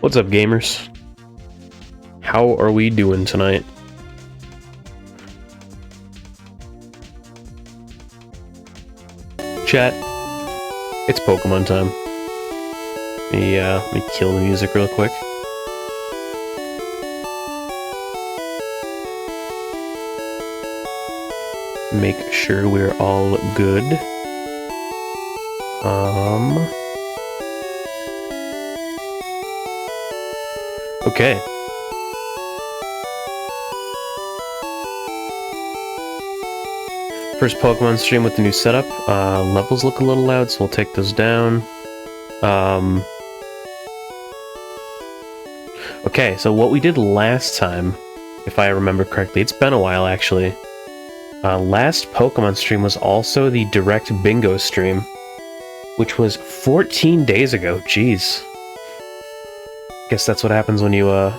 What's up, gamers? How are we doing tonight? Chat, it's Pokemon time. Let me kill the music real quick. Make sure we're all good. Okay. First Pokemon stream with the new setup. Levels look a little loud, so we'll take those down. Okay, so what we did last time, if I remember correctly, it's been a while actually. Last Pokemon stream was also the Direct Bingo stream, which was 14 days ago. Jeez. Guess that's what happens when you,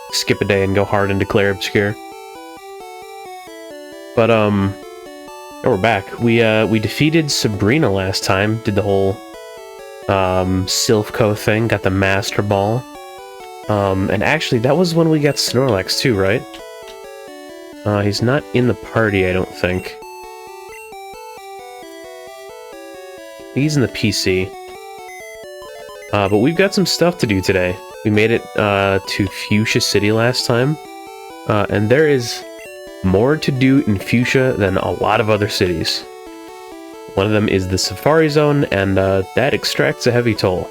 skip a day and go hard and declare obscure. But, yeah, we're back. We defeated Sabrina last time, did the whole, Silphco thing, got the Master Ball. And actually, that was when we got Snorlax too, right? He's not in the party, I don't think. He's in the PC. But we've got some stuff to do today. We made it to Fuchsia City last time, and there is more to do in Fuchsia than a lot of other cities. One of them is the Safari Zone, and that extracts a heavy toll.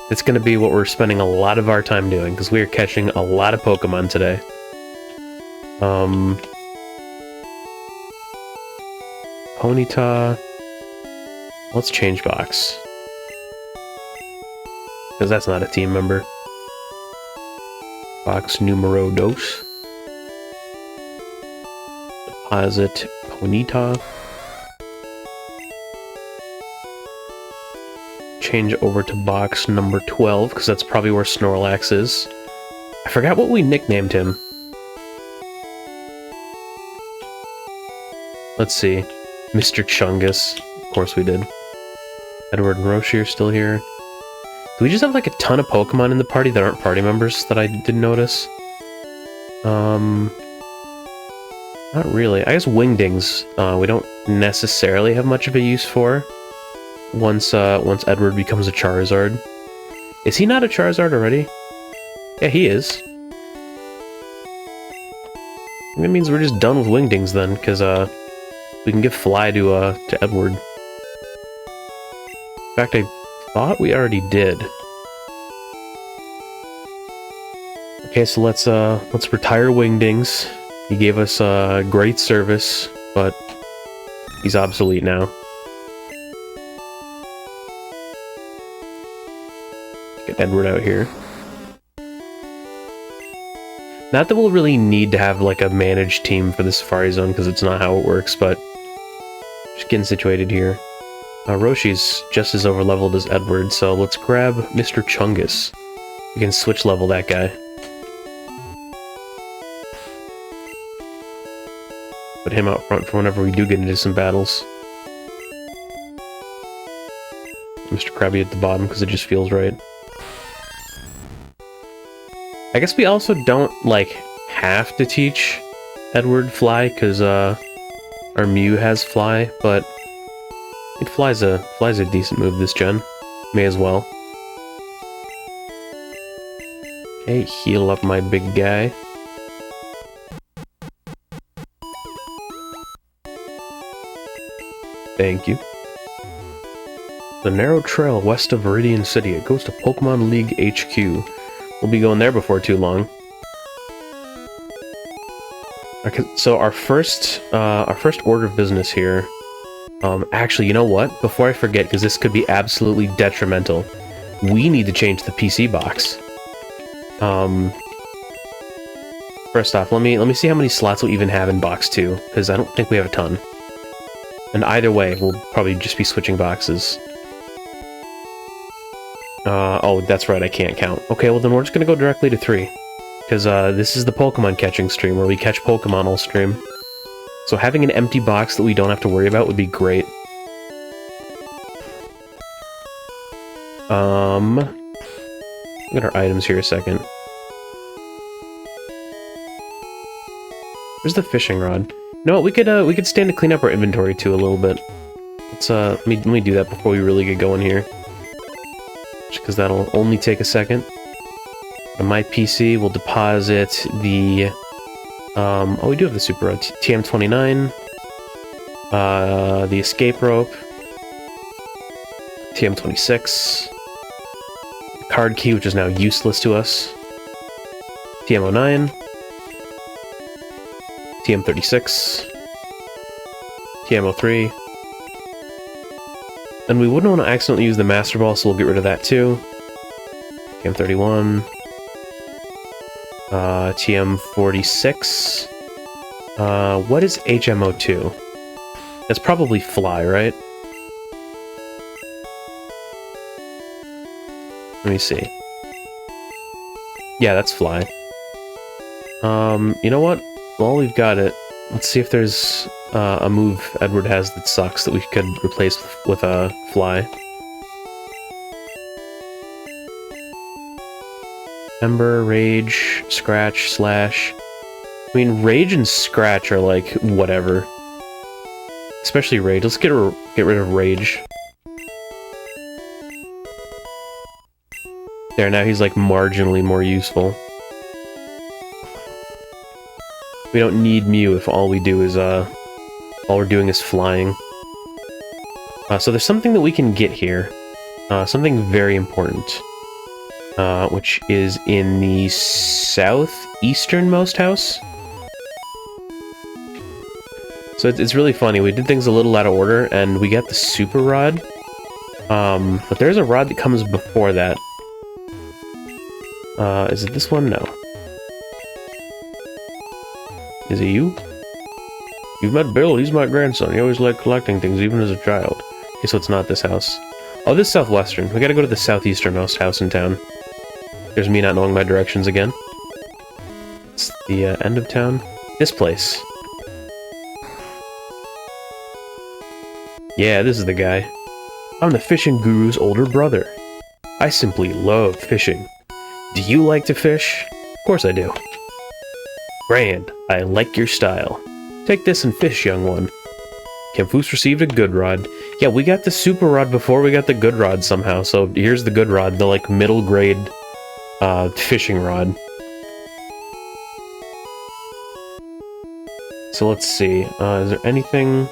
It's going to be what we're spending a lot of our time doing, because we are catching a lot of Pokemon today. Ponyta. Let's change box. Because that's not a team member. Box numero dos. Deposit Ponyta. Change over to box number 12, because that's probably where Snorlax is. I forgot what we nicknamed him. Let's see. Mr. Chungus. Of course we did. Edward and Roshi are still here. Do we just have like a ton of Pokemon in the party that aren't party members that I didn't notice? Not really. I guess Wingdings, we don't necessarily have much of a use for. Once Edward becomes a Charizard. Is he not a Charizard already? Yeah, he is. That means we're just done with Wingdings then, because, we can give Fly to Edward. In fact, I thought we already did. Okay, so let's retire Wingdings. He gave us great service, but he's obsolete now. Get Edward out here. Not that we'll really need to have like a managed team for the Safari Zone, because it's not how it works, but just getting situated here. Roshi's just as overleveled as Edward, so let's grab Mr. Chungus. We can switch level that guy. Put him out front for whenever we do get into some battles. Mr. Krabby at the bottom, because it just feels right. I guess we also don't, like, have to teach Edward Fly, because, our Mew has Fly, but it Fly's a decent move this gen. May as well. Okay, heal up my big guy. Thank you. The narrow trail west of Viridian City. It goes to Pokemon League HQ. We'll be going there before too long. Okay, so our first order of business here. Actually, you know what? Before I forget, because this could be absolutely detrimental, we need to change the PC box. First off, let me see how many slots we even have in box 2, because I don't think we have a ton. And either way, we'll probably just be switching boxes. Oh, that's right, I can't count. Okay, well then we're just gonna go directly to 3. Because, this is the Pokemon catching stream, where we catch Pokemon all stream. So having an empty box that we don't have to worry about would be great. Look at our items here a second. Where's the fishing rod? You know what, we could stand to clean up our inventory too a little bit. Let's let me do that before we really get going here. Just because that'll only take a second. On my PC, we'll deposit the oh, we do have the super rod. TM29. The escape rope. TM26. The card key, which is now useless to us. TM09. TM36. TM03. And we wouldn't want to accidentally use the Master Ball, so we'll get rid of that too. TM31. TM46. What is HMO2? That's probably fly, right? Let me see. Yeah, that's fly. You know what? While we've got it, let's see if there's a move Edward has that sucks that we could replace with a fly. Ember, Rage, Scratch, Slash. I mean, Rage and Scratch are like, whatever. Especially Rage. Let's get rid of Rage. There, now he's like marginally more useful. We don't need Mew if all we do is, all we're doing is flying. So there's something that we can get here. Something very important. Which is in the southeasternmost house. So it's really funny. We did things a little out of order, and we got the super rod. But there's a rod that comes before that. Is it this one? No. Is it you? You've met Bill, he's my grandson. He always liked collecting things, even as a child. Okay, so it's not this house. Oh, this is southwestern. We gotta go to the southeasternmost house in town. There's me not knowing my directions again. It's the end of town. This place. Yeah, this is the guy. I'm the fishing guru's older brother. I simply love fishing. Do you like to fish? Of course I do. Grand, I like your style. Take this and fish, young one. Kamfoos received a good rod. Yeah, we got the super rod before we got the good rod somehow, so here's the good rod, the like middle grade fishing rod. So let's see, is there anything...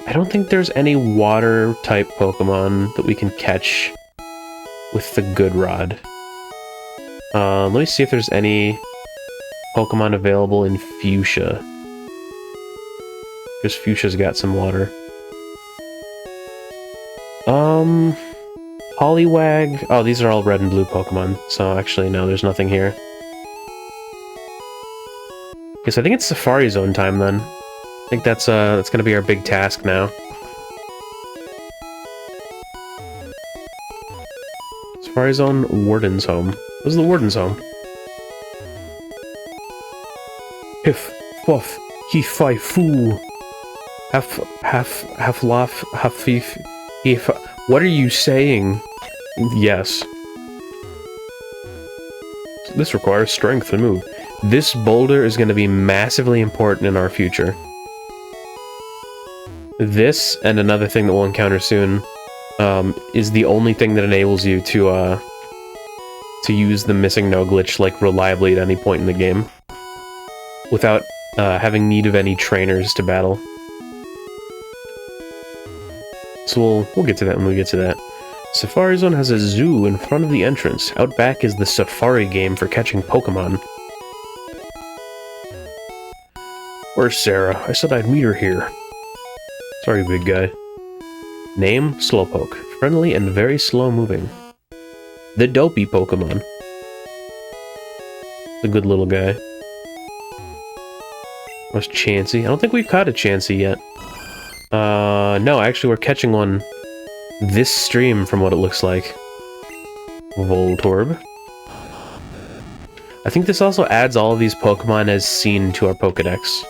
I don't think there's any water type Pokemon that we can catch with the good rod. Let me see if there's any Pokemon available in Fuchsia. Because Fuchsia's got some water. Poliwag. Oh, these are all red and blue Pokemon. So actually, no, there's nothing here. Guess I think it's Safari Zone time then. I think that's gonna be our big task now. Safari Zone, Warden's home. This is the Warden's home. Hiff, fuff, he fi foo. Half laugh, half thief. What are you saying? Yes. This requires strength to move. This boulder is going to be massively important in our future. This, and another thing that we'll encounter soon, is the only thing that enables you to use the missing no glitch, like, reliably at any point in the game. Without, having need of any trainers to battle. So we'll get to that when we get to that. Safari Zone has a zoo in front of the entrance. Out back is the Safari game for catching Pokemon. Where's Sarah? I said I'd meet her here. Sorry, big guy. Name, Slowpoke. Friendly and very slow-moving. The dopey Pokemon. The good little guy. Where's Chansey? I don't think we've caught a Chansey yet. No, actually we're catching one this stream from what it looks like. Voltorb. I think this also adds all of these Pokemon as seen to our Pokedex.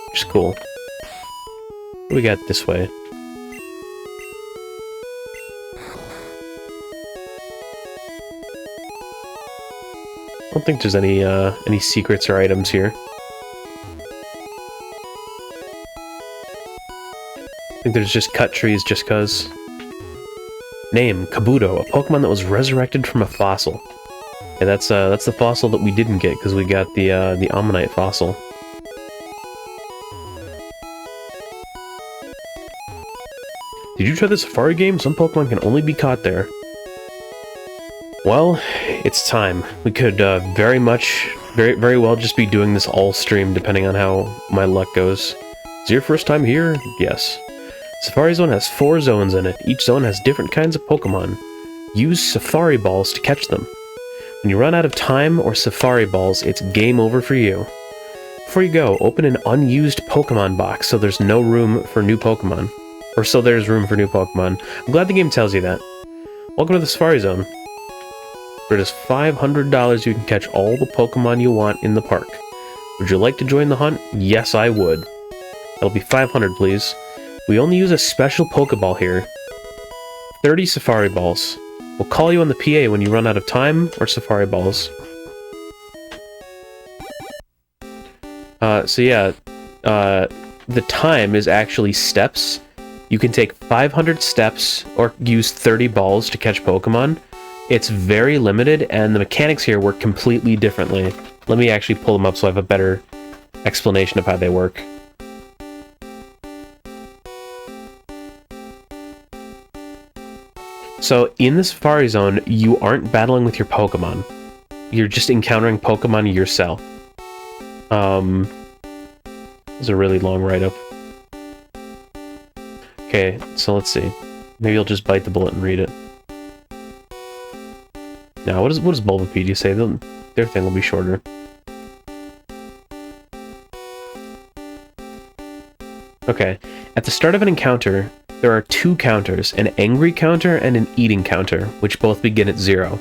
Which is cool. What do we got this way? I don't think there's any secrets or items here. I think there's just cut trees just cause. Name, Kabuto, a Pokemon that was resurrected from a fossil. Yeah, that's the fossil that we didn't get because we got the Ammonite fossil. Did you try the Safari game? Some Pokemon can only be caught there. Well, it's time. We could very well just be doing this all stream depending on how my luck goes. Is it your first time here? Yes. Safari Zone has 4 zones in it. Each zone has different kinds of Pokemon. Use Safari Balls to catch them. When you run out of time or Safari Balls, it's game over for you. Before you go, open an unused Pokemon box so there's no room for new Pokemon. Or so there's room for new Pokemon. I'm glad the game tells you that. Welcome to the Safari Zone. For just $500, you can catch all the Pokemon you want in the park. Would you like to join the hunt? Yes, I would. That'll be $500, please. We only use a special Pokeball here. 30 Safari Balls. We'll call you on the PA when you run out of time or Safari Balls. The time is actually steps. You can take 500 steps or use 30 balls to catch Pokemon. It's very limited, and the mechanics here work completely differently. Let me actually pull them up so I have a better explanation of how they work. So, in the Safari Zone, you aren't battling with your Pokemon. You're just encountering Pokemon yourself. It's a really long write-up. Okay, so let's see. Maybe I'll just bite the bullet and read it. Now, what does Bulbapedia say? Their thing will be shorter. Okay, at the start of an encounter, there are 2 counters, an angry counter and an eating counter, which both begin at 0.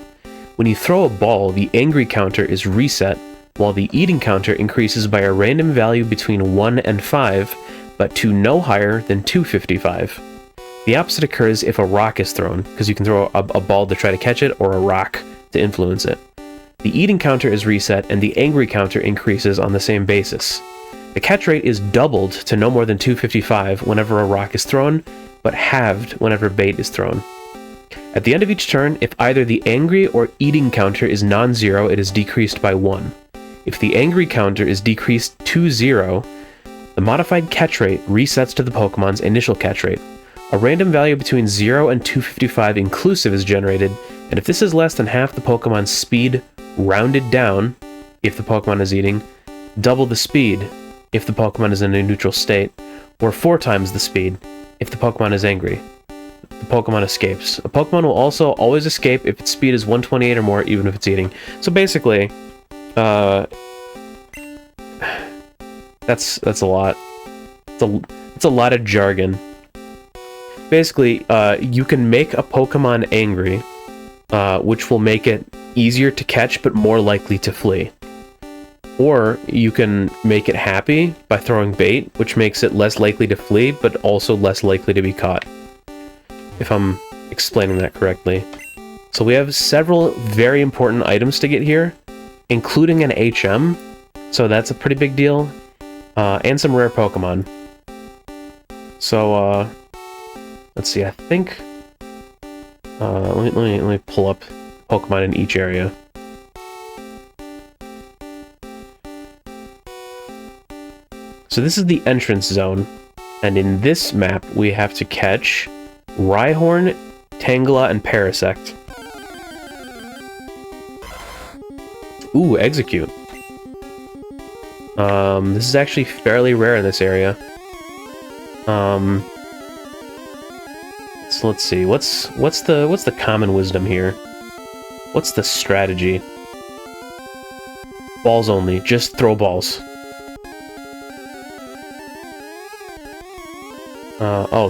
When you throw a ball, the angry counter is reset, while the eating counter increases by a random value between 1 and 5, but to no higher than 255. The opposite occurs if a rock is thrown, because you can throw a ball to try to catch it, or a rock to influence it. The eating counter is reset, and the angry counter increases on the same basis. The catch rate is doubled to no more than 255 whenever a rock is thrown, but halved whenever bait is thrown. At the end of each turn, if either the angry or eating counter is non-zero, it is decreased by 1. If the angry counter is decreased to 0, the modified catch rate resets to the Pokemon's initial catch rate. A random value between 0 and 255 inclusive is generated, and if this is less than half the Pokemon's speed rounded down, if the Pokemon is eating, double the speed, if the Pokemon is in a neutral state, or 4 times the speed, if the Pokemon is angry. The Pokemon escapes. A Pokemon will also always escape if its speed is 128 or more, even if it's eating. So basically, that's a lot. It's a lot of jargon. Basically, you can make a Pokemon angry, which will make it easier to catch but more likely to flee. Or you can make it happy by throwing bait, which makes it less likely to flee but also less likely to be caught. If I'm explaining that correctly. So we have several very important items to get here, including an HM, so that's a pretty big deal, and some rare Pokemon. So, let's see, I think, let me pull up Pokemon in each area. So this is the entrance zone, and in this map we have to catch Rhyhorn, Tangela, and Parasect. Ooh, Execute. This is actually fairly rare in this area. So let's see, what's the common wisdom here? What's the strategy? Balls only, just throw balls.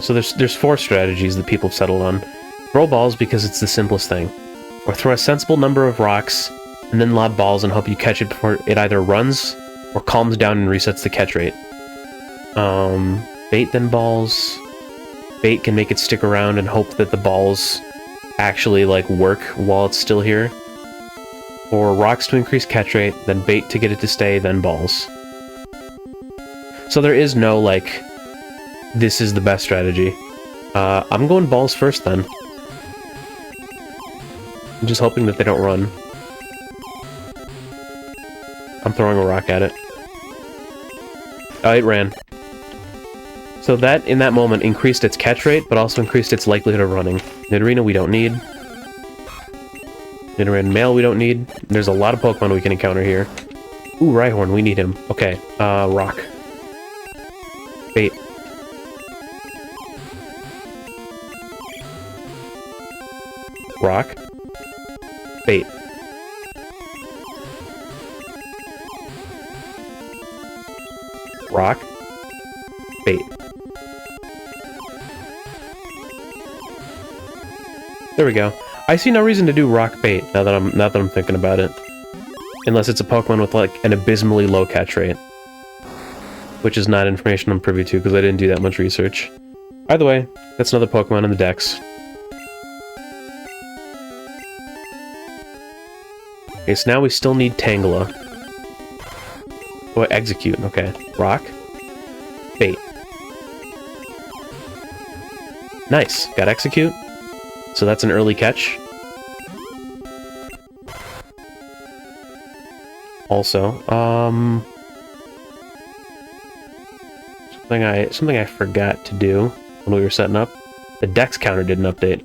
So there's 4 strategies that people have settled on. Throw balls because it's the simplest thing. Or throw a sensible number of rocks, and then lob balls and hope you catch it before it either runs, or calms down and resets the catch rate. Bait then balls. Bait can make it stick around and hope that the balls actually, like, work while it's still here. or rocks to increase catch rate, then bait to get it to stay, then balls. So there is no, like, this is the best strategy. I'm going balls first, then. I'm just hoping that they don't run. I'm throwing a rock at it. Oh, it ran. So that, in that moment, increased its catch rate, but also increased its likelihood of running. Nidorina we don't need. Nidoran male we don't need. There's a lot of Pokemon we can encounter here. Ooh, Rhyhorn, we need him. Okay, rock. Bait. Rock. Bait. Rock. Bait. There we go. I see no reason to do rock bait now that I'm thinking about it. Unless it's a Pokemon with like an abysmally low catch rate. Which is not information I'm privy to because I didn't do that much research. Either way, that's another Pokemon in the dex. Okay, so now we still need Tangela. Oh, execute, okay. Rock. Bait. Nice, got execute. So that's an early catch. Also, something I forgot to do when we were setting up. The dex counter did an update.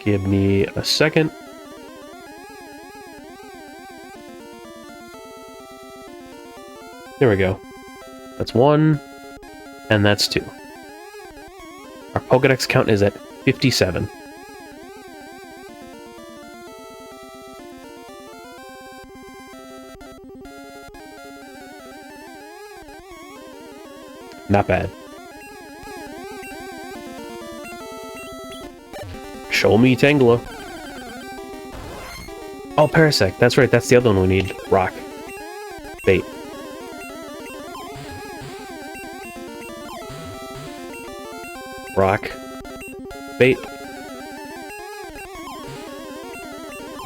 Give me a second. There we go. That's 1, and that's 2. Our Pokedex count is at 57. Not bad. Show me Tangela. Oh, Parasect. That's right. That's the other one we need. Rock. Bait. Rock. Bait.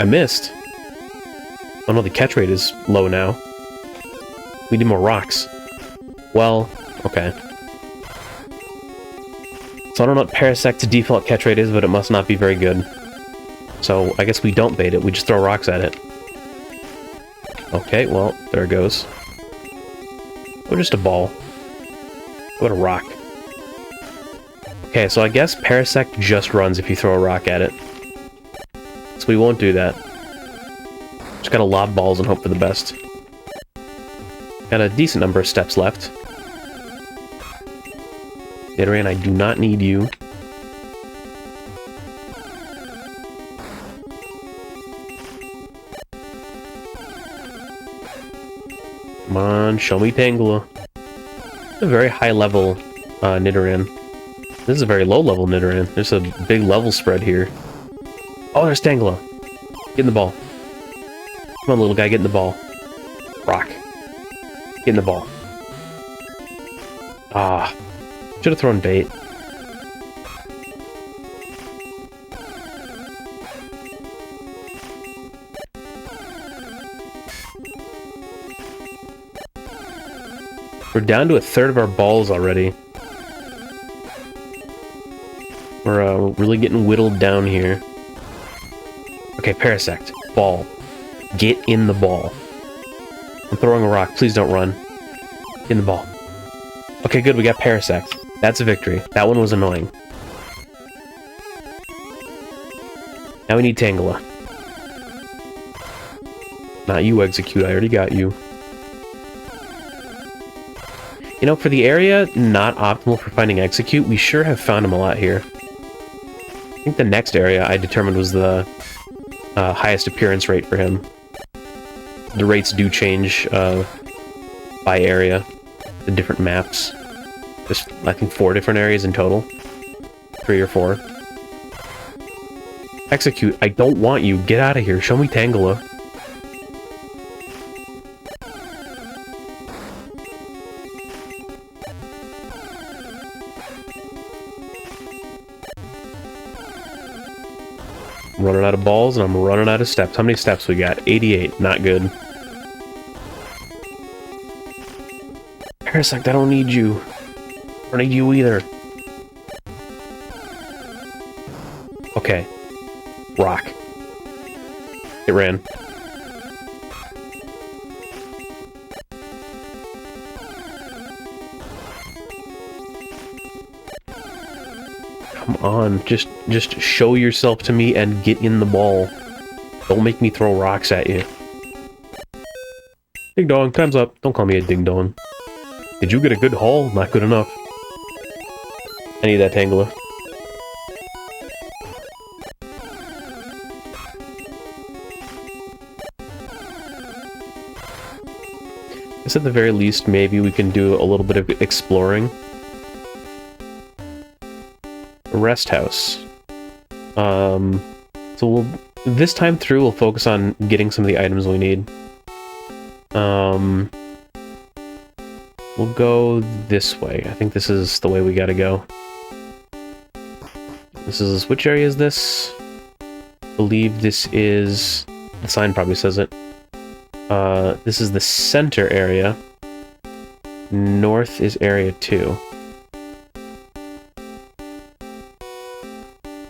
I missed. Oh no, the catch rate is low now. We need more rocks. Well, okay. So I don't know what Parasect's default catch rate is, but it must not be very good. So I guess we don't bait it, we just throw rocks at it. Okay, well, there it goes. Or just a ball. What a rock. Okay, so I guess Parasect just runs if you throw a rock at it. So we won't do that. Just gotta lob balls and hope for the best. Got a decent number of steps left. Nidoran, I do not need you. Come on, show me Tangela. A very high level Nidoran. This is a very low level Nidoran. There's a big level spread here. Oh, there's Tangela. Get in the ball. Come on, little guy, get in the ball. Rock. Get in the ball. Ah. Should have thrown bait. We're down to a third of our balls already. We're really getting whittled down here. Okay, Parasect. Ball. Get in the ball. I'm throwing a rock. Please don't run. Get in the ball. Okay, good. We got Parasect. That's a victory. That one was annoying. Now we need Tangela. Not you, Execute. I already got you. You know, for the area not optimal for finding Execute, we sure have found him a lot here. I think the next area I determined was the highest appearance rate for him. The rates do change by area, the different maps. There's, I think, 4 different areas in total. 3 or 4. Execute, I don't want you. Get out of here. Show me Tangela. running out of balls, and I'm running out of steps. How many steps we got? 88. Not good. Parasect, I don't need you. I don't need you either. Okay. Rock. It ran. Come on, just show yourself to me and get in the ball. Don't make me throw rocks at you. Ding dong, time's up. Don't call me a ding dong. Did you get a good haul? Not good enough. I need that Tangler. I guess at the very least, maybe we can do a little bit of exploring. A rest house. So this time through, we'll focus on getting some of the items we need. We'll go this way. I think this is the way we gotta go. This is... which area is this? I believe this is... the sign probably says it. This is the center area. North is area 2.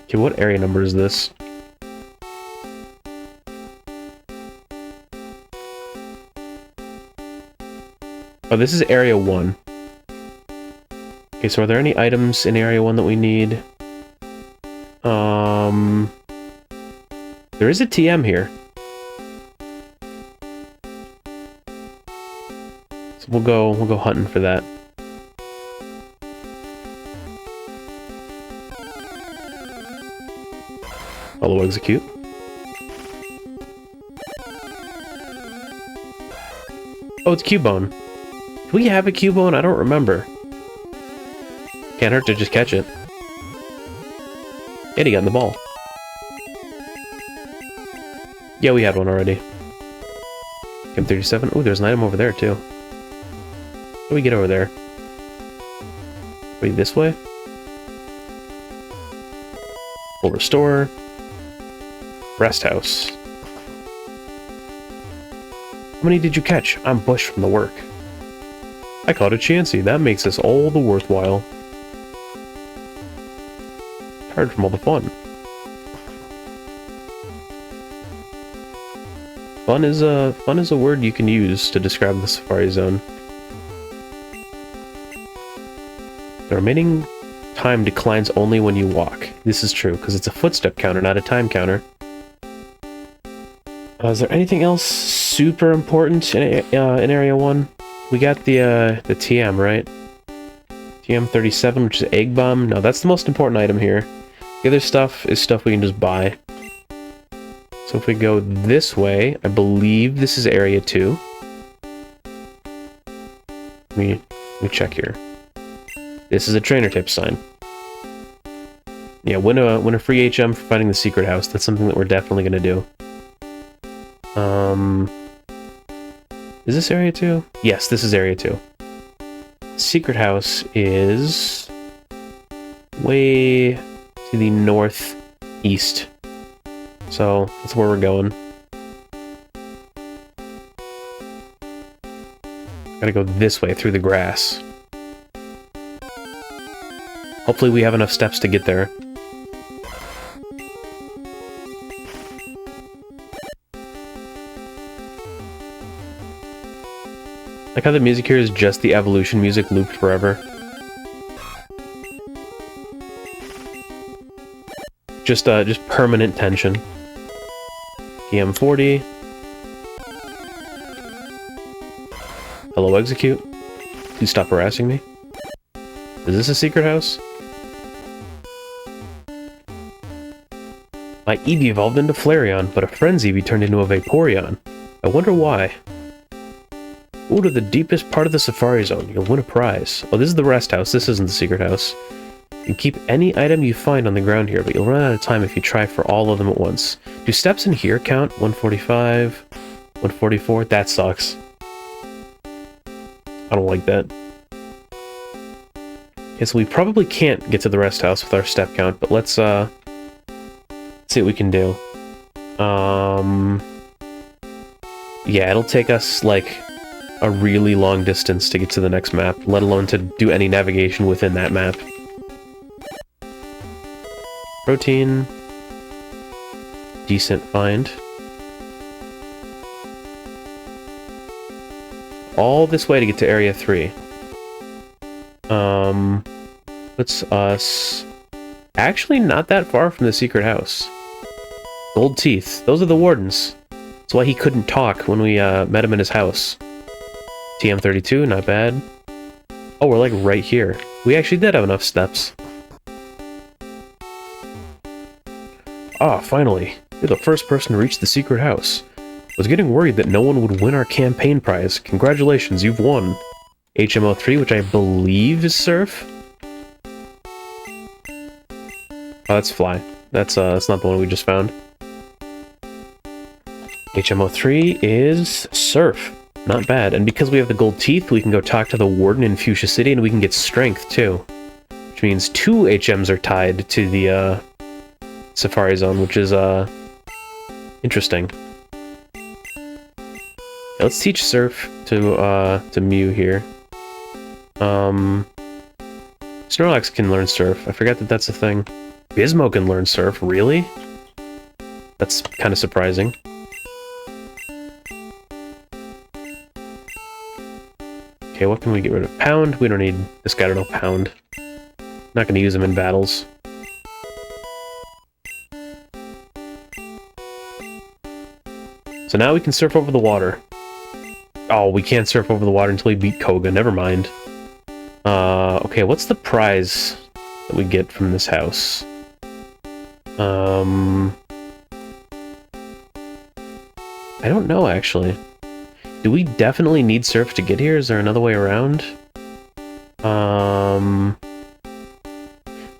Okay, what area number is this? Oh, this is area 1. Okay, so are there any items in area 1 that we need? There is a TM here. So we'll go hunting for that. Follow execute. Oh, it's Cubone. Do we have a Cubone? I don't remember. Can't hurt to just catch it. And he got in the ball. Yeah, we had one already. M37. Oh, there's an item over there, too. How do we get over there? Wait, this way? Full restore. Rest house. How many did you catch? I'm Bush from the work. I caught a Chansey. That makes this all the worthwhile. Tired from all the fun. Fun is a word you can use to describe the Safari Zone. The remaining time declines only when you walk. This is true, because it's a footstep counter, not a time counter. Is there anything else super important in Area 1? We got the TM, right? TM37, which is Egg Bomb. No, that's the most important item here. The other stuff is stuff we can just buy. So if we go this way, I believe this is Area 2. Let me check here. This is a trainer tip sign. Yeah, win a free HM for finding the secret house. That's something that we're definitely going to do. Is this Area 2? Yes, this is Area 2. Secret house is way to the northeast. So, that's where we're going. Gotta go this way, through the grass. Hopefully we have enough steps to get there. Like how the music here is just the evolution music looped forever. Just permanent tension. PM40. Hello, execute. Please stop harassing me. Is this a secret house? My Eevee evolved into Flareon, but a friend's Eevee turned into a Vaporeon. I wonder why. Go to the deepest part of the Safari Zone. You'll win a prize. Oh, this is the rest house. This isn't the secret house. You can keep any item you find on the ground here, but you'll run out of time if you try for all of them at once. Do steps in here count? 145, 144? That sucks. I don't like that. Okay, so we probably can't get to the rest house with our step count, but let's see what we can do. Yeah, it'll take us, like, a really long distance to get to the next map, let alone to do any navigation within that map. Protein. Decent find. All this way to get to Area 3. Puts us... actually not that far from the secret house. Gold teeth. Those are the wardens. That's why he couldn't talk when we met him in his house. TM32, not bad. Oh, we're like right here. We actually did have enough steps. Ah, finally. You're the first person to reach the secret house. I was getting worried that no one would win our campaign prize. Congratulations, you've won. HMO3, which I believe is Surf. Oh, that's Fly. That's not the one we just found. HMO3 is Surf. Not bad. And because we have the gold teeth, we can go talk to the warden in Fuchsia City, and we can get strength, too. Which means 2 HMs are tied to the, Safari Zone, which is, interesting. Yeah, let's teach Surf to Mew here. Snorlax can learn Surf. I forgot that that's a thing. Gizmo can learn Surf, really? That's kind of surprising. Okay, what can we get rid of? Pound? We don't need this guy to know Pound. Not gonna use him in battles. So now we can surf over the water. Oh, we can't surf over the water until we beat Koga. Never mind. Okay, what's the prize that we get from this house? I don't know, actually. Do we definitely need surf to get here? Is there another way around?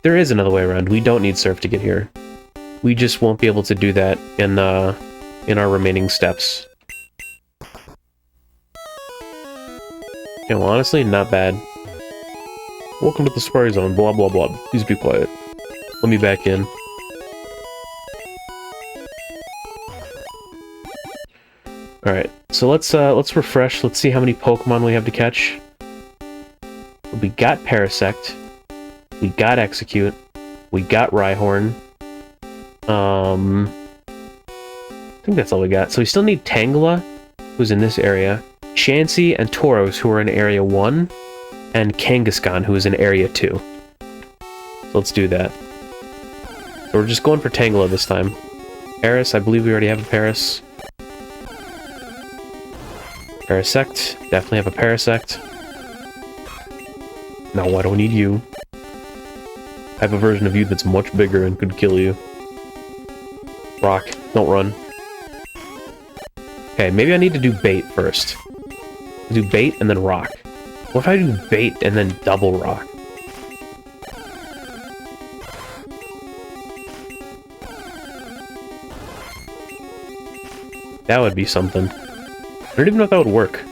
There is another way around. We don't need surf to get here. We just won't be able to do that in our remaining steps. Yeah, well, honestly, not bad. Welcome to the Safari Zone, blah blah blah. Please be quiet. Let me back in. Alright, so let's refresh. Let's see how many Pokemon we have to catch. We got Parasect. We got Execute. We got Rhyhorn. I think that's all we got. So we still need Tangela, who's in this area, Chansey and Tauros, who are in Area 1, and Kangaskhan, who is in Area 2. So let's do that. So we're just going for Tangela this time. Paris, I believe we already have a Paris. Parasect, definitely have a Parasect. Now why do I need you? I have a version of you that's much bigger and could kill you. Rock, don't run. Okay, maybe I need to do Bait first. Do Bait and then Rock. What if I do Bait and then double Rock? That would be something. I don't even know if that would work.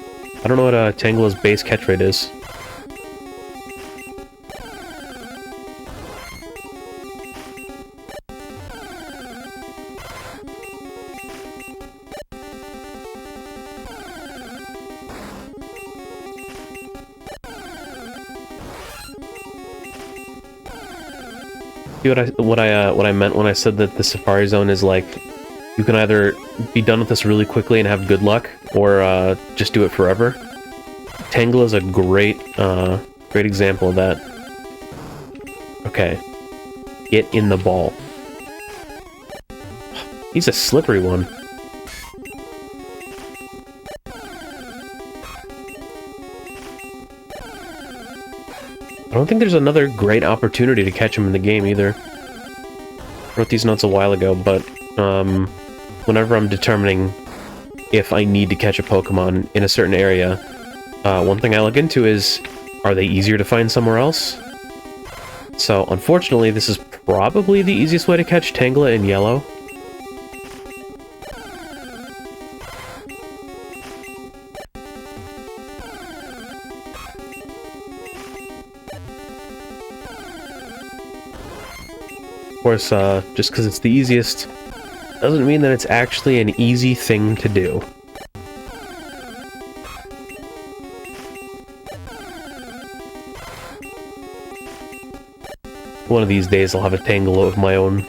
I don't know what Tangela's base catch rate is. See what I meant when I said that the Safari Zone is like, you can either be done with this really quickly and have good luck, or just do it forever. Tangela is a great example of that. Okay, get in the ball. He's a slippery one. I don't think there's another great opportunity to catch him in the game either. I wrote these notes a while ago, but whenever I'm determining if I need to catch a Pokemon in a certain area, one thing I look into is, are they easier to find somewhere else? So, unfortunately, this is probably the easiest way to catch Tangela in yellow. Of course, just because it's the easiest doesn't mean that it's actually an easy thing to do. One of these days I'll have a Tangela of my own.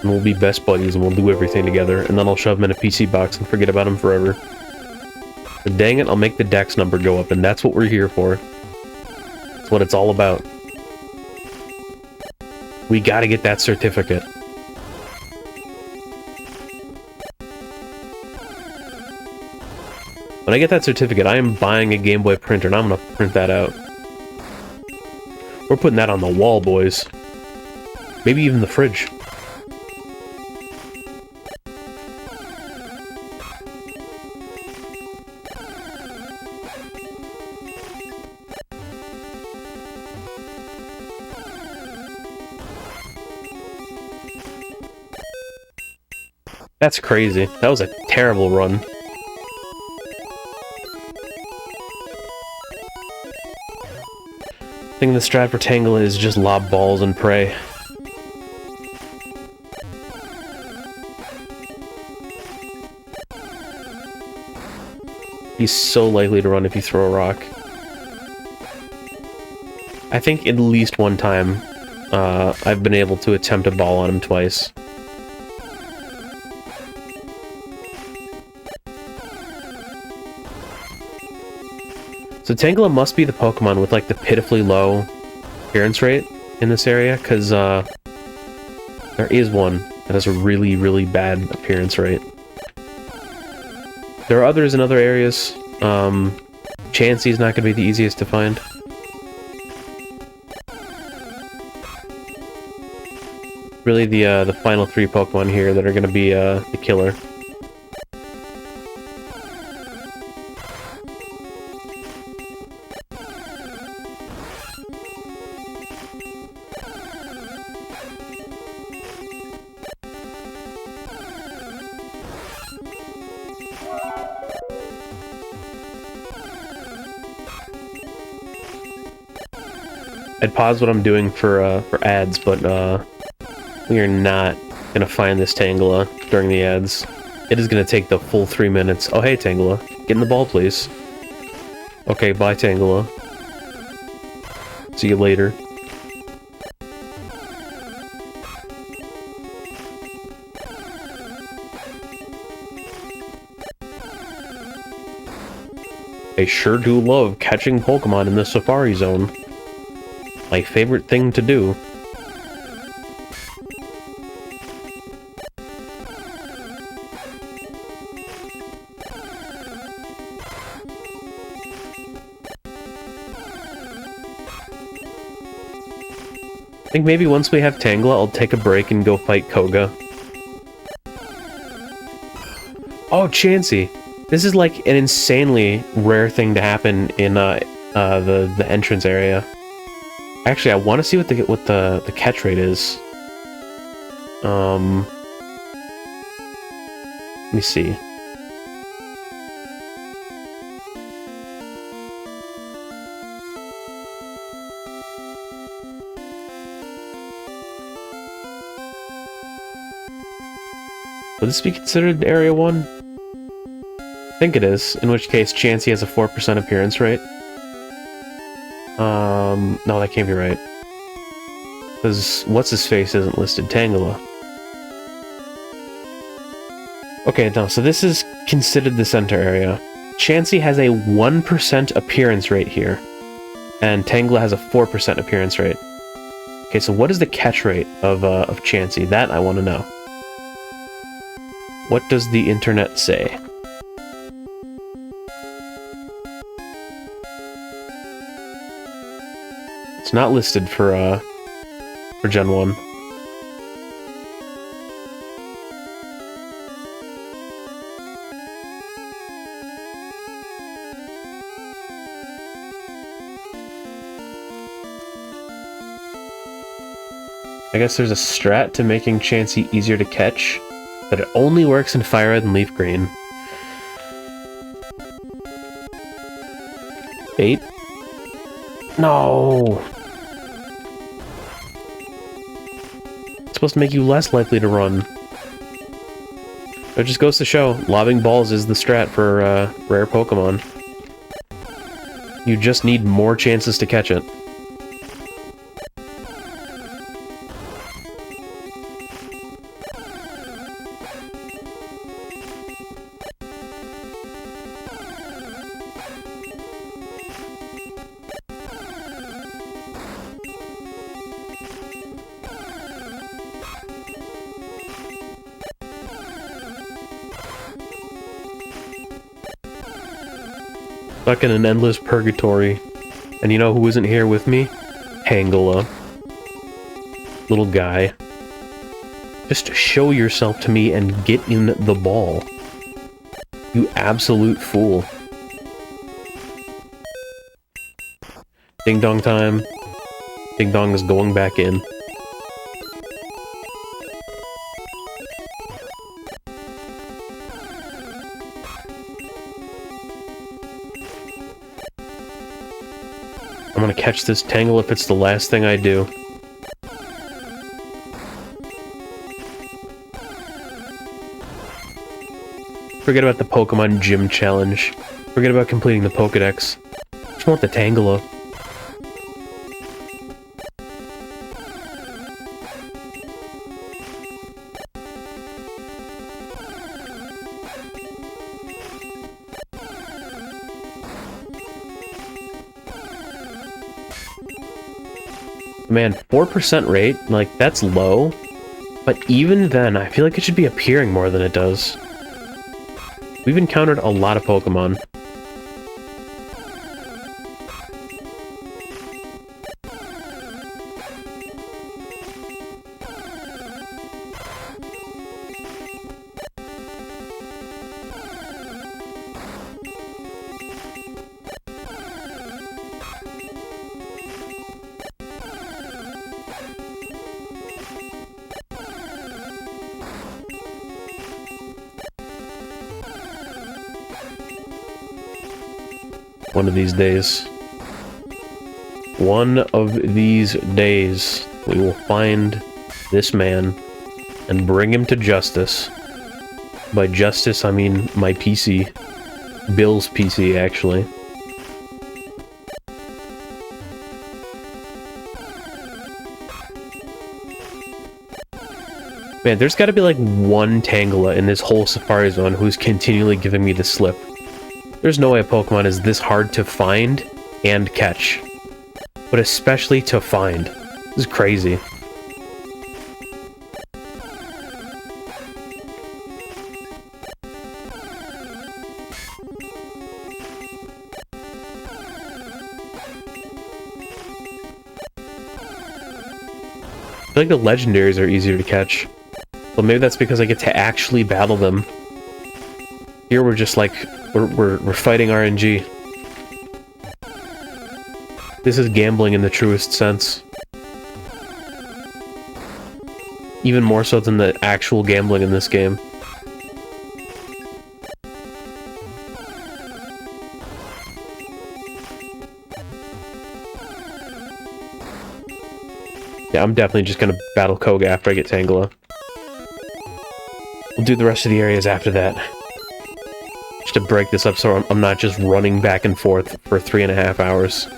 And we'll be best buddies and we'll do everything together, and then I'll shove him in a PC box and forget about him forever. But dang it, I'll make the dex number go up, and that's what we're here for. That's what it's all about. We gotta get that certificate. When I get that certificate, I am buying a Game Boy printer, and I'm gonna print that out. We're putting that on the wall, boys. Maybe even the fridge. That's crazy. That was a terrible run. I think the strat for Tangela is just lob balls and pray. He's so likely to run if you throw a rock. I think at least one time, I've been able to attempt a ball on him twice. So Tangela must be the Pokemon with like the pitifully low appearance rate in this area, because there is one that has a really, really bad appearance rate. There are others in other areas. Chansey's not going to be the easiest to find. Really the final three Pokemon here that are going to be the killer. I'd pause what I'm doing for ads, but we are not gonna find this Tangela during the ads. It is gonna take the full 3 minutes. Oh hey Tangela, get in the ball please. Okay, bye Tangela. See you later. I sure do love catching Pokemon in the Safari Zone. My favorite thing to do. I think maybe once we have Tangela, I'll take a break and go fight Koga. Oh, Chansey! This is like an insanely rare thing to happen in the entrance area. Actually, I want to see what the catch rate is. Let me see. Would this be considered Area 1? I think it is, in which case Chansey has a 4% appearance rate. No, that can't be right. Because what's-his-face isn't listed. Tangela. Okay, no, so this is considered the center area. Chansey has a 1% appearance rate here. And Tangela has a 4% appearance rate. Okay, so what is the catch rate of Chansey? That I want to know. What does the internet say? It's not listed for Gen 1. I guess there's a strat to making Chansey easier to catch, but it only works in Fire Red and Leaf Green. 8? No! It's supposed to make you less likely to run. It just goes to show, lobbing balls is the strat for rare Pokemon. You just need more chances to catch it. Stuck in an endless purgatory. And you know who isn't here with me? Tangela. Little guy. Just show yourself to me and get in the ball. You absolute fool. Ding dong time. Ding dong is going back in. I'm gonna catch this Tangle if it's the last thing I do. Forget about the Pokemon Gym Challenge. Forget about completing the Pokedex. Just want the Tangela. Man, 4% rate, like, that's low. But even then, I feel like it should be appearing more than it does. We've encountered a lot of Pokemon. One of these days. One of these days, we will find this man and bring him to justice. By justice, I mean my PC. Bill's PC, actually. Man, there's gotta be like one Tangela in this whole Safari Zone who's continually giving me the slip. There's no way a Pokemon is this hard to find and catch. But especially to find. This is crazy. I feel like the legendaries are easier to catch. Well, maybe that's because I get to actually battle them. Here we're just like, we're fighting RNG. This is gambling in the truest sense. Even more so than the actual gambling in this game. Yeah, I'm definitely just gonna battle Koga after I get Tangela. We'll do the rest of the areas after that. Just to break this up so I'm not just running back and forth for 3.5 hours.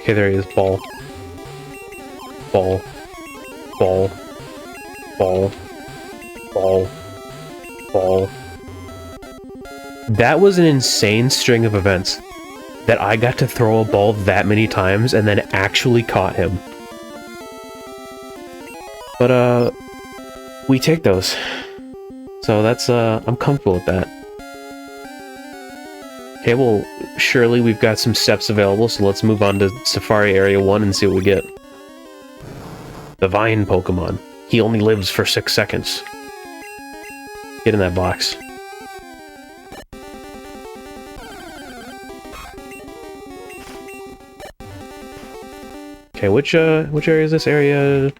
Okay, there he is. Ball. Ball. Ball. Ball. Ball. Ball. That was an insane string of events. That I got to throw a ball that many times and then actually caught him. But, we take those. So that's, I'm comfortable with that. Okay, well, surely we've got some steps available, so let's move on to Safari Area 1 and see what we get. The Vine Pokemon. He only lives for 6 seconds. Get in that box. Okay, which area is this area?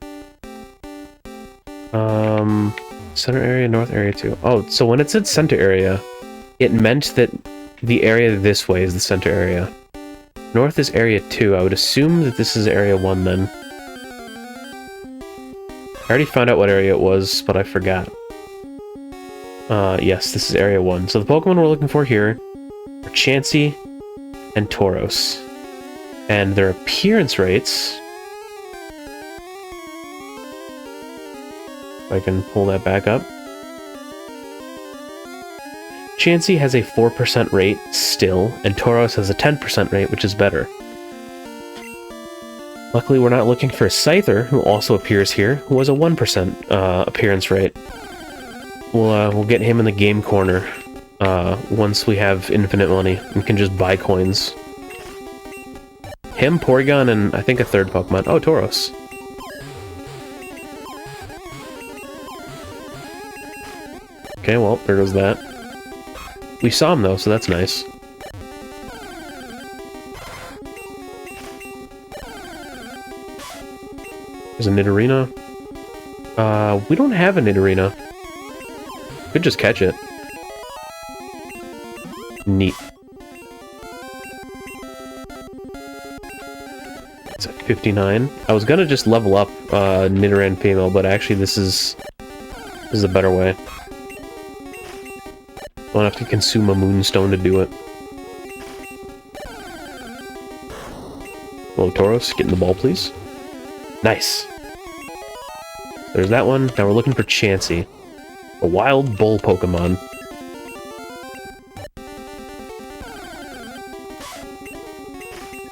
Center area, north area 2. Oh, so when it said center area, it meant that the area this way is the center area. North is area 2. I would assume that this is area 1 then. I already found out what area it was, but I forgot. Yes, this is area 1. So the Pokemon we're looking for here are Chansey and Tauros. And their appearance rates... If I can pull that back up. Chansey has a 4% rate still, and Tauros has a 10% rate, which is better. Luckily, we're not looking for a Scyther, who also appears here, who has a 1% appearance rate. We'll get him in the game corner once we have infinite money and can just buy coins. Him, Porygon, and I think a third Pokemon. Oh, Tauros. Okay, well, there goes that. We saw him, though, so that's nice. There's a Nidorina. We don't have a Nidorina. Could just catch it. Neat. It's at 59. I was gonna just level up Nidoran female, but actually this is a better way. Don't have to consume a Moonstone to do it. Hello, Tauros. Get in the ball, please. Nice. There's that one. Now we're looking for Chansey. A wild bull Pokemon.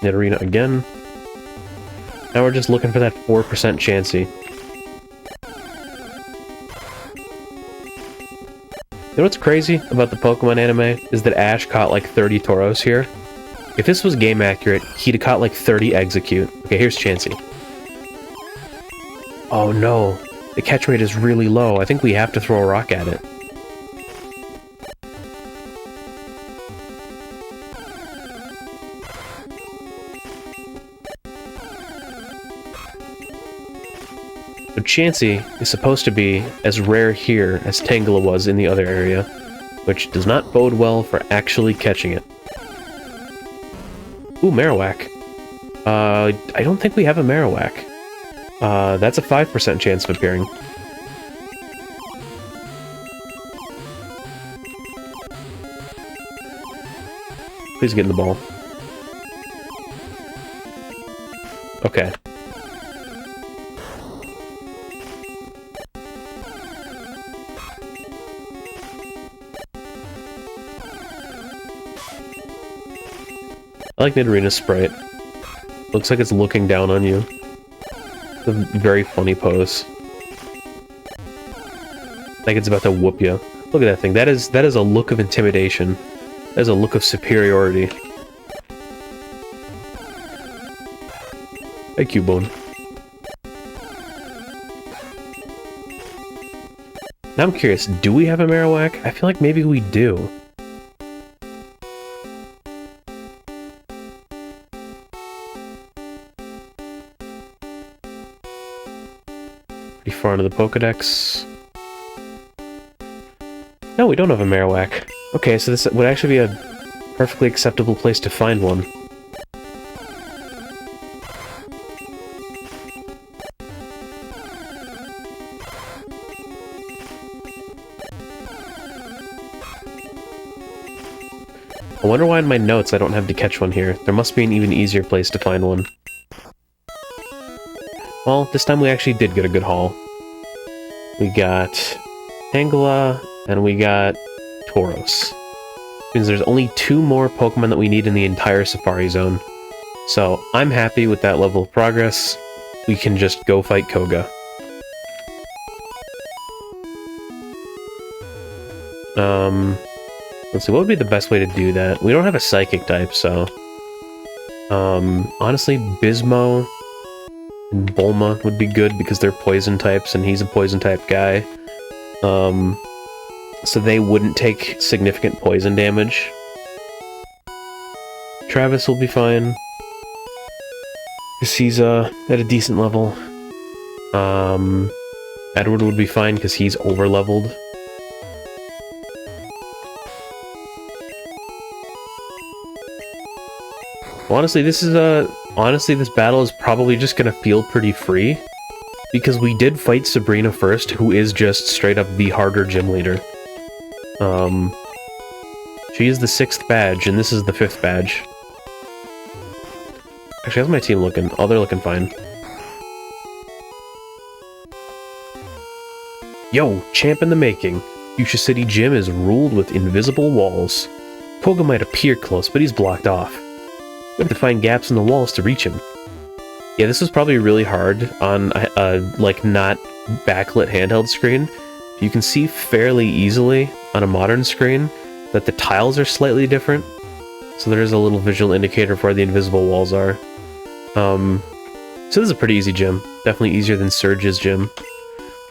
Nidorina again. Now we're just looking for that 4% Chansey. You know what's crazy about the Pokemon anime is that Ash caught like 30 Tauros here. If this was game accurate, he'd have caught like 30 Execute. Okay, here's Chansey. Oh no, the catch rate is really low. I think we have to throw a rock at it. But Chansey is supposed to be as rare here as Tangela was in the other area, which does not bode well for actually catching it. Ooh, Marowak. I don't think we have a Marowak. That's a 5% chance of appearing. Please get in the ball. Okay. I like Nidorina's sprite. Looks like it's looking down on you. It's a very funny pose. Like it's about to whoop you. Look at that thing. That is a look of intimidation. That is a look of superiority. Hey, Cubone. Now I'm curious, do we have a Marowak? I feel like maybe we do. Pretty far into the Pokedex. No, we don't have a Marowak. Okay, so this would actually be a perfectly acceptable place to find one. I wonder why in my notes I don't have to catch one here. There must be an even easier place to find one. Well, this time we actually did get a good haul. We got Tangela, and we got Tauros. Means there's only 2 more Pokemon that we need in the entire Safari Zone. So, I'm happy with that level of progress. We can just go fight Koga. Let's see, what would be the best way to do that? We don't have a Psychic type, so... honestly, Bismo and Bulma would be good because they're poison types, and he's a poison type guy. So they wouldn't take significant poison damage. Travis will be fine. Because he's at a decent level. Edward would be fine because he's over-leveled. Honestly, this battle is probably just gonna feel pretty free. Because we did fight Sabrina first, who is just straight up the harder gym leader. She is the 6th badge, and this is the 5th badge. Actually, how's my team looking? Oh, they're looking fine. Yo, champ in the making. Fuchsia City Gym is ruled with invisible walls. Poga might appear close, but he's blocked off. We have to find gaps in the walls to reach him. Yeah, this was probably really hard on a like, not backlit handheld screen. You can see fairly easily on a modern screen that the tiles are slightly different. So there is a little visual indicator of where the invisible walls are. So this is a pretty easy gym. Definitely easier than Surge's gym.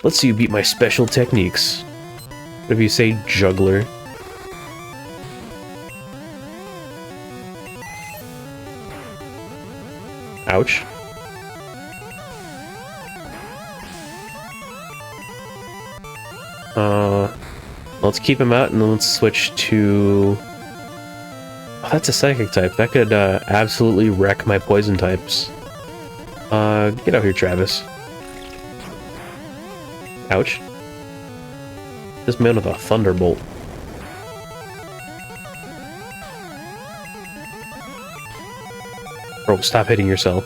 Let's see you beat my special techniques. What if you say juggler? Ouch. Let's keep him out and then let's switch to... Oh, that's a psychic type. That could absolutely wreck my poison types. Get out here, Travis. Ouch. This man with a thunderbolt. Bro, stop hitting yourself.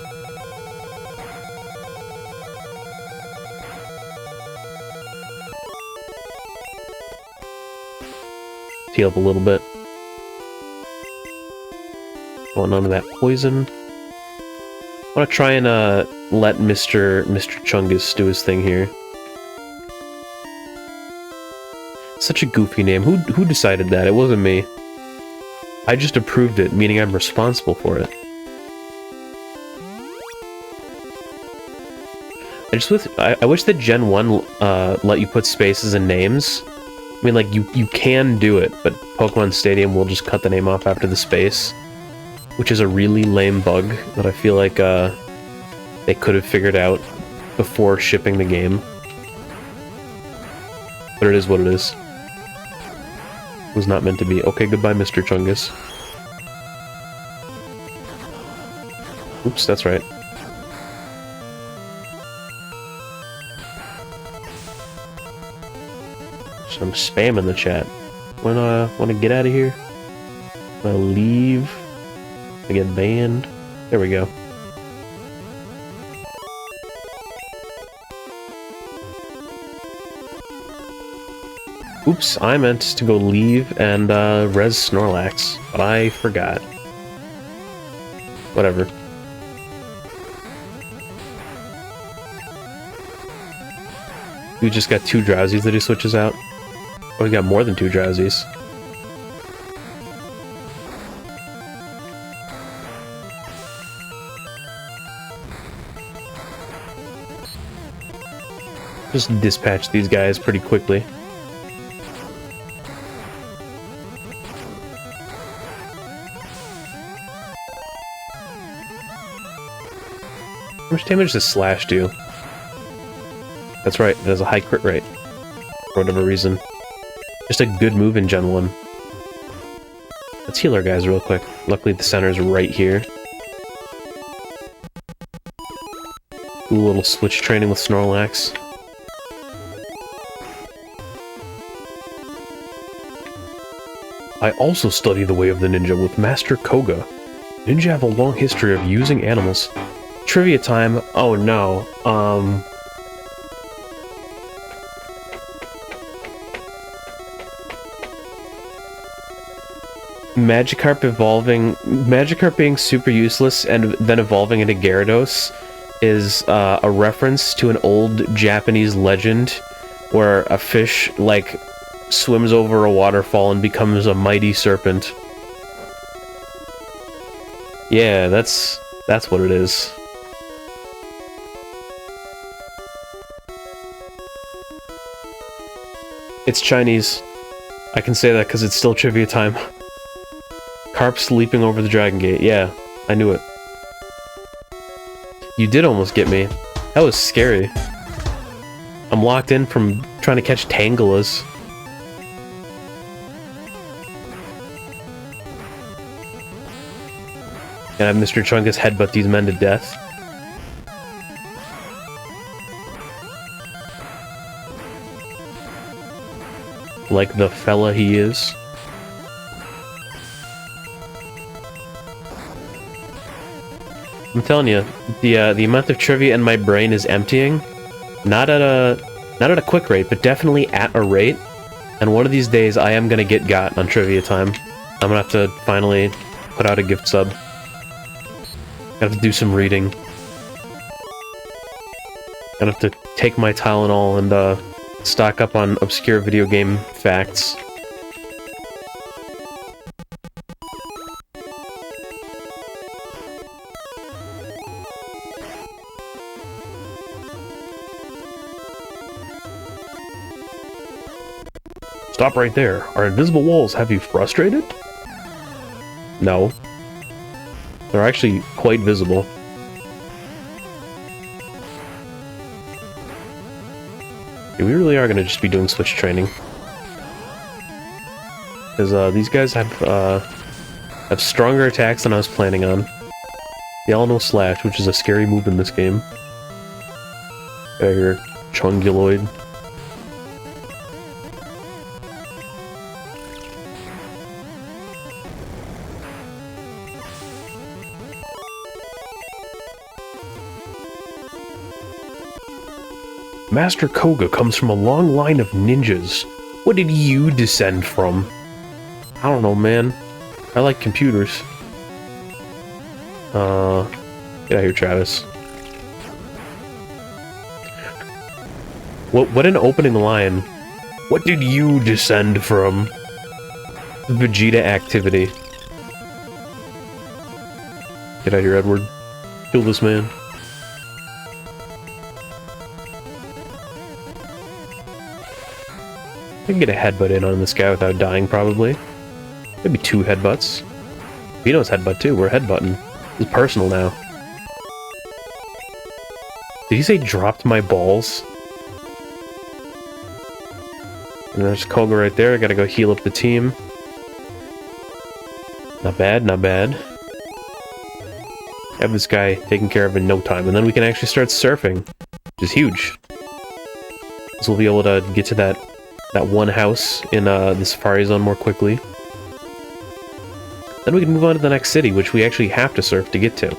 Heal up a little bit. Going on to that poison. I want to try and let Mr. Chungus do his thing here. Such a goofy name. Who decided that? It wasn't me. I just approved it, meaning I'm responsible for it. I wish that Gen 1 let you put spaces in names. I mean, like, you can do it, but Pokemon Stadium will just cut the name off after the space. Which is a really lame bug that I feel like they could have figured out before shipping the game. But it is what it is. It was not meant to be. Okay, goodbye, Mr. Chungus. Oops, that's right. Some spam in the chat. Wanna get out of here? Wanna leave? I get banned. There we go. Oops, I meant to go leave and res Snorlax, but I forgot. Whatever. We just got 2 Drowsies that he switches out. Oh, we got more than 2 Drowsies. Just dispatch these guys pretty quickly. How much damage does Slash do? That's right, it has a high crit rate. For whatever reason. Just a good move in Gen 1. Let's heal our guys real quick. Luckily the center's right here. Do a little switch training with Snorlax. I also study the way of the ninja with Master Koga. Ninja have a long history of using animals. Trivia time. Oh no. Magikarp being super useless and then evolving into Gyarados is a reference to an old Japanese legend where a fish, like, swims over a waterfall and becomes a mighty serpent. Yeah, that's what it is. It's Chinese. I can say that because it's still trivia time. Carp's leaping over the Dragon Gate. Yeah, I knew it. You did almost get me. That was scary. I'm locked in from trying to catch Tangulas. And have Mr. Chungus headbutt these men to death. Like the fella he is. I'm telling you, the amount of trivia in my brain is emptying. Not at a quick rate, but definitely at a rate. And one of these days, I am gonna get got on trivia time. I'm gonna have to finally put out a gift sub. Gotta have to do some reading. Gotta have to take my Tylenol and stock up on obscure video game facts. Stop right there. Our invisible walls have you frustrated? No. They're actually quite visible. Yeah, we really are going to just be doing switch training. Because these guys have stronger attacks than I was planning on. The All-No Slash, which is a scary move in this game. Got your Chunguloid. Master Koga comes from a long line of ninjas. What did you descend from? I don't know, man. I like computers. Get out of here, Travis. What an opening line. What did you descend from? Vegeta activity. Get out of here, Edward. Kill this man. I can get a headbutt in on this guy without dying, probably. Maybe 2 headbutts. Vino's headbutt, too. We're headbutting. It's personal now. Did he say dropped my balls? And there's Koga right there. I gotta go heal up the team. Not bad, not bad. Have this guy taken care of in no time. And then we can actually start surfing, which is huge. So we'll be able to get to that one house in the Safari Zone more quickly. Then we can move on to the next city, which we actually have to surf to get to.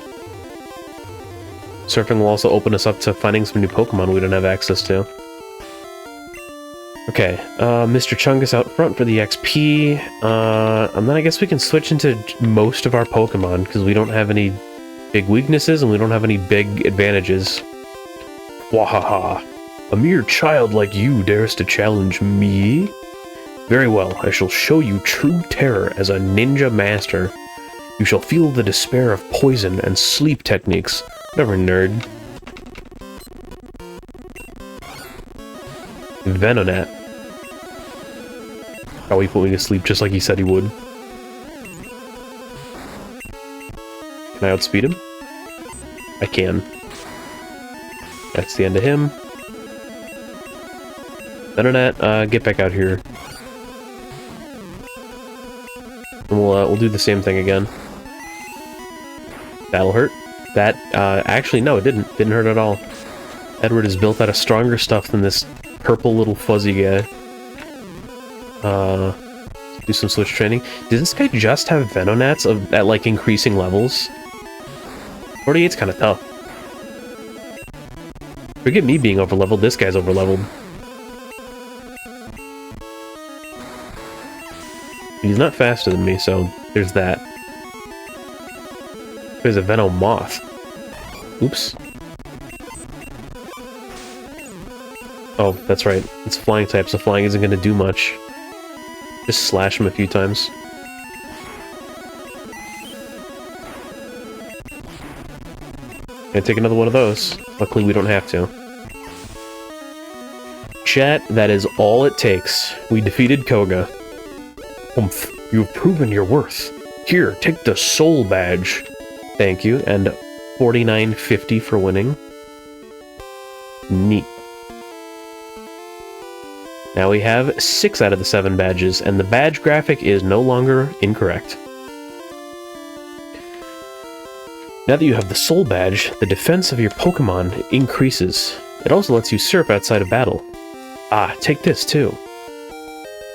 Surfing will also open us up to finding some new Pokemon we don't have access to. Okay, Mr. Chungus out front for the XP, and then I guess we can switch into most of our Pokemon, because we don't have any big weaknesses, and we don't have any big advantages. Wahaha. A mere child like you dares to challenge me? Very well, I shall show you true terror as a ninja master. You shall feel the despair of poison and sleep techniques. Whatever, nerd. Venonat. Oh, he put me to sleep just like he said he would. Can I outspeed him? I can. That's the end of him. Venonat, get back out here. And we'll do the same thing again. That'll hurt. That, actually, no, it didn't. Didn't hurt at all. Edward is built out of stronger stuff than this purple little fuzzy guy. Do some switch training. Does this guy just have Venonats at, like, increasing levels? 48's kind of tough. Forget me being overleveled, this guy's overleveled. He's not faster than me, so there's that. There's a Venomoth. Oops. Oh, that's right. It's flying type, so flying isn't going to do much. Just slash him a few times. Gonna take another one of those. Luckily, we don't have to. Chat, that is all it takes. We defeated Koga. Oomph, you've proven your worth. Here, take the soul badge. Thank you, and 49.50 for winning. Neat. Now we have 6 out of the 7 badges, and the badge graphic is no longer incorrect. Now that you have the Soul Badge, the defense of your Pokemon increases. It also lets you surf outside of battle. Ah, take this too.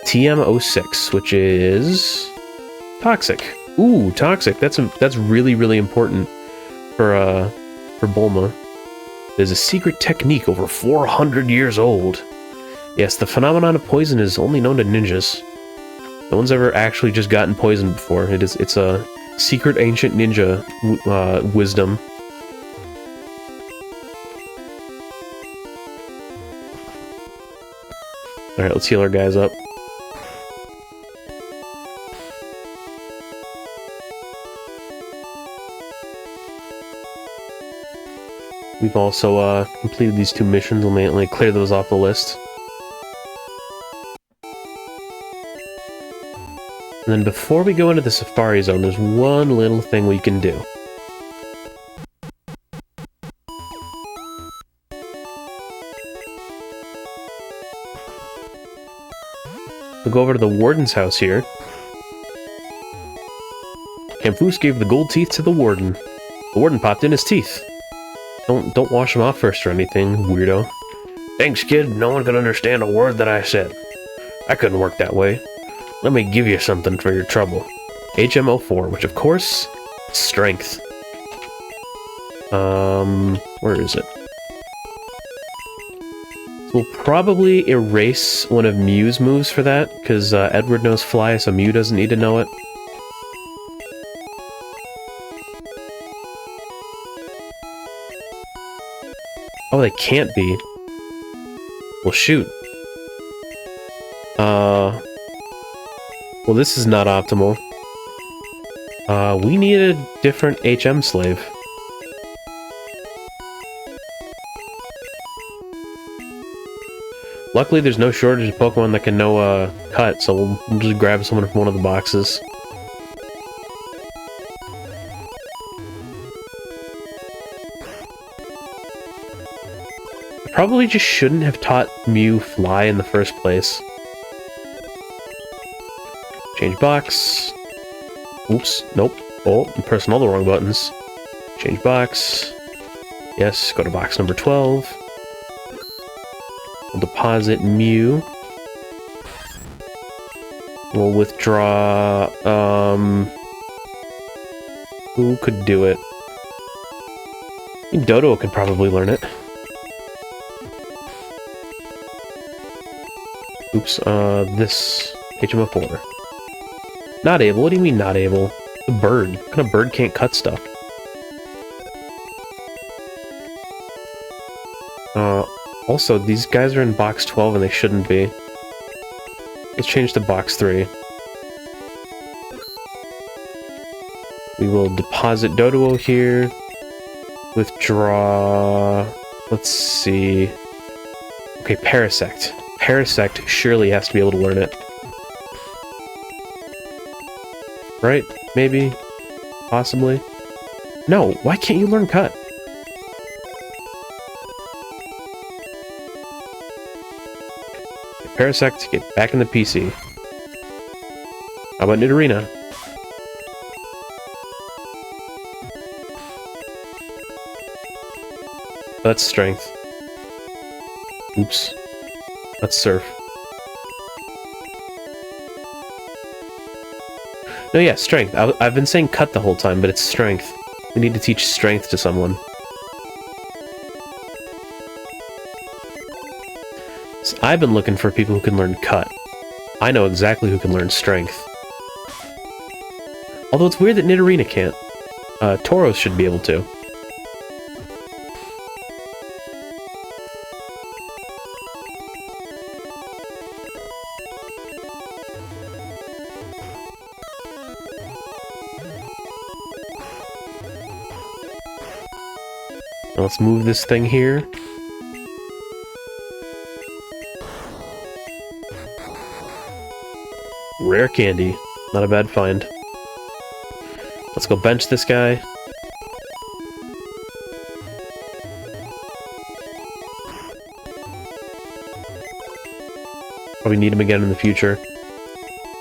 TM06, which is Toxic. Ooh, Toxic. That's really, really important for Bulma. There's a secret technique over 400 years old. Yes, the phenomenon of poison is only known to ninjas. No one's ever actually just gotten poisoned before. It's a secret ancient ninja wisdom. Alright, let's heal our guys up. We've also completed these 2 missions. We'll mainly clear those off the list. And then before we go into the Safari Zone, there's one little thing we can do. We'll go over to the Warden's house here. Kamfoos gave the gold teeth to the Warden. The Warden popped in his teeth. Don't wash them off first or anything, weirdo. Thanks, kid. No one could understand a word that I said. I couldn't work that way. Let me give you something for your trouble. HM04, which of course, strength. Where is it? So we'll probably erase one of Mew's moves for that, because Edward knows Fly, so Mew doesn't need to know it. Oh, they can't be. Well, shoot. Well, this is not optimal. We need a different HM slave. Luckily, there's no shortage of Pokemon that can know cut, so we'll just grab someone from one of the boxes. Probably just shouldn't have taught Mew Fly in the first place. Change box. Oops, nope. Oh, I'm pressing all the wrong buttons. Change box. Yes, go to box number 12. We'll deposit Mew. We'll withdraw, who could do it? I think Dodo could probably learn it. Oops, this HM04. Not able? What do you mean not able? A bird. What kind of bird can't cut stuff? Also, these guys are in box 12 and they shouldn't be. Let's change to box 3. We will deposit Dodo here. Withdraw... Let's see... Okay, Parasect. Parasect surely has to be able to learn it. Right? Maybe? Possibly? No, why can't you learn Cut? Parasect, get back in the PC. How about Nidorina? That's Strength. Oops. Let's Surf. No, yeah, Strength. I've been saying Cut the whole time, but it's Strength. We need to teach Strength to someone. So I've been looking for people who can learn Cut. I know exactly who can learn Strength. Although it's weird that Nidorina can't. Tauros should be able to. Now let's move this thing here. Rare candy. Not a bad find. Let's go bench this guy. Probably need him again in the future.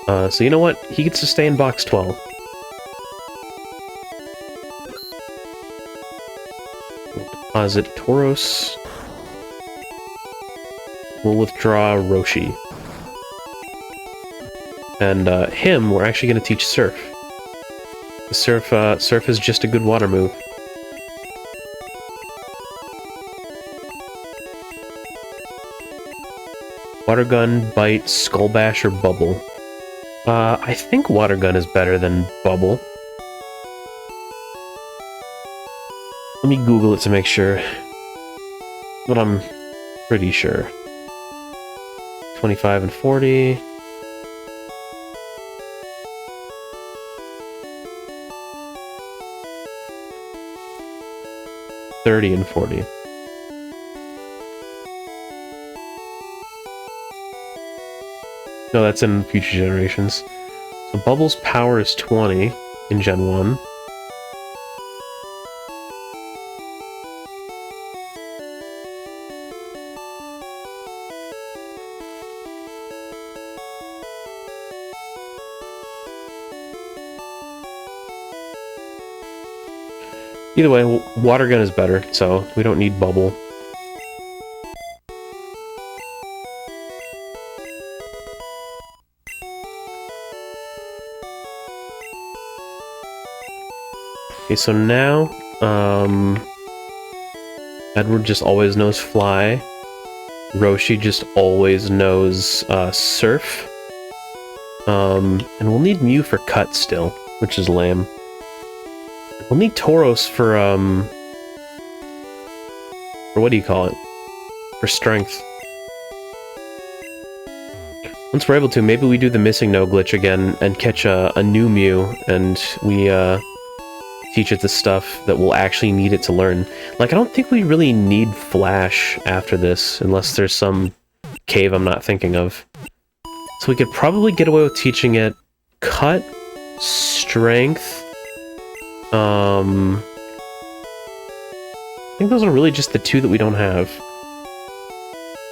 So you know what? He gets to stay in box 12. We'll deposit Tauros. We'll withdraw Roshi. And him, we're actually going to teach Surf. Surf is just a good water move. Water Gun, Bite, Skull Bash, or Bubble? I think Water Gun is better than Bubble. Let me Google it to make sure. But I'm pretty sure. 25 and 40. $30 and $40. No, that's in future generations. So Bubble's power is 20 in Gen 1. Either way, Water Gun is better, so we don't need Bubble. Okay, so now, Edward just always knows Fly. Roshi just always knows, Surf. And we'll need Mew for Cut still, which is lame. We'll need Tauros for what do you call it? For Strength. Once we're able to, maybe we do the Missing No glitch again and catch a new Mew, and we, teach it the stuff that we'll actually need it to learn. Like, I don't think we really need Flash after this, unless there's some cave I'm not thinking of. So we could probably get away with teaching it Cut, Strength. I think those are really just the two that we don't have.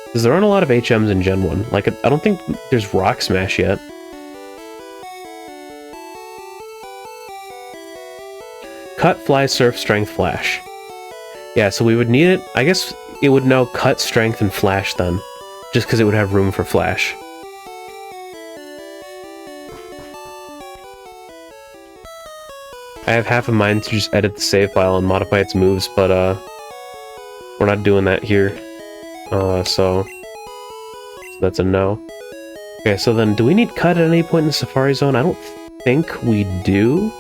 Because there aren't a lot of HMs in Gen 1. Like, I don't think there's Rock Smash yet. Cut, Fly, Surf, Strength, Flash. Yeah, so we would need it. I guess it would know Cut, Strength, and Flash then. Just because it would have room for Flash. I have half a mind to just edit the save file and modify its moves, but we're not doing that here. So that's a no. Okay, so then do we need Cut at any point in the Safari Zone? I don't think we do.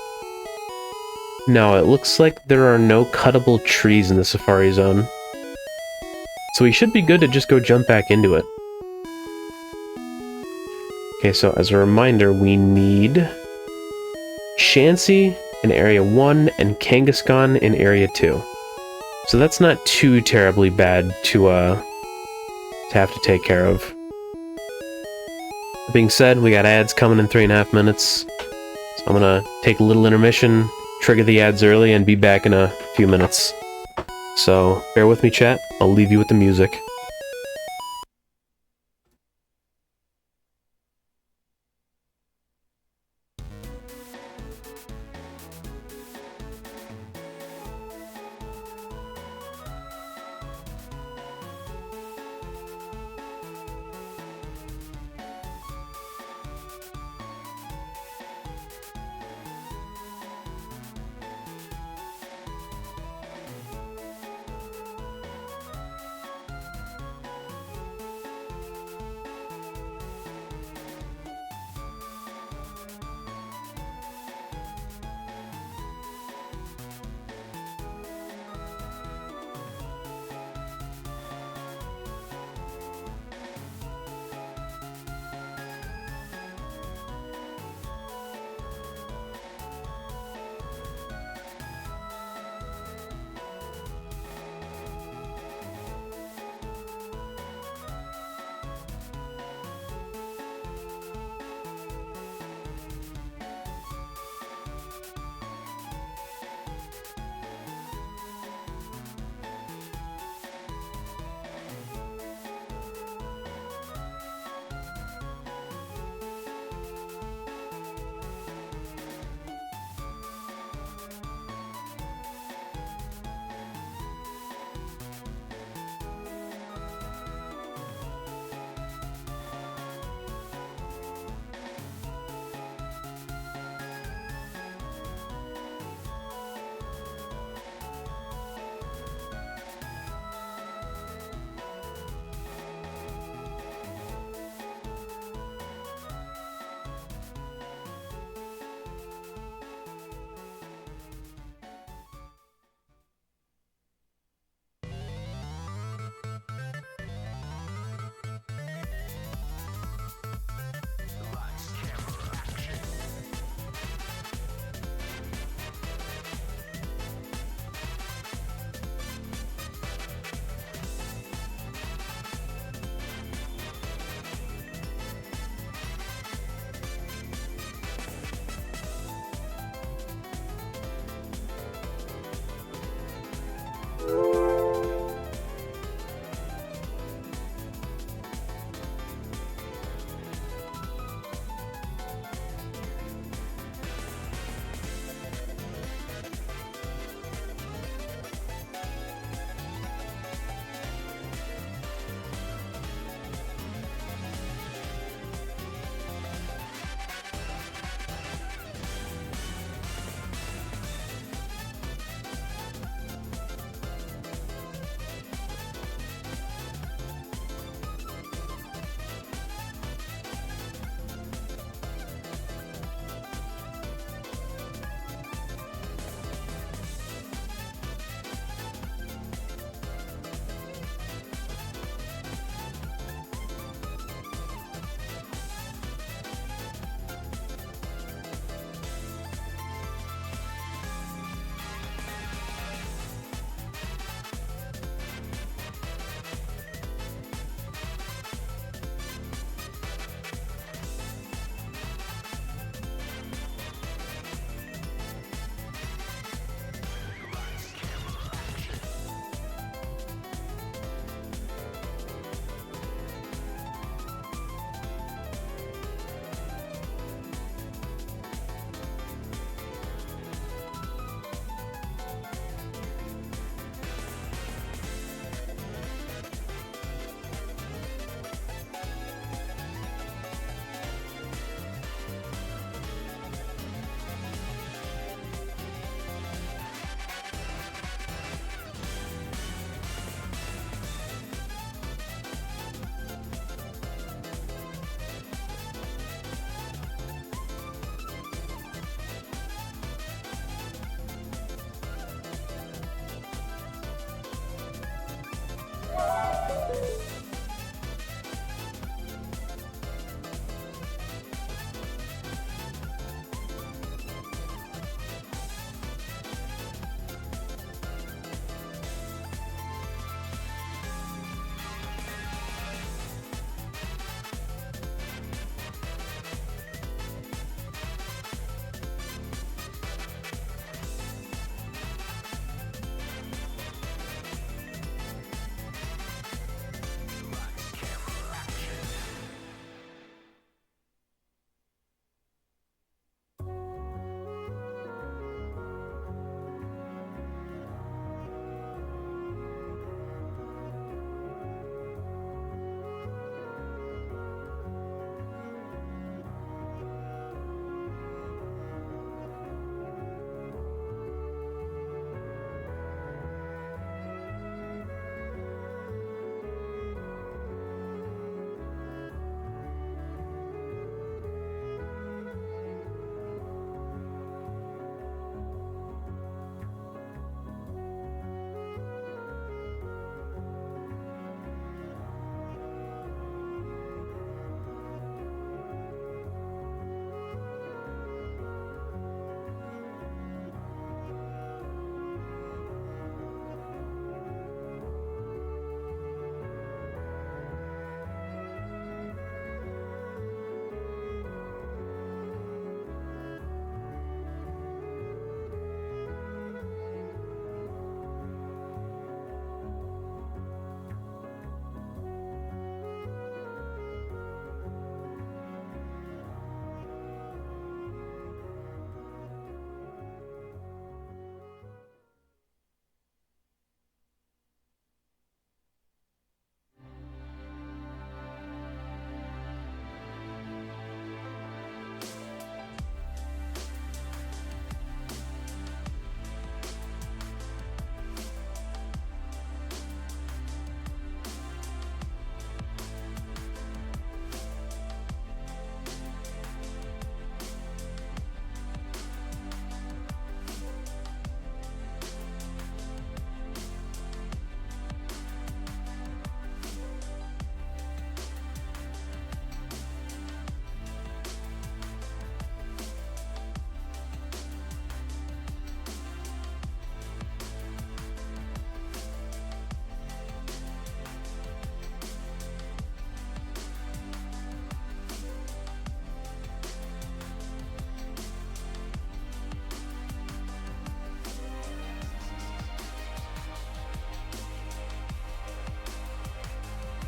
No, it looks like there are no cuttable trees in the Safari Zone. So we should be good to just go jump back into it. Okay, so as a reminder, we need Chansey in Area 1 and Kangaskhan in Area 2. So that's not too terribly bad to have to take care of. That being said, we got ads coming in 3.5 minutes. So I'm gonna take a little intermission, trigger the ads early, and be back in a few minutes. So bear with me, chat. I'll leave you with the music.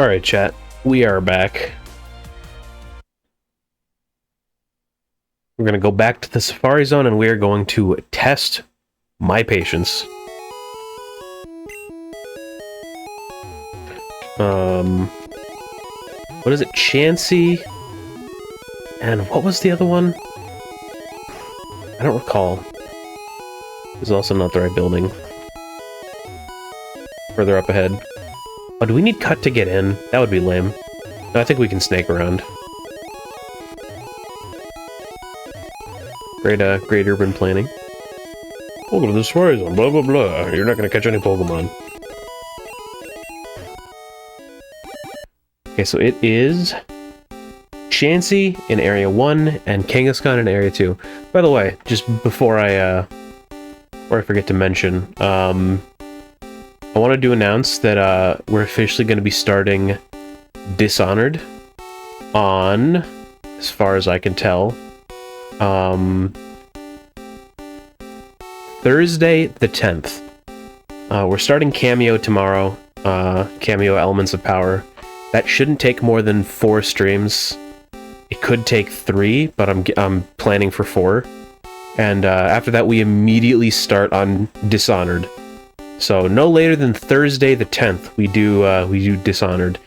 Alright, chat. We are back. We're going to go back to the Safari Zone, and we are going to test my patience. What is it? Chansey? And what was the other one? I don't recall. This is also not the right building. Further up ahead. Oh, do we need cut to get in? That would be lame. No, I think we can snake around. Great urban planning. Welcome to the Safari Zone, blah blah blah. You're not gonna catch any Pokemon. Okay, so it is Chansey in Area 1 and Kangaskhan in Area 2. By the way, just before I forget to mention, I wanted to announce that we're officially going to be starting Dishonored on, as far as I can tell, Thursday the 10th. We're starting Cameo tomorrow, Cameo Elements of Power. That shouldn't take more than 4 streams. It could take 3, but I'm planning for 4. And after that, we immediately start on Dishonored. So no later than Thursday the 10th, we do Dishonored,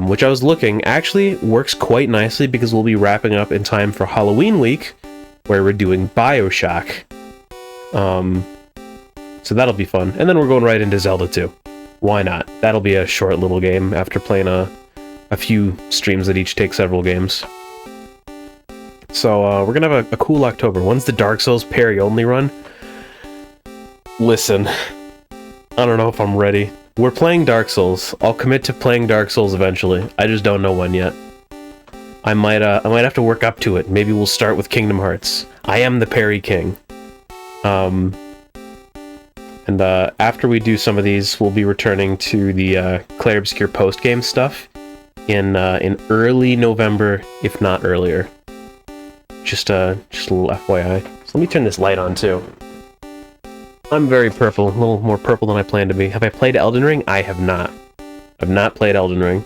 which I was looking actually works quite nicely because we'll be wrapping up in time for Halloween week, where we're doing BioShock. So that'll be fun, and then we're going right into Zelda 2. Why not? That'll be a short little game after playing a few streams that each take several games. So we're gonna have a cool October. When's the Dark Souls parry-only run? Listen, I don't know if I'm ready. We're playing Dark Souls. I'll commit to playing Dark Souls eventually. I just don't know when yet. I might have to work up to it. Maybe we'll start with Kingdom Hearts. I am the parry king. And after we do some of these, we'll be returning to the Clair Obscur post-game stuff in early November, if not earlier. Just a little FYI. So let me turn this light on too. I'm very purple, a little more purple than I planned to be. Have I played Elden Ring? I have not. I've not played Elden Ring.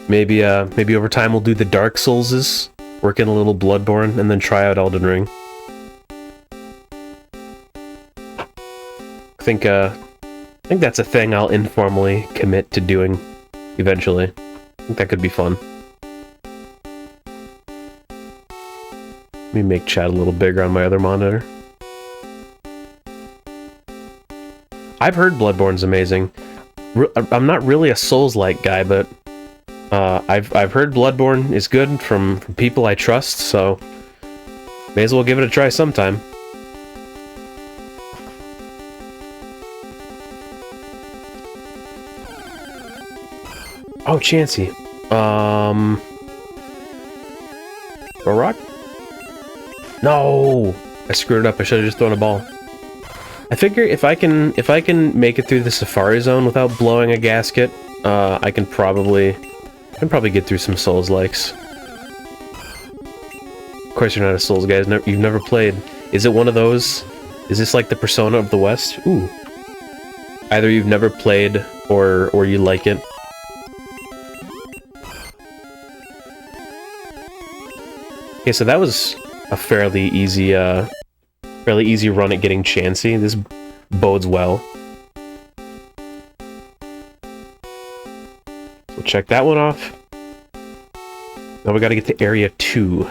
Maybe over time we'll do the Dark Soulses, work in a little Bloodborne, and then try out Elden Ring. I think that's a thing I'll informally commit to doing eventually. I think that could be fun. Let me make chat a little bigger on my other monitor. I've heard Bloodborne's amazing. I'm not really a Souls-like guy, but I've heard Bloodborne is good from people I trust, so may as well give it a try sometime. Oh, Chansey. A rock? No! I screwed it up. I should have just thrown a ball. I figure if I can make it through the Safari Zone without blowing a gasket, I can probably get through some Souls-likes. Of course you're not a Souls guy. You've never played. Is it one of those? Is this like the Persona of the West? Ooh. Either you've never played or you like it. Okay, so that was a fairly easy run at getting Chansey. This bodes well. So check that one off. Now we gotta get to Area 2.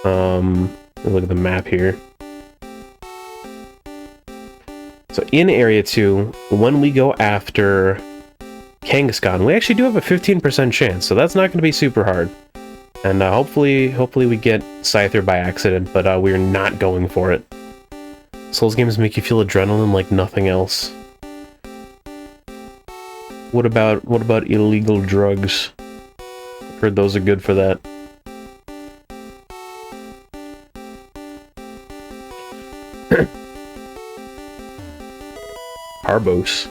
Look at the map here. So in Area 2, when we go after Kangaskhan, we actually do have a 15% chance, so that's not going to be super hard. And hopefully we get Scyther by accident, but we're not going for it. Souls games make you feel adrenaline like nothing else. What about illegal drugs? I've heard those are good for that. Harbos.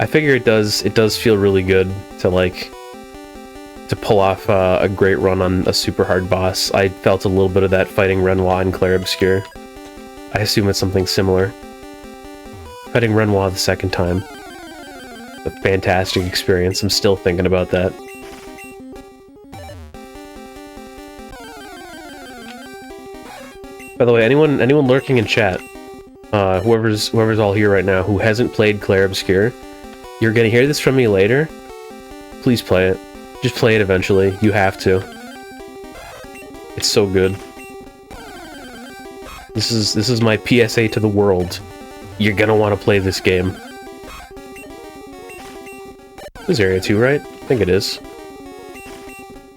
I figure it does feel really good to pull off a great run on a super hard boss. I felt a little bit of that fighting Renoir and Clair Obscur. I assume it's something similar. Fighting Renoir the second time. A fantastic experience. I'm still thinking about that. By the way, anyone lurking in chat, whoever's all here right now who hasn't played Clair Obscur, you're gonna hear this from me later. Please play it. Just play it eventually. You have to. It's so good. This is my PSA to the world. You're gonna want to play this game. This is Area 2, right? I think it is.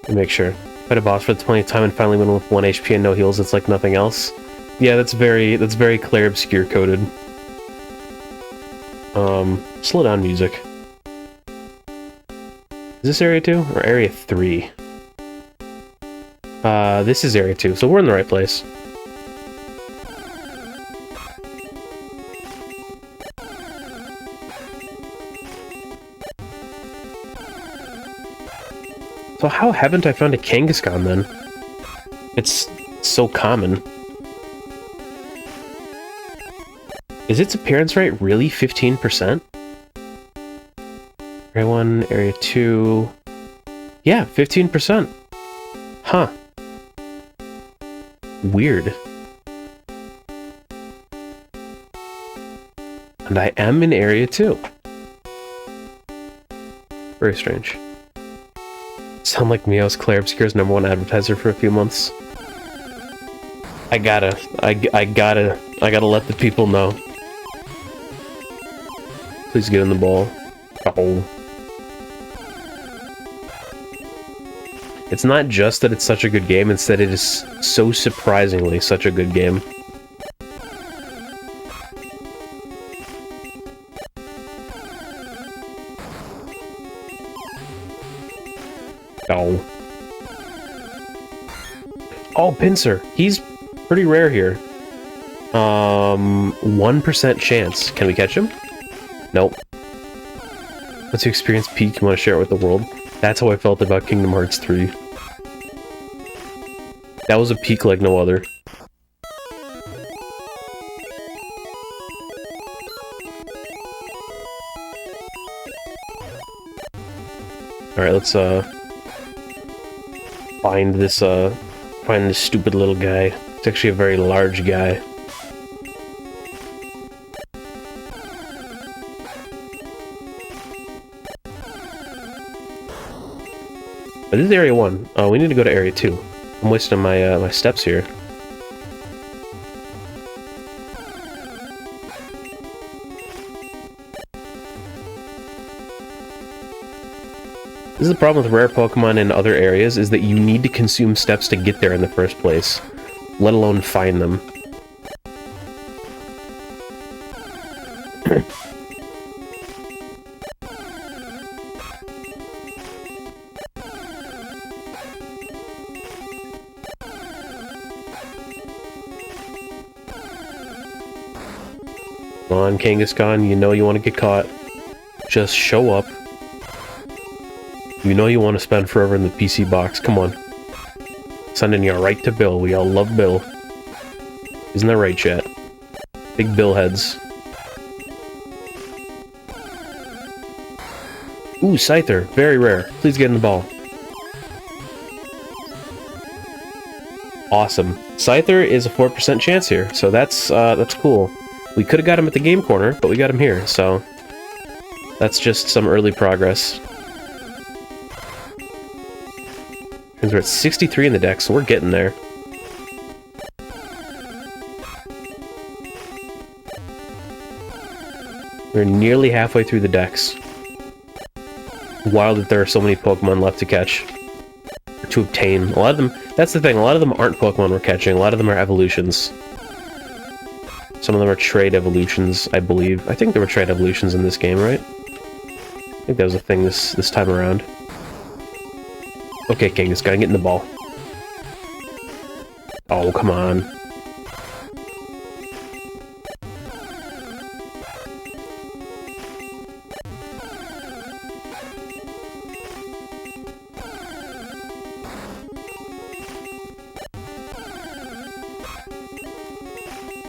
Let me make sure. Fight a boss for the 20th time and finally win with 1 HP and no heals. It's like nothing else. Yeah, that's very Clair Obscur coded. Slow down music. Is this Area 2 or Area 3? This is Area 2, so we're in the right place. So how haven't I found a Kangaskhan then? It's so common. Is its appearance rate really 15%? Area 1, Area 2... Yeah, 15%. Huh. Weird. And I am in Area 2. Very strange. Sound like Meow's Clair Obscur's #1 advertiser for a few months. I gotta let the people know. Please get in the ball. Oh. It's not just that it's such a good game, it's that it is so surprisingly such a good game. Oh. Oh, Pinsir. He's pretty rare here. 1% chance. Can we catch him? Nope. Once you experience peak, you want to share it with the world. That's how I felt about Kingdom Hearts 3. That was a peak like no other. Alright, let's find this stupid little guy. It's actually a very large guy. But this is Area 1. We need to go to Area 2. I'm wasting my my steps here. This is the problem with rare Pokemon in other areas, is that you need to consume steps to get there in the first place, let alone find them. Come on, Kangaskhan, you know you want to get caught. Just show up. You know you want to spend forever in the PC box. Come on. Sending you right to Bill. We all love Bill. Isn't that right, chat? Big Bill heads. Ooh, Scyther. Very rare. Please get in the ball. Awesome. Scyther is a 4% chance here, so that's cool. We could have got him at the game corner, but we got him here, so that's just some early progress. And we're at 63 in the deck, so we're getting there. We're nearly halfway through the decks. Wild that there are so many Pokemon left to catch. Or to obtain. A lot of them... That's the thing, a lot of them aren't Pokemon we're catching, a lot of them are evolutions. Some of them are trade evolutions, I believe. I think there were trade evolutions in this game, right? I think that was a thing this time around. Okay, Kangaskhan, get in the ball. Oh, come on.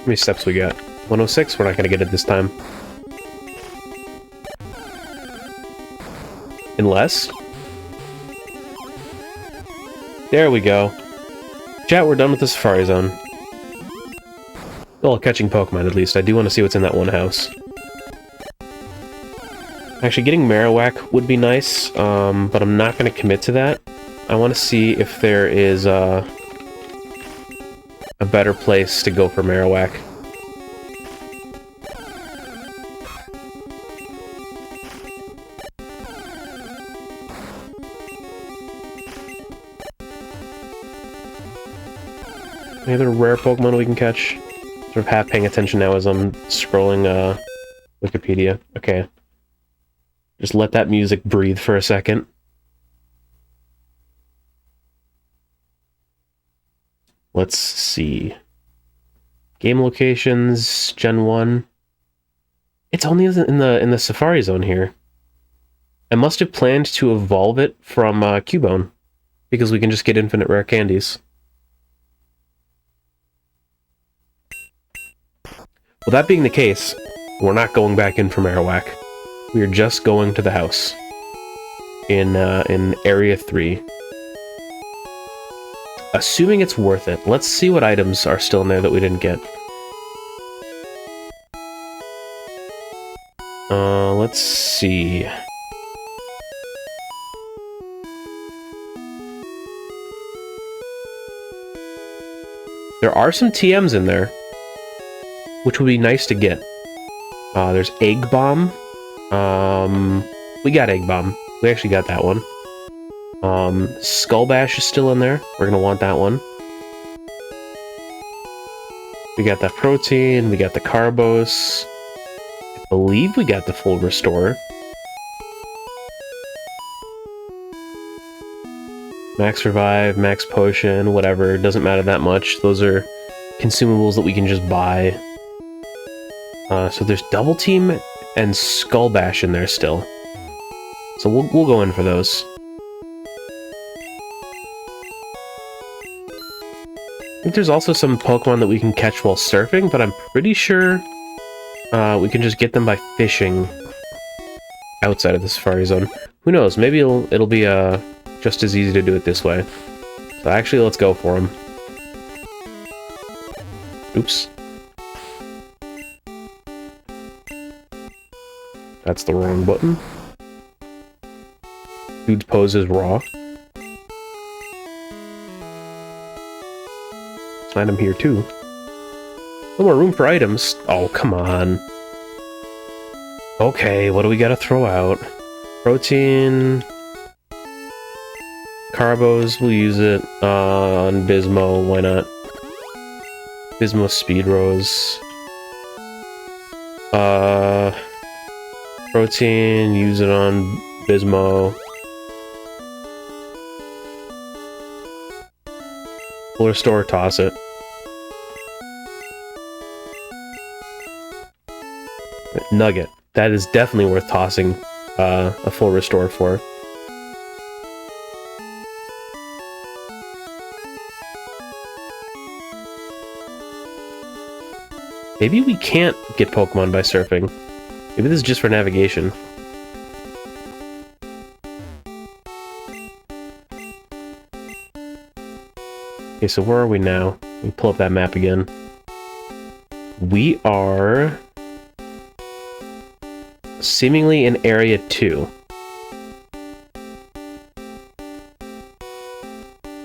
How many steps we got? 106? We're not gonna get it this time. Unless... There we go. Chat, we're done with the Safari Zone. Well, catching Pokemon, at least. I do want to see what's in that one house. Actually, getting Marowak would be nice, but I'm not going to commit to that. I want to see if there is a better place to go for Marowak. Any other rare Pokemon we can catch? Sort of half paying attention now as I'm scrolling Wikipedia. Okay. Just let that music breathe for a second. Let's see. Game locations, Gen 1. It's only in the Safari Zone here. I must have planned to evolve it from Cubone, because we can just get infinite rare candies. Well, that being the case, we're not going back in for Marowak. We are just going to the house in Area 3. Assuming it's worth it. Let's see what items are still in there that we didn't get. Let's see. There are some TMs in there, which would be nice to get. There's Egg Bomb. We got Egg Bomb. We actually got that one. Skull Bash is still in there. We're gonna want that one. We got that protein. We got the Carbos. I believe we got the full restore. Max Revive, Max Potion, whatever. It doesn't matter that much. Those are consumables that we can just buy. So there's Double Team and Skull Bash in there still. So we'll go in for those. I think there's also some Pokemon that we can catch while surfing, but I'm pretty sure we can just get them by fishing outside of the Safari Zone. Who knows? Maybe it'll be just as easy to do it this way. So actually, let's go for them. Oops. That's the wrong button. Dude's pose is raw. Item here too. No more room for items. Oh, come on. Okay, what do we gotta throw out? Protein. Carbos, we'll use it on Bismo, why not? Bismo Speed Rose. Protein, use it on Bismo. Full restore, toss it. Nugget. That is definitely worth tossing a full restore for. Maybe we can't get Pokemon by surfing. Maybe this is just for navigation. Okay, so where are we now? Let me pull up that map again. We are seemingly in Area 2.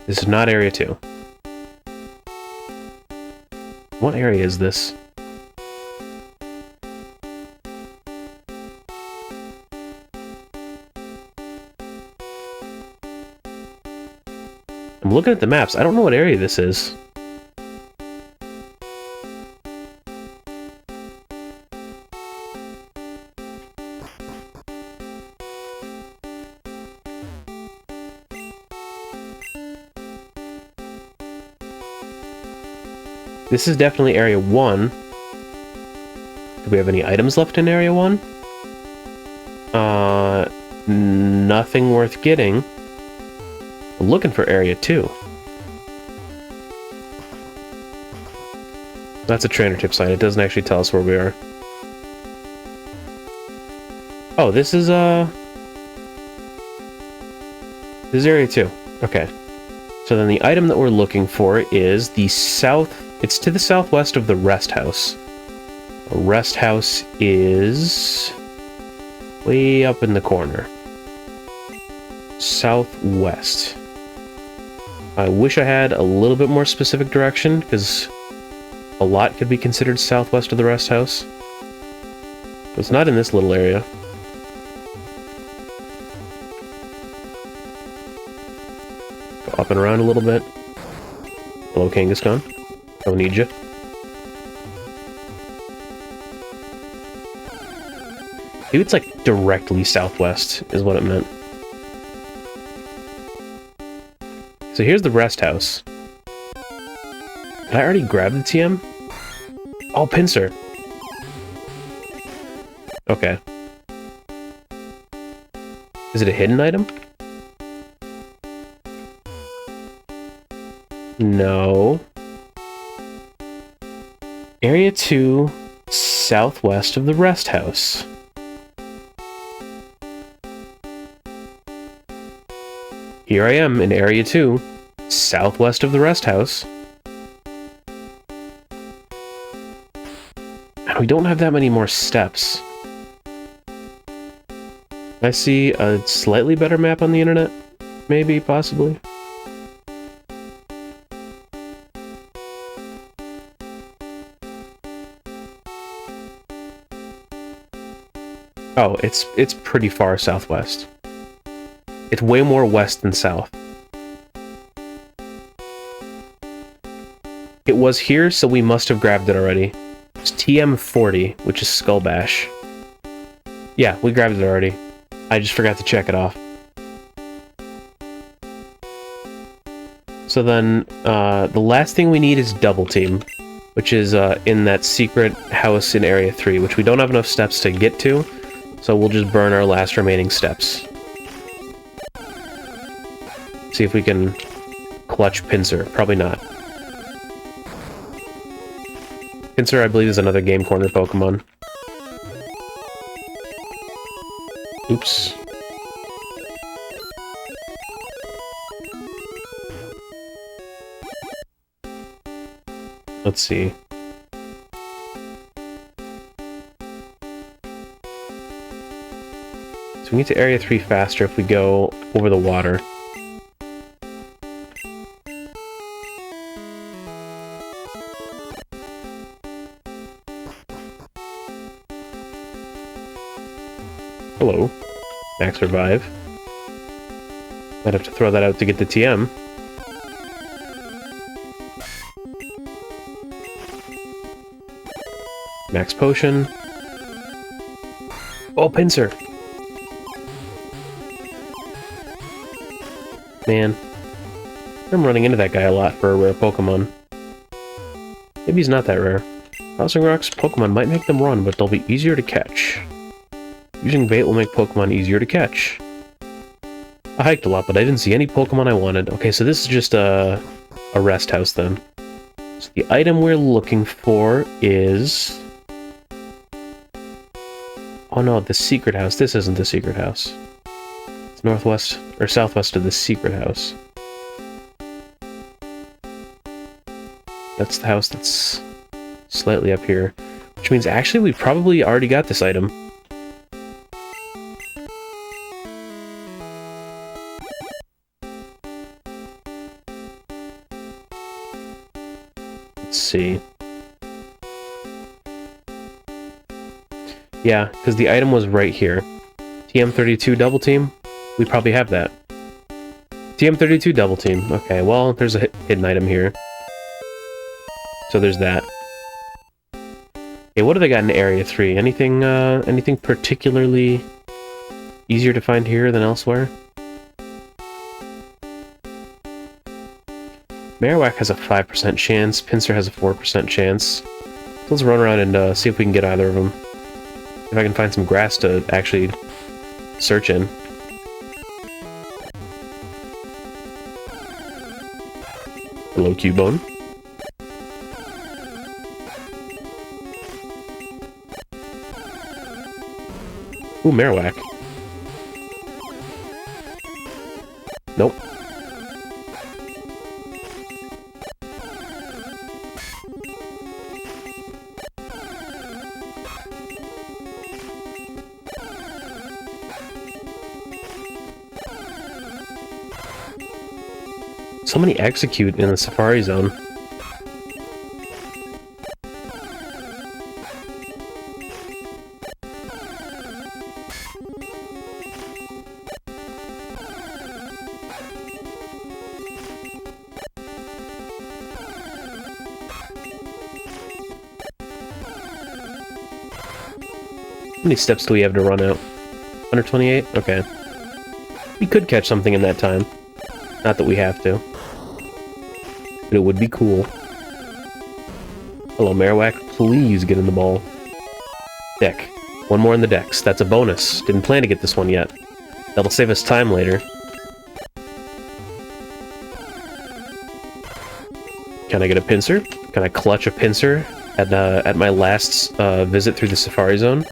This is not Area 2. What area is this? I'm looking at the maps. I don't know what area this is. This is definitely Area 1. Do we have any items left in Area 1? Nothing worth getting. I'm looking for Area 2. That's a trainer tip sign. It doesn't actually tell us where we are. Oh, this is area 2. Okay. So then the item that we're looking for is the south... It's to the southwest of the rest house. The rest house is... way up in the corner. Southwest. I wish I had a little bit more specific direction, because a lot could be considered southwest of the rest house. But it's not in this little area. Go up and around a little bit. Hello, Kangaskhan. Don't need you. Maybe it's like directly southwest is what it meant. So here's the rest house. Did I already grab the TM? Oh, pincer. Okay. Is it a hidden item? No. Area 2, southwest of the rest house. Here I am in Area 2, southwest of the rest house. And we don't have that many more steps. I see a slightly better map on the internet? Maybe, possibly. Oh, it's pretty far southwest. It's way more west than south. It was here, so we must have grabbed it already. It's TM40, which is Skull Bash. Yeah, we grabbed it already. I just forgot to check it off. So then, the last thing we need is Double Team, which is in that secret house in Area 3, which we don't have enough steps to get to, so we'll just burn our last remaining steps. See if we can clutch Pincer. Probably not. Pincer, I believe, is another Game Corner Pokemon. Oops. Let's see. So we get to Area 3 faster if we go over the water. Hello. Max Revive. Might have to throw that out to get the TM. Max Potion. Oh, Pincer! Man. I'm running into that guy a lot for a rare Pokemon. Maybe he's not that rare. Tossing Rock's Pokemon might make them run, but they'll be easier to catch. Using bait will make Pokemon easier to catch. I hiked a lot, but I didn't see any Pokemon I wanted. Okay, so this is just a rest house then. So the item we're looking for is... Oh no, the secret house. This isn't the secret house. It's northwest, or southwest of the secret house. That's the house that's slightly up here. Which means actually we probably already got this item. Let's see. Yeah, because the item was right here. TM32 Double Team? We probably have that. TM32 Double Team. Okay, well, there's a hidden item here. So there's that. Okay, what do they got in Area 3? Anything particularly easier to find here than elsewhere? Marowak has a 5% chance. Pinsir has a 4% chance. Let's run around and see if we can get either of them. If I can find some grass to actually search in. Hello, Cubone. Ooh, Marowak. Nope. So many execute in the Safari Zone. How many steps do we have to run out? 128? Okay. We could catch something in that time. Not that we have to. But it would be cool. Hello, Marowak. Please get in the ball. Deck. One more in the decks. That's a bonus. Didn't plan to get this one yet. That'll save us time later. Can I get a pincer? Can I clutch a pincer at my last visit through the Safari Zone?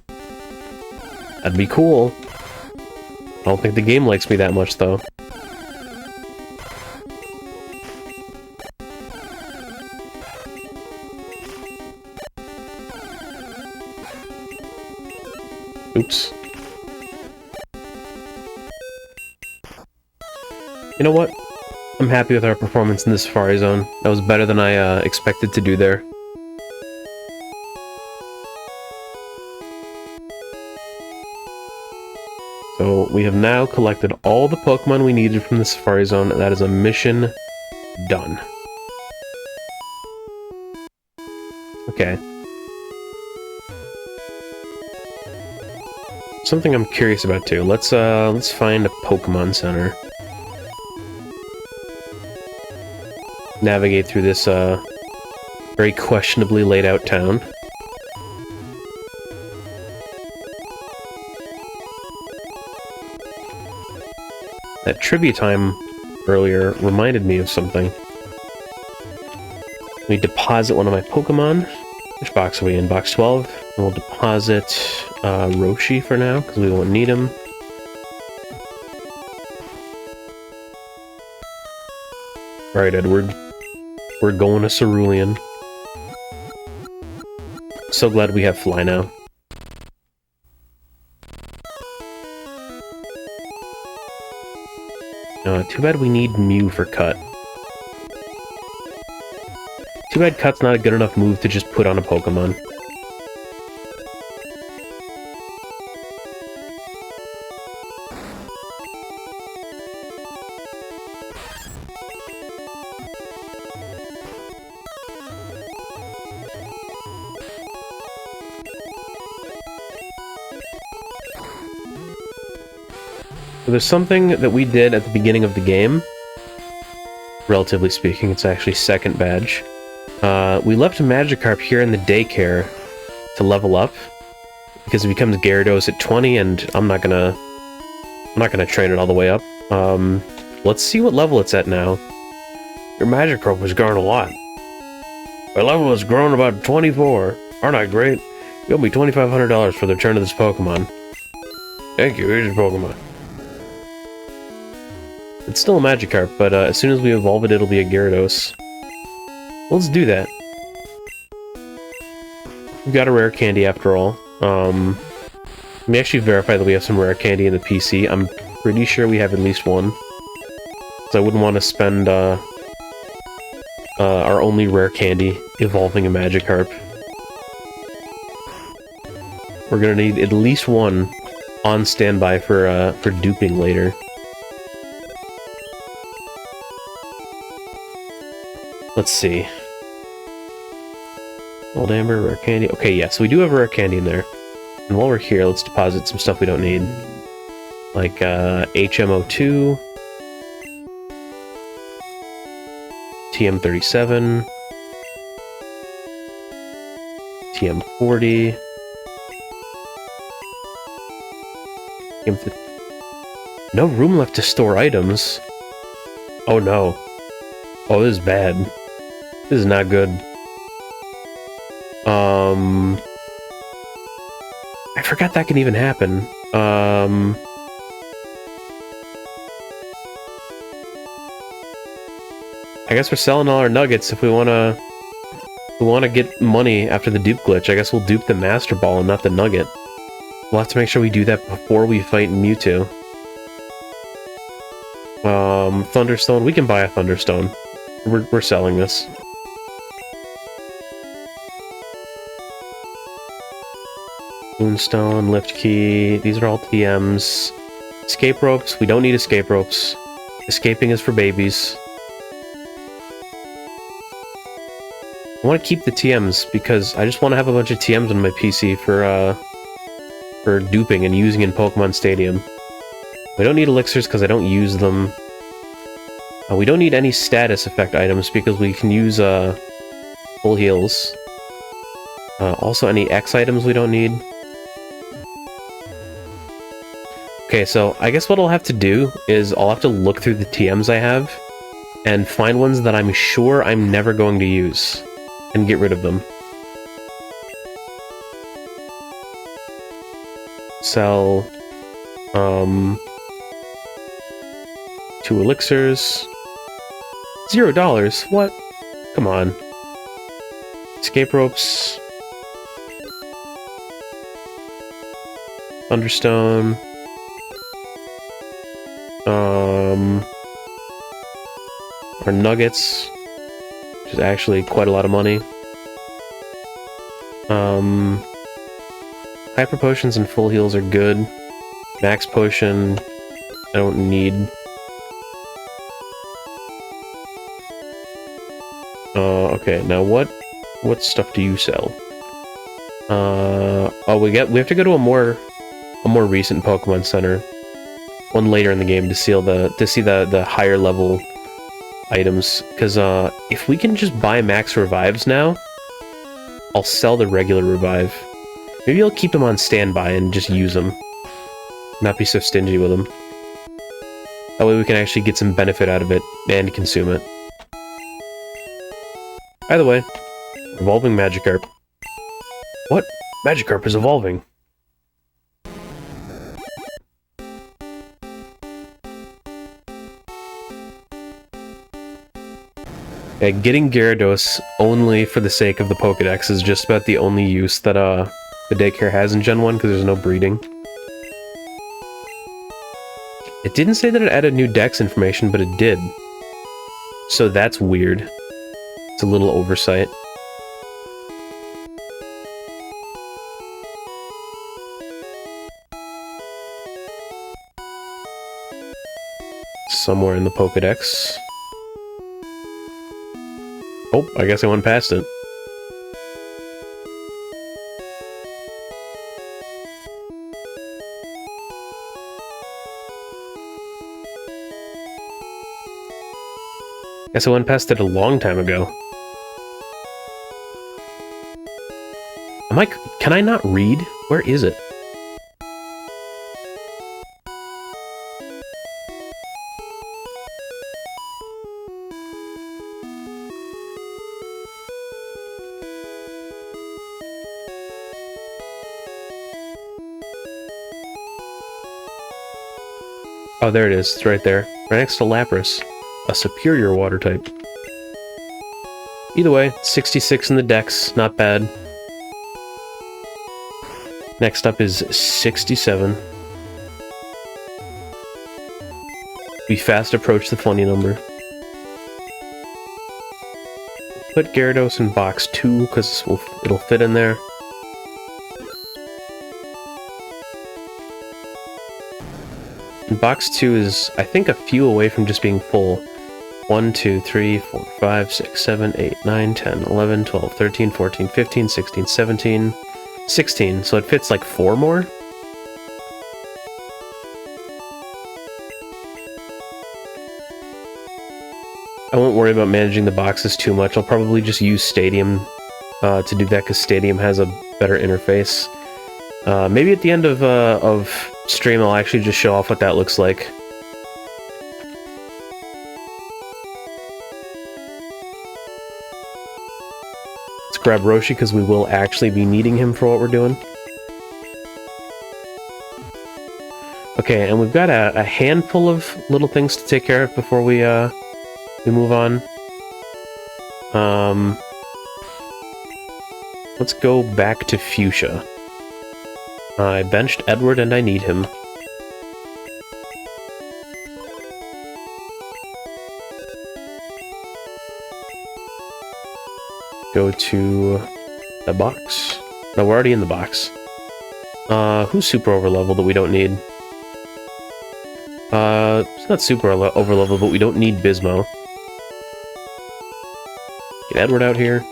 That'd be cool. I don't think the game likes me that much, though. Oops. You know what? I'm happy with our performance in the Safari Zone. That was better than I expected to do there. So we have now collected all the Pokemon we needed from the Safari Zone, and that is a mission done. Okay. Something I'm curious about too. Let's find a Pokemon Center. Navigate through this very questionably laid out town. That trivia time earlier reminded me of something. We deposit one of my Pokemon. Which box are we in? Box 12. And we'll deposit Roshi for now, because we won't need him. Alright, Edward. We're going to Cerulean. So glad we have Fly now. Too bad we need Mew for Cut. Too bad Cut's not a good enough move to just put on a Pokemon. There's something that we did at the beginning of the game. Relatively speaking, it's actually second badge. We left Magikarp here in the daycare to level up because it becomes Gyarados at 20, and I'm not gonna train it all the way up. Let's see what level it's at now. Your Magikarp has grown a lot. My level has grown about 24. Aren't I great? You owe me $2,500 for the return of this Pokemon. Thank you. Here's your Pokemon. It's still a Magikarp, but as soon as we evolve it, it'll be a Gyarados. Let's do that. We've got a rare candy after all. Let me actually verify that we have some rare candy in the PC. I'm pretty sure we have at least one. So I wouldn't want to spend our only rare candy evolving a Magikarp. We're gonna need at least one on standby for duping later. Let's see. Old Amber, rare candy. Okay, yeah, so we do have a rare candy in there. And while we're here, let's deposit some stuff we don't need. Like, HMO2. TM37. TM40. No room left to store items. Oh no. Oh, this is bad. This is not good. I forgot that can even happen. I guess we're selling all our nuggets if we wanna get money after the dupe glitch. I guess we'll dupe the Master Ball and not the nugget. We'll have to make sure we do that before we fight Mewtwo. Thunderstone. We can buy a Thunderstone. We're selling this. Moonstone, Lift Key. These are all TMs. Escape ropes. We don't need escape ropes. Escaping is for babies. I want to keep the TMs because I just want to have a bunch of TMs on my PC for duping and using in Pokemon Stadium. We don't need elixirs because I don't use them. We don't need any status effect items because we can use full heals. Also, any X items we don't need. Okay, so I guess what I'll have to do is I'll have to look through the TMs I have and find ones that I'm sure I'm never going to use and get rid of them. Sell 2 elixirs. $0. What? Come on. Escape ropes. Thunderstone. Our nuggets, which is actually quite a lot of money. Hyper potions and full heals are good. Max potion, I don't need. Okay, now what stuff do you sell? Oh, we have to go to a more recent Pokemon Center, one later in the game to see the higher level items. Because if we can just buy max revives now, I'll sell the regular revive. Maybe I'll keep them on standby and just use them. Not be so stingy with them. That way we can actually get some benefit out of it and consume it. Either way, evolving Magikarp. What? Magikarp is evolving. Yeah, getting Gyarados only for the sake of the Pokedex is just about the only use that the daycare has in Gen 1 because there's no breeding. It didn't say that it added new dex information, but it did. So that's weird. It's a little oversight. Somewhere in the Pokedex. Oh, I guess I went past it. Guess I went past it a long time ago. Can I not read? Where is it? Oh, there it is. It's right there. Right next to Lapras. A superior water type. Either way, 66 in the dex. Not bad. Next up is 67. We fast approach the funny number. Put Gyarados in box 2 because it'll fit in there. And box 2 is, I think, a few away from just being full. 1, 2, 3, 4, 5, 6, 7, 8, 9, 10, 11, 12, 13, 14, 15, 16, 17, 16. So it fits like 4 more? I won't worry about managing the boxes too much. I'll probably just use Stadium to do that because Stadium has a better interface. Maybe at the end of stream I'll actually just show off what that looks like. Let's grab Roshi because we will actually be needing him for what we're doing. Okay, and we've got a handful of little things to take care of before we move on. Let's go back to Fuchsia. I benched Edward and I need him. Go to the box. No, we're already in the box. Who's super overleveled that we don't need? It's not super overleveled, but we don't need Bismo. Get Edward out here.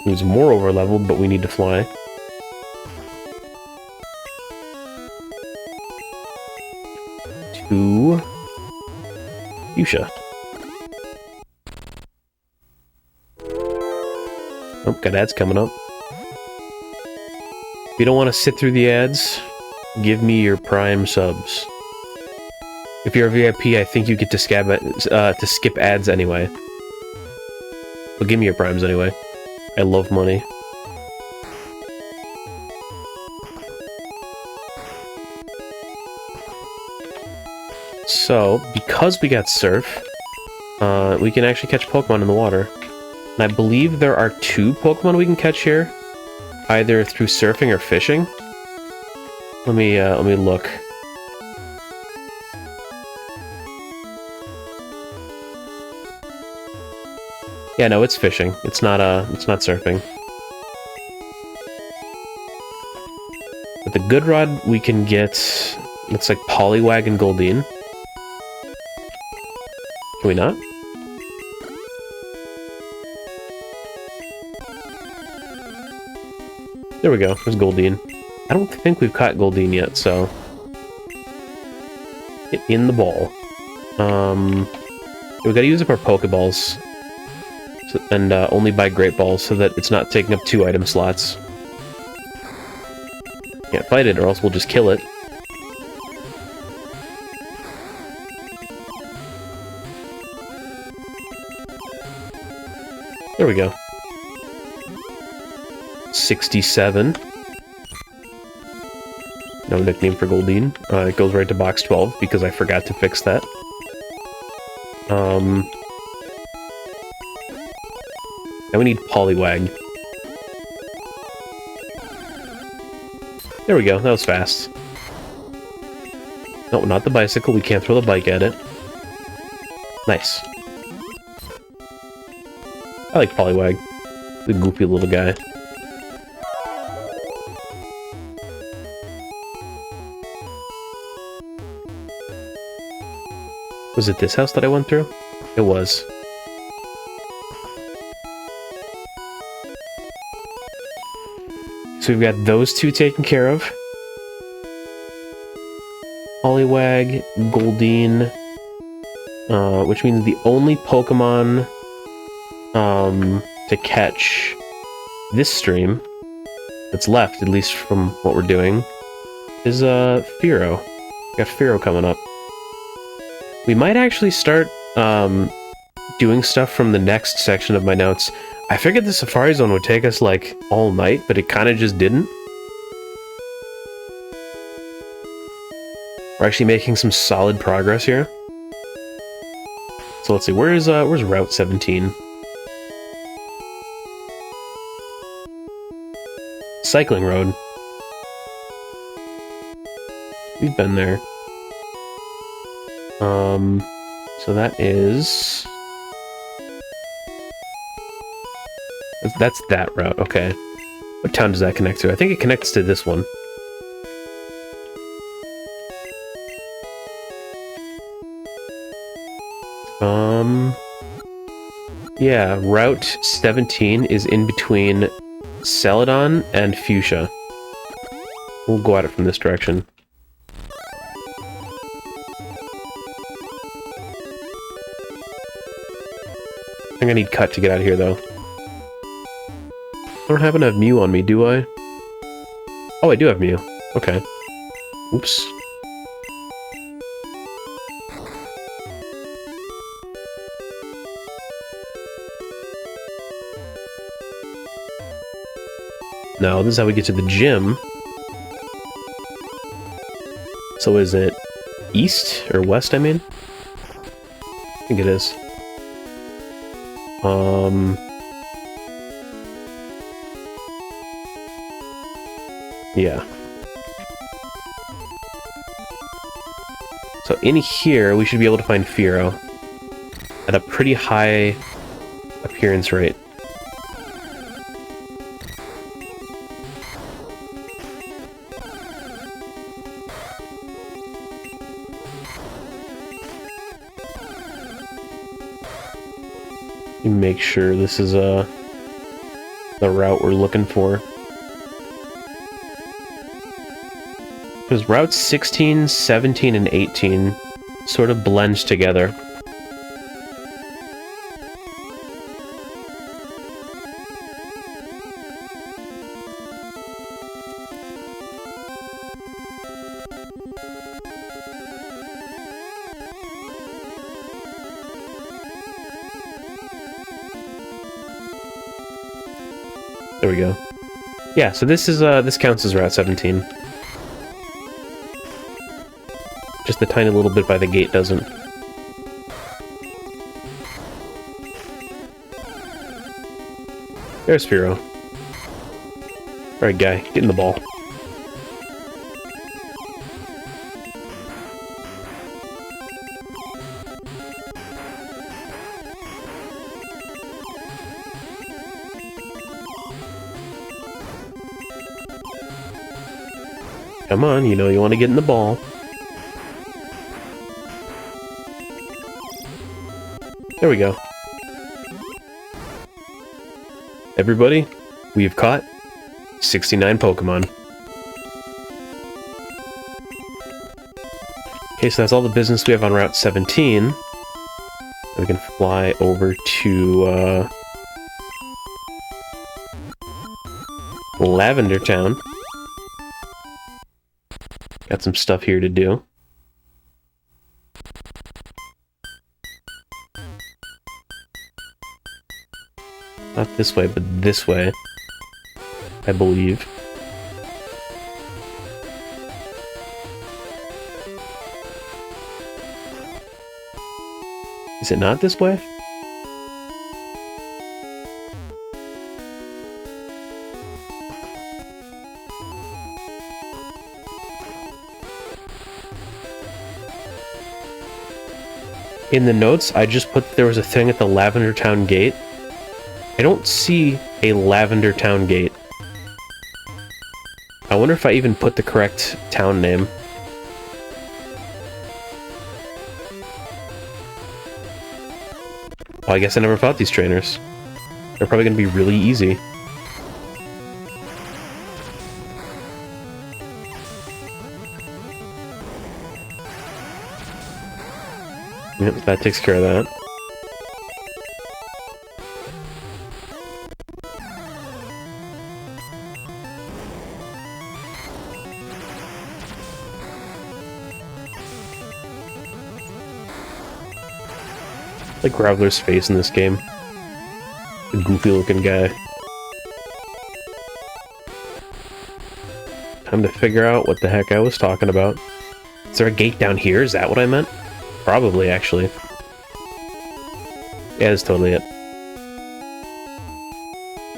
Who's more overleveled, but we need to fly. To Fuchsia. Oh, got ads coming up. If you don't want to sit through the ads, give me your Prime subs. If you're a VIP, I think you get to skip ads anyway. But give me your Primes anyway. I love money. So, because we got Surf, we can actually catch Pokemon in the water. And I believe there are 2 Pokemon we can catch here, either through surfing or fishing. Let me look. Yeah, no, it's fishing. It's not surfing. With the Good Rod, we can get, looks like Poliwag and Goldeen. Can we not? There we go. There's Goldeen. I don't think we've caught Goldeen yet, so get in the ball. We gotta use up our Pokeballs, and only buy Great Balls so that it's not taking up 2 item slots. Can't fight it, or else we'll just kill it. There we go. 67. No nickname for Goldeen. It goes right to box 12 because I forgot to fix that. Now we need Poliwag. There we go, that was fast. No, not the bicycle, we can't throw the bike at it. Nice. I like Poliwag. The goofy little guy. Was it this house that I went through? It was. So we've got those 2 taken care of. Poliwag, Goldeen, which means the only Pokemon to catch this stream that's left, at least from what we're doing, is Fearow. We got Fearow coming up. We might actually start doing stuff from the next section of my notes. I figured the Safari Zone would take us like all night, but it kind of just didn't. We're actually making some solid progress here. So let's see, where's Route 17? Cycling road. We've been there. So that is... That's that route, okay. What town does that connect to? I think it connects to this one. Yeah, Route 17 is in between Celadon and Fuchsia. We'll go at it from this direction. I'm gonna need Cut to get out of here, though. I don't happen to have Mew on me, do I? Oh, I do have Mew. Okay. Oops. Now, this is how we get to the gym. So is it east or west, I mean? I think it is. Yeah. So in here, we should be able to find Firo at a pretty high appearance rate. Make sure this is the route we're looking for. Because routes 16, 17, and 18 sort of blend together. There we go. Yeah, so this is this counts as Route 17. Just the tiny little bit by the gate doesn't. There's Firo. Alright, guy, get in the ball. Come on, you know you want to get in the ball. There we go. Everybody, we have caught 69 Pokemon. Okay, so that's all the business we have on Route 17. We can fly over to Lavender Town. Got some stuff here to do. Not this way, but this way, I believe. Is it not this way? In the notes, I just put there was a thing at the Lavender Town gate. I don't see a Lavender Town gate. I wonder if I even put the correct town name. Well, I guess I never fought these trainers. They're probably going to be really easy. Yep, that takes care of that. Like Graveler's face in this game. The goofy looking guy. Time to figure out what the heck I was talking about. Is there a gate down here? Is that what I meant? Probably, actually. Yeah, that's totally it.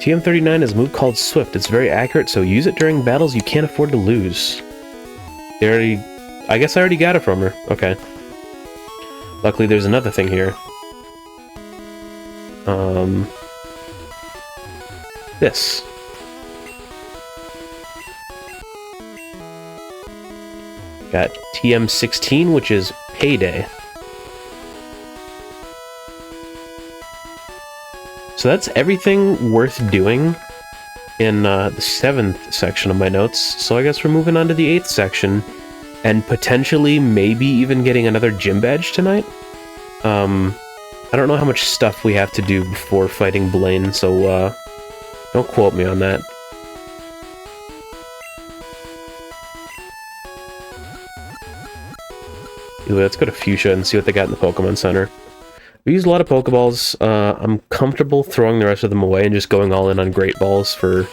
TM39 has a move called Swift. It's very accurate, so use it during battles you can't afford to lose. They already... I guess I already got it from her. Okay. Luckily, there's another thing here. This. Got TM16, which is Payday. So that's everything worth doing in the 7th section of my notes. So I guess we're moving on to the 8th section, and potentially maybe even getting another gym badge tonight. I don't know how much stuff we have to do before fighting Blaine, so don't quote me on that. Anyway, let's go to Fuchsia and see what they got in the Pokemon Center. We used a lot of Pokeballs. I'm comfortable throwing the rest of them away and just going all in on Great Balls for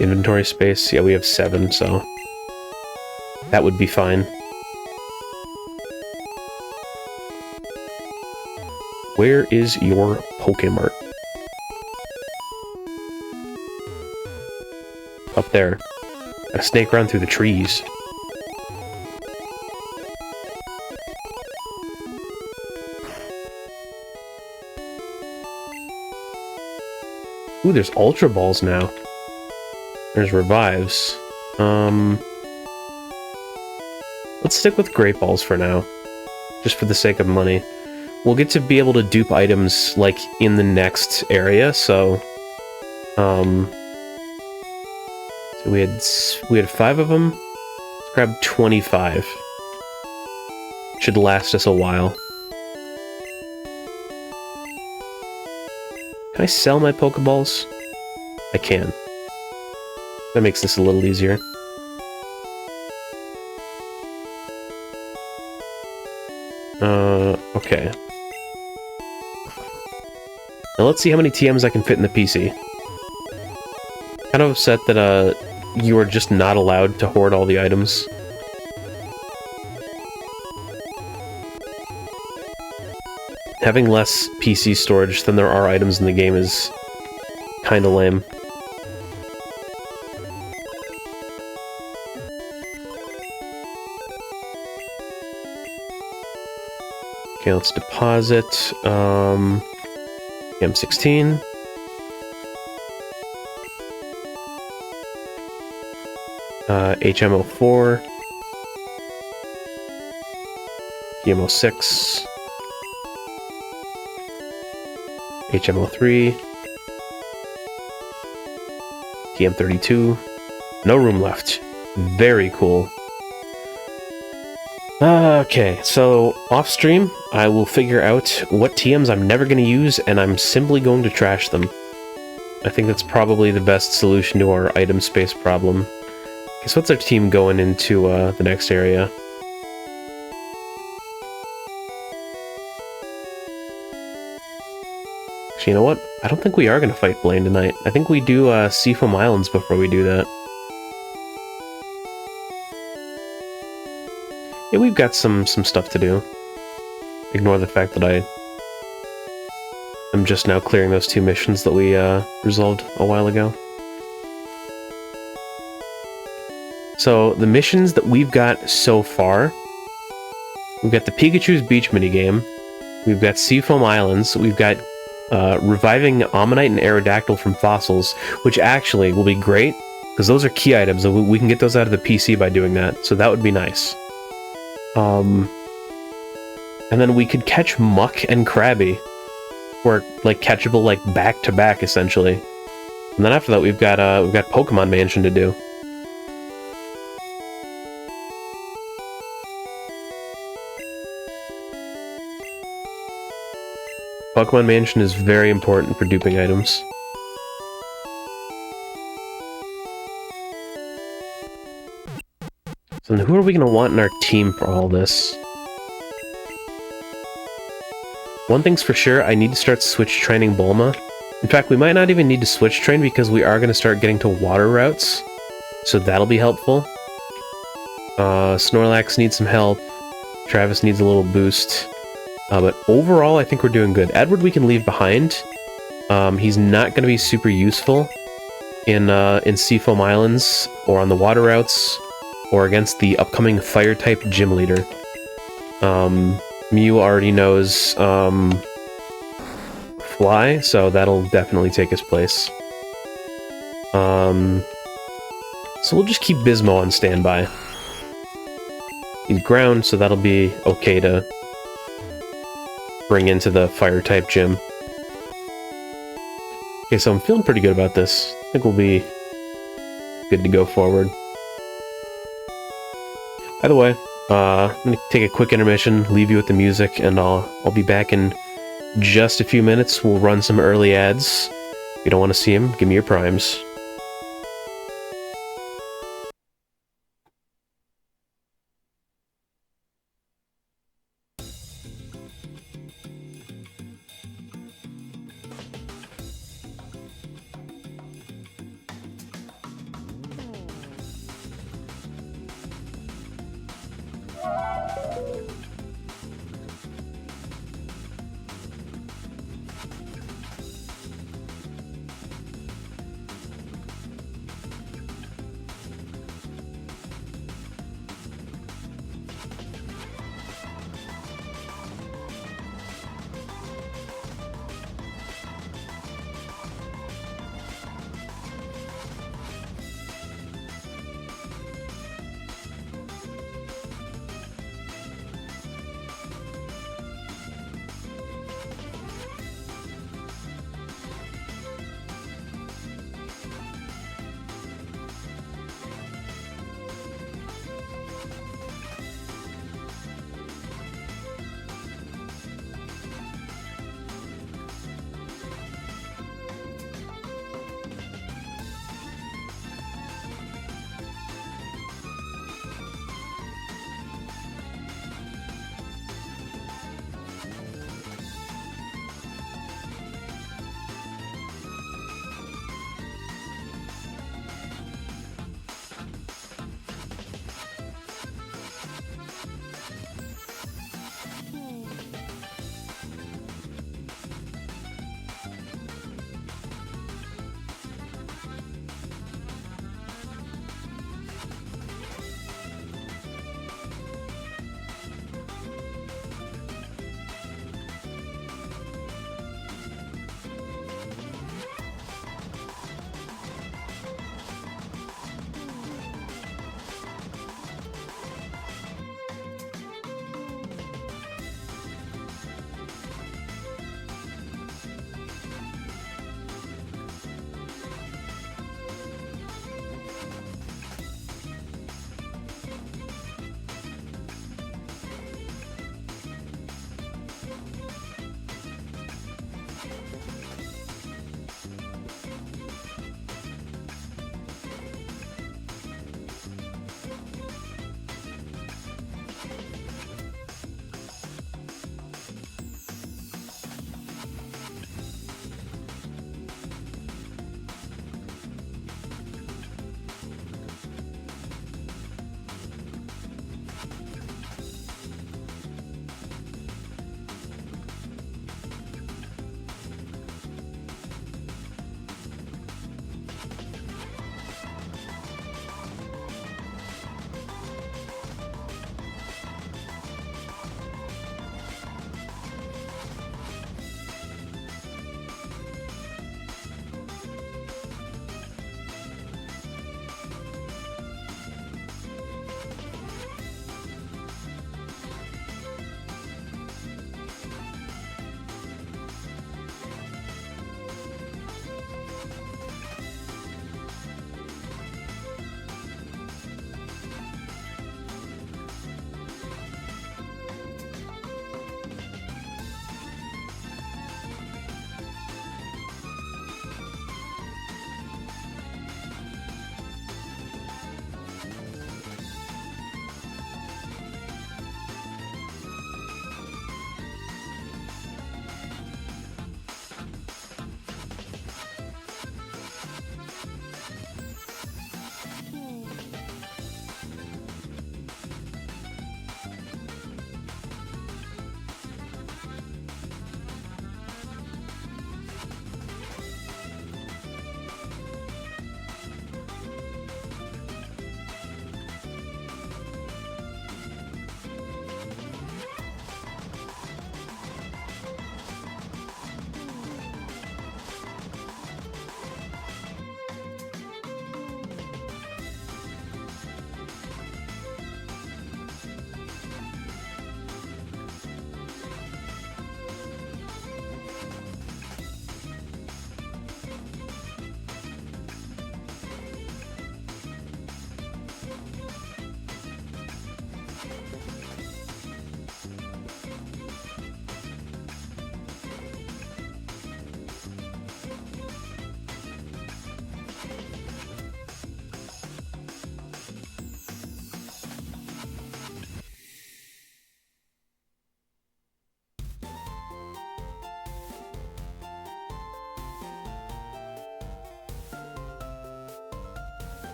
inventory space. Yeah, we have 7, so that would be fine. where is your Pokemart? Up there. A snake run through the trees. Ooh, there's Ultra Balls now. There's Revives. Let's stick with Great Balls for now. Just for the sake of money. We'll get to be able to dupe items, like, in the next area, so... So we had 5 of them. Let's grab 25. Should last us a while. Can I sell my Pokeballs? I can. That makes this a little easier. Okay. Now let's see how many TMs I can fit in the PC. Kind of upset that, you are just not allowed to hoard all the items. Having less PC storage than there are items in the game is kinda lame. Okay, let's deposit, M16. HMO4. HMO6. HMO3. TM32. No room left. Very cool. Okay, so off stream, I will figure out what TMs I'm never going to use, and I'm simply going to trash them. I think that's probably the best solution to our item space problem. Okay, so what's our team going into the next area? Actually, you know what? I don't think we are going to fight Blaine tonight. I think we do Seafoam Islands before we do that. Yeah, we've got some stuff to do. Ignore the fact that I'm just now clearing those 2 missions that we resolved a while ago. So, the missions that we've got so far, we've got the Pikachu's Beach minigame, we've got Seafoam Islands, we've got reviving Ammonite and Aerodactyl from fossils, which actually will be great, because those are key items, and we can get those out of the PC by doing that, so that would be nice. And then we could catch Muck and Krabby, or, like, catchable, like, back-to-back, essentially. And then after that, we've got Pokemon Mansion to do. Pokemon Mansion is very important for duping items. So then who are we going to want in our team for all this? One thing's for sure, I need to start switch training Bulma. In fact, we might not even need to switch train because we are going to start getting to water routes. So that'll be helpful. Snorlax needs some help. Travis needs a little boost. But overall, I think we're doing good. Edward we can leave behind. He's not going to be super useful in Seafoam Islands, or on the water routes, or against the upcoming Fire-type gym leader. Mew already knows Fly, so that'll definitely take his place. So we'll just keep Bismo on standby. He's ground, so that'll be okay to bring into the Fire-type gym. Okay, so I'm feeling pretty good about this. I think we'll be good to go forward. By the way, I'm going to take a quick intermission, leave you with the music, and I'll be back in just a few minutes. We'll run some early ads. If you don't want to see them, give me your primes.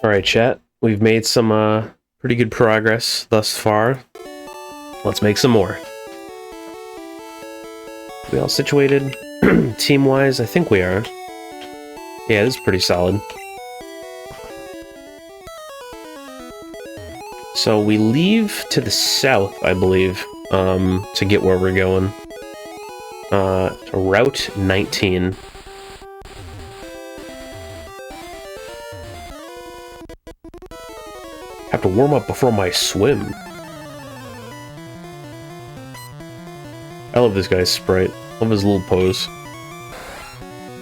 Alright, chat. We've made some pretty good progress thus far. Let's make some more. We all situated? Team-wise, I think we are. Yeah, this is pretty solid. So we leave to the south, I believe, to get where we're going. Route 19. Have to warm up before my swim. I love this guy's sprite. Love his little pose.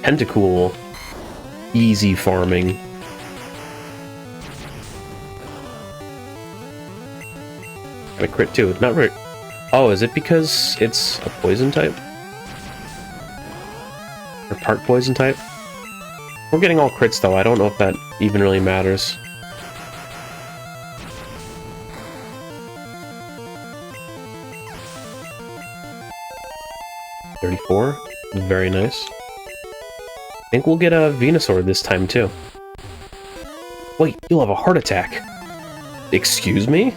Tentacool. Easy farming. Got a crit too. Not right. Oh, is it because it's a poison type? Or part poison type? We're getting all crits though. I don't know if that even really matters. $34. Very nice. I think we'll get a Venusaur this time too. Wait, you'll have a heart attack. Excuse me?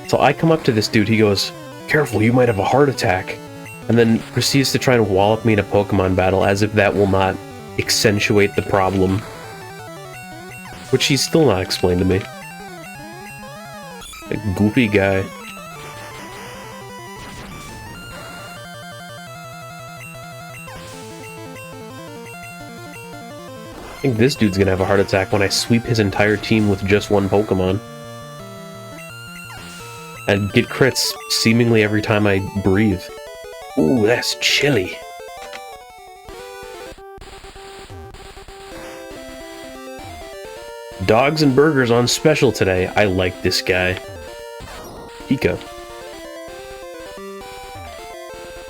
So I come up to this dude, he goes, "Careful, you might have a heart attack." And then proceeds to try and wallop me in a Pokemon battle as if that will not accentuate the problem. Which he's still not explained to me. A goofy guy. I think this dude's gonna have a heart attack when I sweep his entire team with just one Pokemon. And get crits seemingly every time I breathe. Ooh, that's chilly. Dogs and burgers on special today. I like this guy. Pika.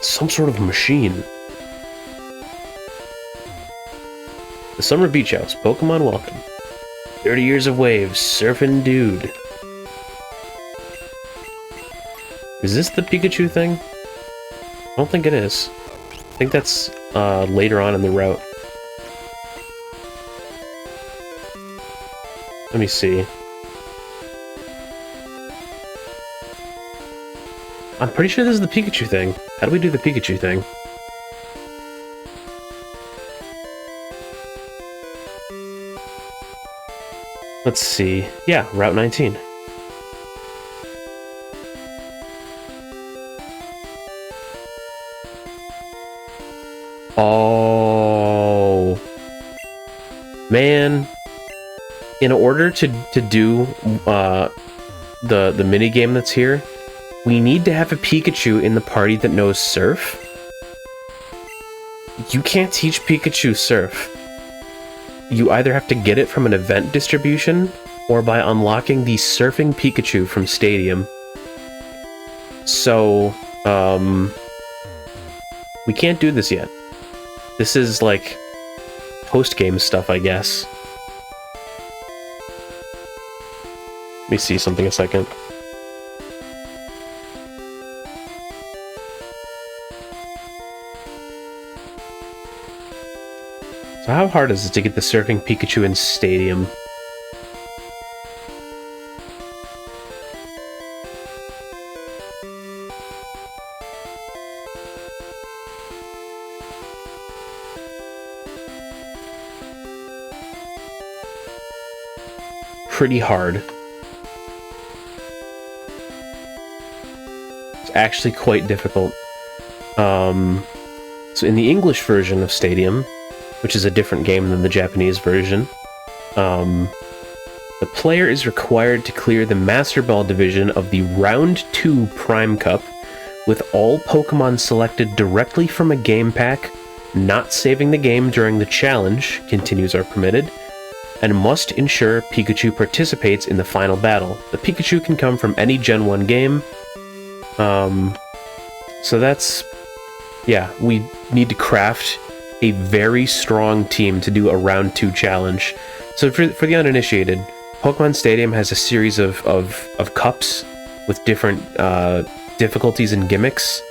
Some sort of machine. The Summer Beach House. Pokemon welcome. 30 years of waves. Surfing dude. Is this the Pikachu thing? I don't think it is. I think that's later on in the route. Let me see. I'm pretty sure this is the Pikachu thing. How do we do the Pikachu thing? Let's see. Yeah, Route 19. Oh. Man. In order to do the mini game that's here, we need to have a Pikachu in the party that knows Surf. You can't teach Pikachu Surf. You either have to get it from an event distribution, or by unlocking the Surfing Pikachu from Stadium. So, we can't do this yet. This is, like, post-game stuff, I guess. Let me see something a second. So how hard is it to get the Surfing Pikachu in Stadium? Pretty hard. It's actually quite difficult. So in the English version of Stadium, which is a different game than the Japanese version, the player is required to clear the Master Ball division of the Round 2 Prime Cup with all Pokemon selected directly from a game pack, not saving the game during the challenge, continues are permitted, and must ensure Pikachu participates in the final battle. The Pikachu can come from any Gen 1 game. So that's... yeah, we need to craft a very strong team to do a Round 2 challenge. So for the uninitiated, Pokemon Stadium has a series of cups with different difficulties and gimmicks.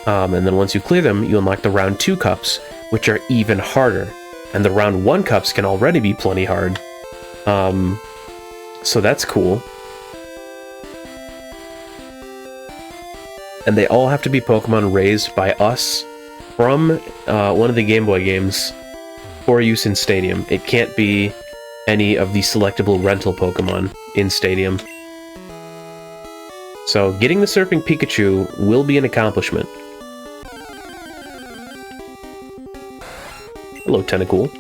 And then once you clear them, you unlock the round 2 cups, which are even harder. And the round 1 cups can already be plenty hard. So that's cool. And they all have to be Pokemon raised by us from one of the Game Boy games for use in Stadium. It can't be any of the selectable rental Pokemon in Stadium. So getting the Surfing Pikachu will be an accomplishment. Hello, Tentacool.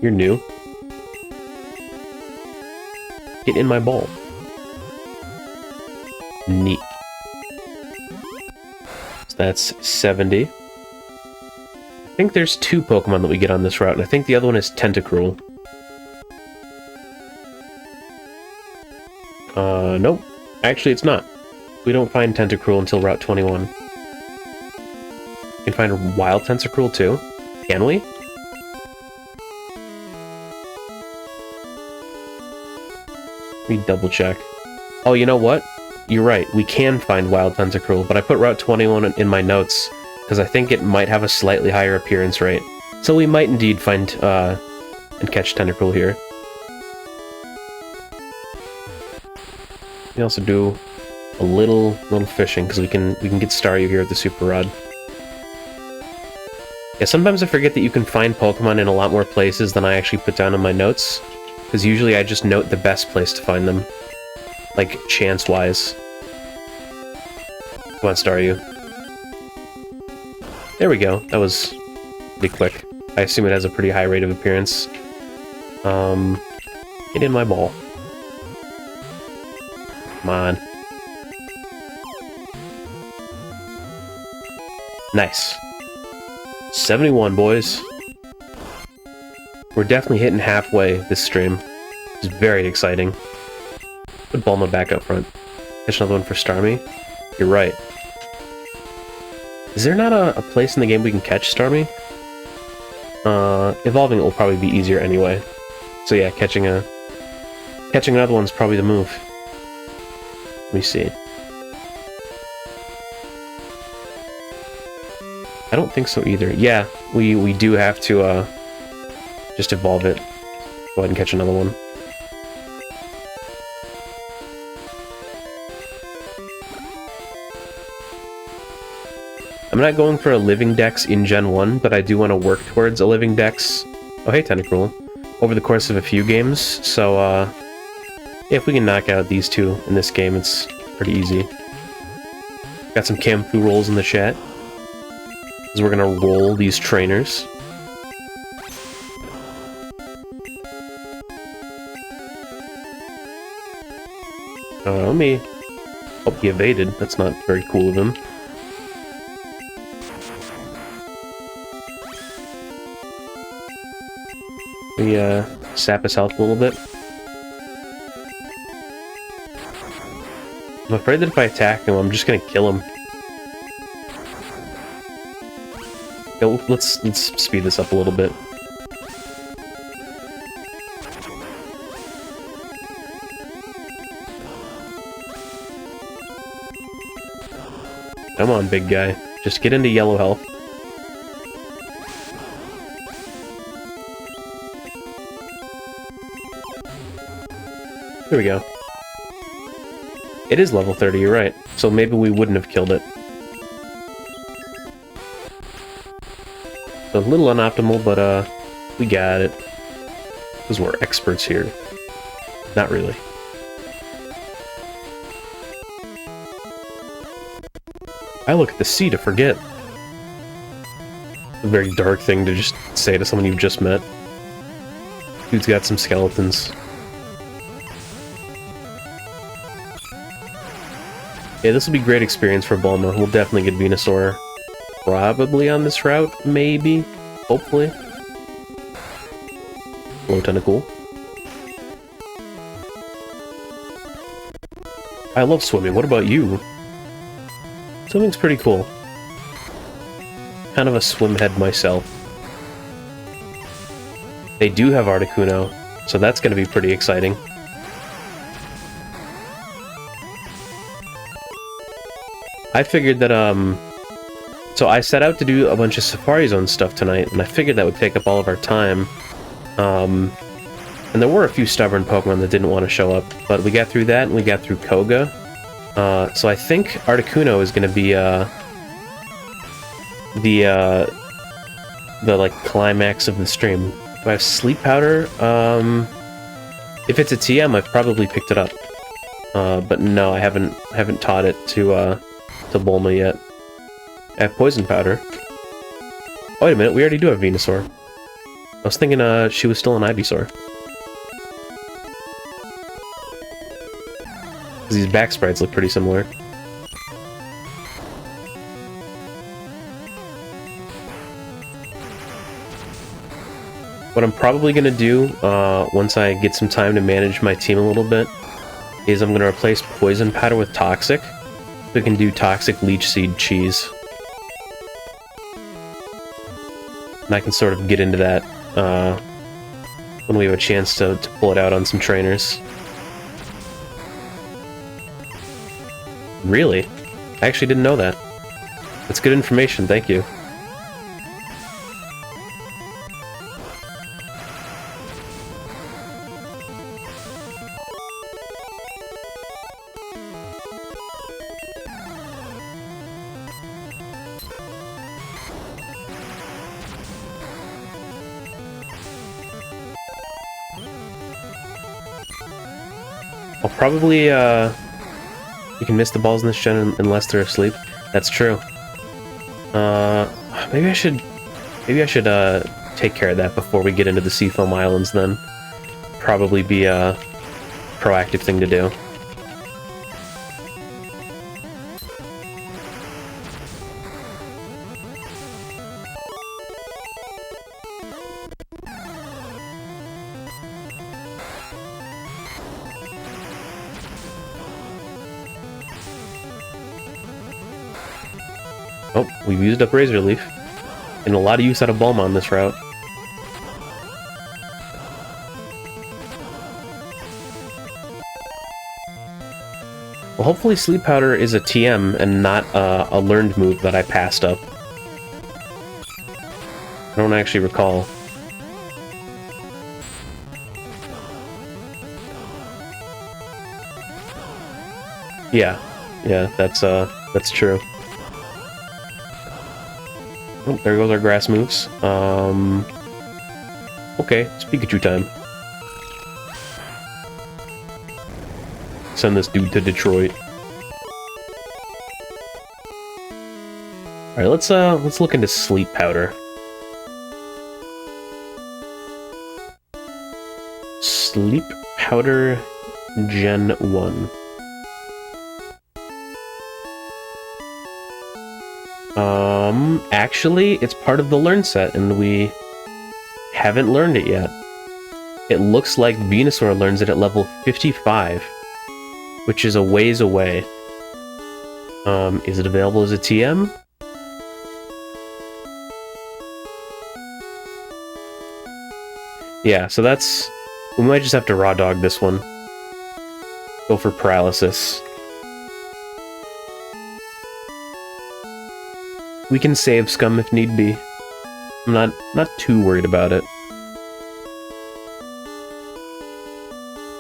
You're new. Get in my ball. Neat. So that's 70. I think there's 2 Pokemon that we get on this route, and I think the other one is Tentacruel. Nope. Actually, it's not. We don't find Tentacruel until Route 21. We can find a wild Tentacruel too. Can we? Let me double check. Oh, you know what? You're right. We can find wild Tentacruel, but I put Route 21 in my notes because I think it might have a slightly higher appearance rate. So we might indeed find and catch Tentacruel here. We also do a little fishing because we can get Staryu here with the Super Rod. Yeah, sometimes I forget that you can find Pokemon in a lot more places than I actually put down in my notes, because usually I just note the best place to find them, like chance-wise. Come on, Staryu. There we go. That was pretty quick. I assume it has a pretty high rate of appearance. Get in my ball. Come on. Nice. 71, boys. We're definitely hitting halfway this stream. It's very exciting. Put Bulma back up front. Catch another one for Starmie. You're right. Is there not a place in the game we can catch Starmie? Evolving it will probably be easier anyway. So yeah, catching another one's probably the move. Let me see. I don't think so either. Yeah, we do have to just evolve it. Go ahead and catch another one. I'm not going for a living dex in Gen 1, but I do want to work towards a living dex. Oh hey, Tentacruel. Over the course of a few games, so yeah, if we can knock out these 2 in this game, it's pretty easy. Got some Kamfu rolls in the chat. Because we're gonna roll these trainers. Let me... Oh, he evaded. That's not very cool of him. We, sap his health a little bit. I'm afraid that if I attack him, I'm just gonna kill him. Yeah, let's speed this up a little bit. Come on, big guy. Just get into yellow health. There we go. It is level 30, you're right. So maybe we wouldn't have killed it. So a little unoptimal, but we got it. Because we're experts here. Not really. I look at the sea to forget. A very dark thing to just say to someone you've just met. Dude's got some skeletons. Yeah, this will be a great experience for Bulma. We'll definitely get Venusaur probably on this route, maybe. Hopefully. Hello, Tentacool. I love swimming. What about you? Swimming's pretty cool. Kind of a swim head myself. They do have Articuno, so that's going to be pretty exciting. I figured that, so I set out to do a bunch of Safari Zone stuff tonight, and I figured that would take up all of our time. And there were a few stubborn Pokemon that didn't want to show up, but we got through that, and we got through Koga. So I think Articuno is going to be, the, like, climax of the stream. Do I have Sleep Powder? If it's a TM, I've probably picked it up. But no, I haven't taught it to Bulma yet. I have Poison Powder. Oh, wait a minute, we already do have Venusaur. I was thinking, she was still an Ivysaur. These back sprites look pretty similar. What I'm probably going to do, once I get some time to manage my team a little bit, is I'm going to replace Poison Powder with Toxic, so we can do Toxic Leech Seed Cheese. And I can sort of get into that, when we have a chance to pull it out on some trainers. Really? I actually didn't know that. That's good information, thank you. I'll probably, you can miss the balls in this gen unless they're asleep. That's true. Maybe I should take care of that before we get into the Seafoam Islands then. Probably be a proactive thing to do. Oh, we've used up Razor Leaf. And a lot of use out of Bulma on this route. Well, hopefully Sleep Powder is a TM and not a learned move that I passed up. I don't actually recall. Yeah, that's true. Oh, there goes our grass moves. Okay, it's Pikachu time. Send this dude to Detroit. Alright, let's look into Sleep Powder. Sleep Powder Gen 1. Actually, it's part of the Learn set, and we haven't learned it yet. It looks like Venusaur learns it at level 55, which is a ways away. Is it available as a TM? Yeah, so that's... we might just have to raw dog this one. Go for Paralysis. We can save Scum if need be. I'm not too worried about it.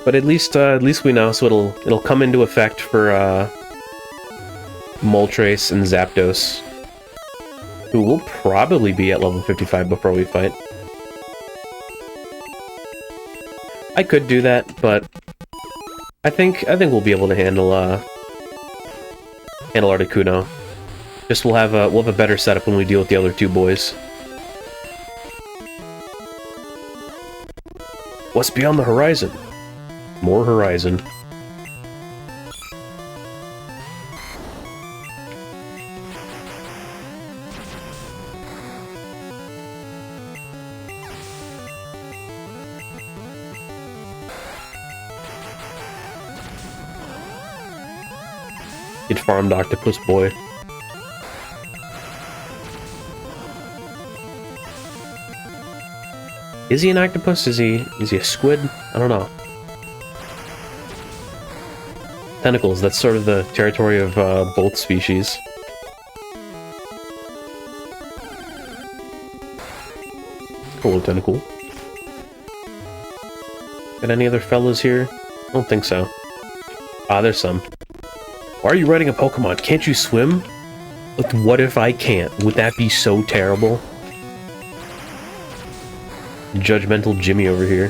But at least we know, so it'll come into effect for Moltres and Zapdos, who will probably be at level 55 before we fight. I could do that, but I think we'll be able to handle Articuno. Just we'll have a better setup when we deal with the other two boys. What's beyond the horizon? More horizon. Get farmed, Octopus Boy. Is he an octopus? Is he a squid? I don't know. Tentacles, that's sort of the territory of both species. Hello, Tentacle. Got any other fellas here? I don't think so. Ah, there's some. Why are you riding a Pokemon? Can't you swim? Like, what if I can't? Would that be so terrible? Judgmental Jimmy over here.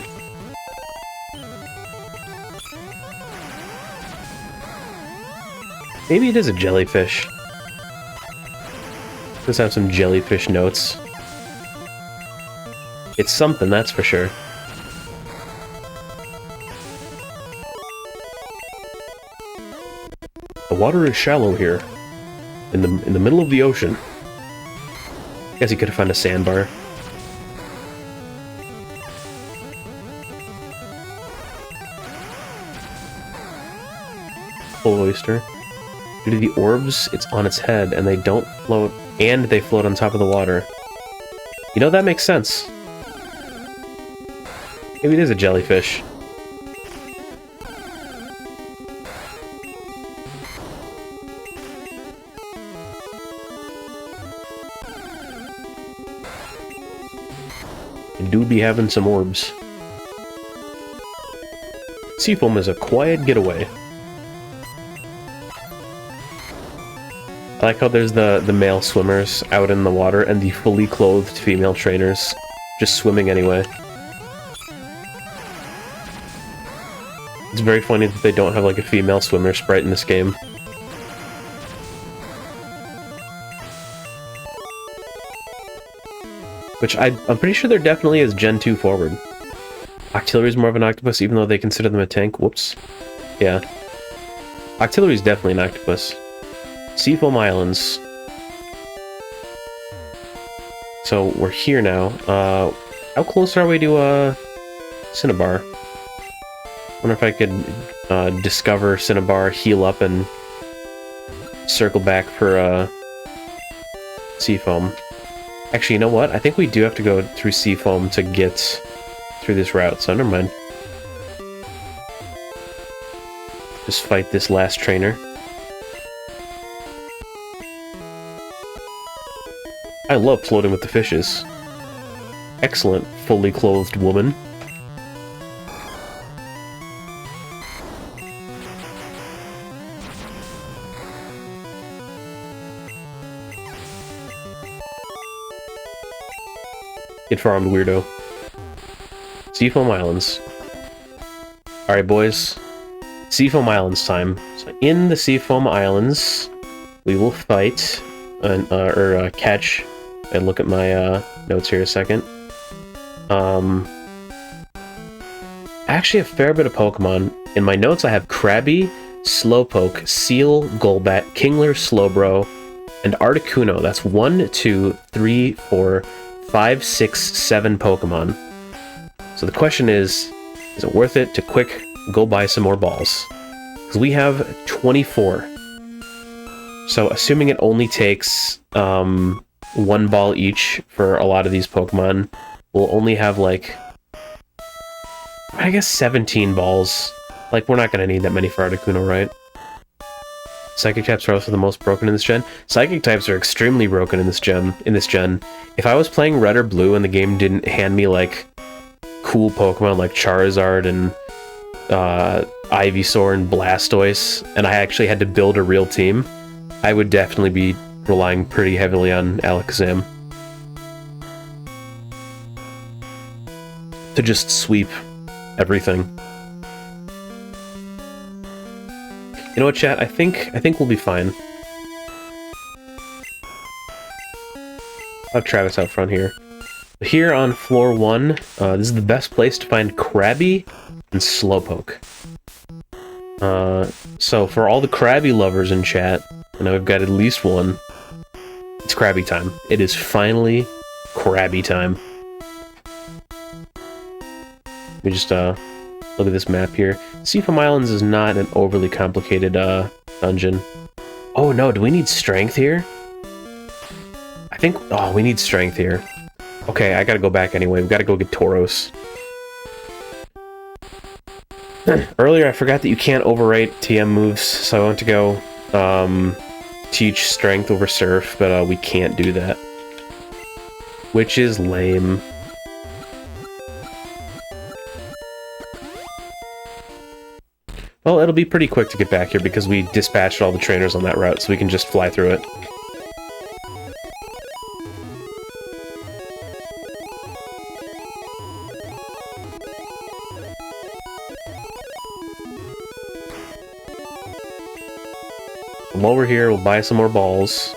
Maybe it is a jellyfish. Let's have some jellyfish notes. It's something, that's for sure. The water is shallow here. In the middle of the ocean. Guess he could have found a sandbar. Full oyster. Due to the orbs, it's on its head, and they don't float, and they float on top of the water. You know, that makes sense. Maybe it is a jellyfish. It do be having some orbs. Seafoam is a quiet getaway. I like how there's the male swimmers out in the water and the fully clothed female trainers just swimming anyway. It's very funny that they don't have like a female swimmer sprite in this game. Which I'm pretty sure there definitely is Gen 2 forward. Octillery is more of an octopus even though they consider them a tank. Whoops. Yeah. Octillery is definitely an octopus. Seafoam Islands. So we're here now. How close are we to Cinnabar? Wonder if I could discover Cinnabar, heal up, and circle back for Seafoam. Actually, you know what? I think we do have to go through Seafoam to get through this route, so never mind. Just fight this last trainer. I love floating with the fishes. Excellent, fully clothed woman. Get farmed, weirdo. Seafoam Islands. Alright, boys. Seafoam Islands time. So in the Seafoam Islands, we will fight, or catch. I look at my notes here a second. Actually a fair bit of Pokemon. In my notes I have Krabby, Slowpoke, Seal, Golbat, Kingler, Slowbro, and Articuno. That's 1, 2, 3, 4, 5, 6, 7 Pokemon. So the question is it worth it to quick go buy some more balls? Because we have 24. So assuming it only takes 1 ball each for a lot of these Pokemon, we'll only have like, I guess 17 balls. Like, we're not going to need that many for Articuno, right? Psychic types are also the most broken in this gen. Psychic types are extremely broken in this gen. If I was playing Red or Blue and the game didn't hand me like cool Pokemon like Charizard and Ivysaur and Blastoise, and I actually had to build a real team, I would definitely be relying pretty heavily on Alakazam to just sweep everything. You know what, chat? I think we'll be fine. I'll have Travis out front here. Here on floor 1, this is the best place to find Krabby and Slowpoke. So for all the Krabby lovers in chat, I know we've got at least one. It's Krabby time. It is finally Krabby time. Let me just look at this map here. Seafoam Islands is not an overly complicated dungeon. Oh no, do we need strength here? I think... Oh, we need strength here. Okay, I gotta go back anyway. We've gotta go get Tauros. Earlier I forgot that you can't overwrite TM moves, so I went to go teach strength over surf, but we can't do that. Which is lame. Well, it'll be pretty quick to get back here because we dispatched all the trainers on that route, so we can just fly through it. While we're here, we'll buy some more balls.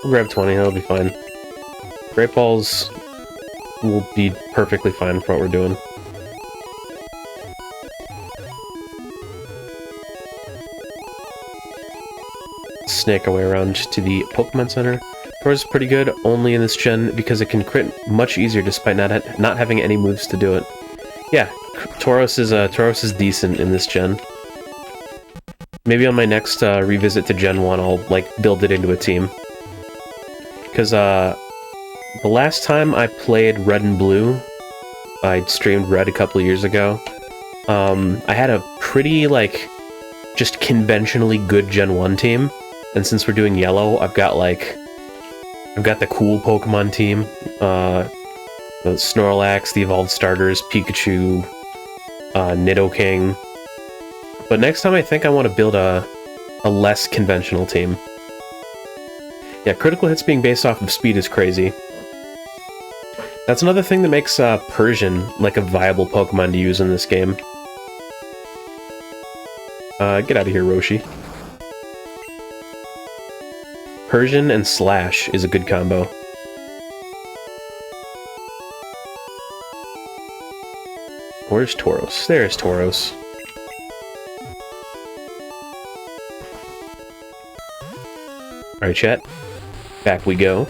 We'll grab 20, that'll be fine. Great balls will be perfectly fine for what we're doing. Snake our way around to the Pokemon Center. Tauros is pretty good, only in this gen because it can crit much easier despite not having any moves to do it. Yeah, Tauros is decent in this gen. Maybe on my next revisit to Gen 1, I'll like build it into a team. Because the last time I played Red and Blue, I streamed Red a couple of years ago. I had a pretty like just conventionally good Gen 1 team, and since we're doing Yellow, I've got the cool Pokemon team. The Snorlax, the evolved starters, Pikachu, Nidoking. But next time I think I want to build a less conventional team. Yeah, critical hits being based off of speed is crazy. That's another thing that makes Persian like a viable Pokemon to use in this game. Get out of here, Roshi. Persian and Slash is a good combo. Where's Tauros? There's Tauros. Alright, chat. Back we go.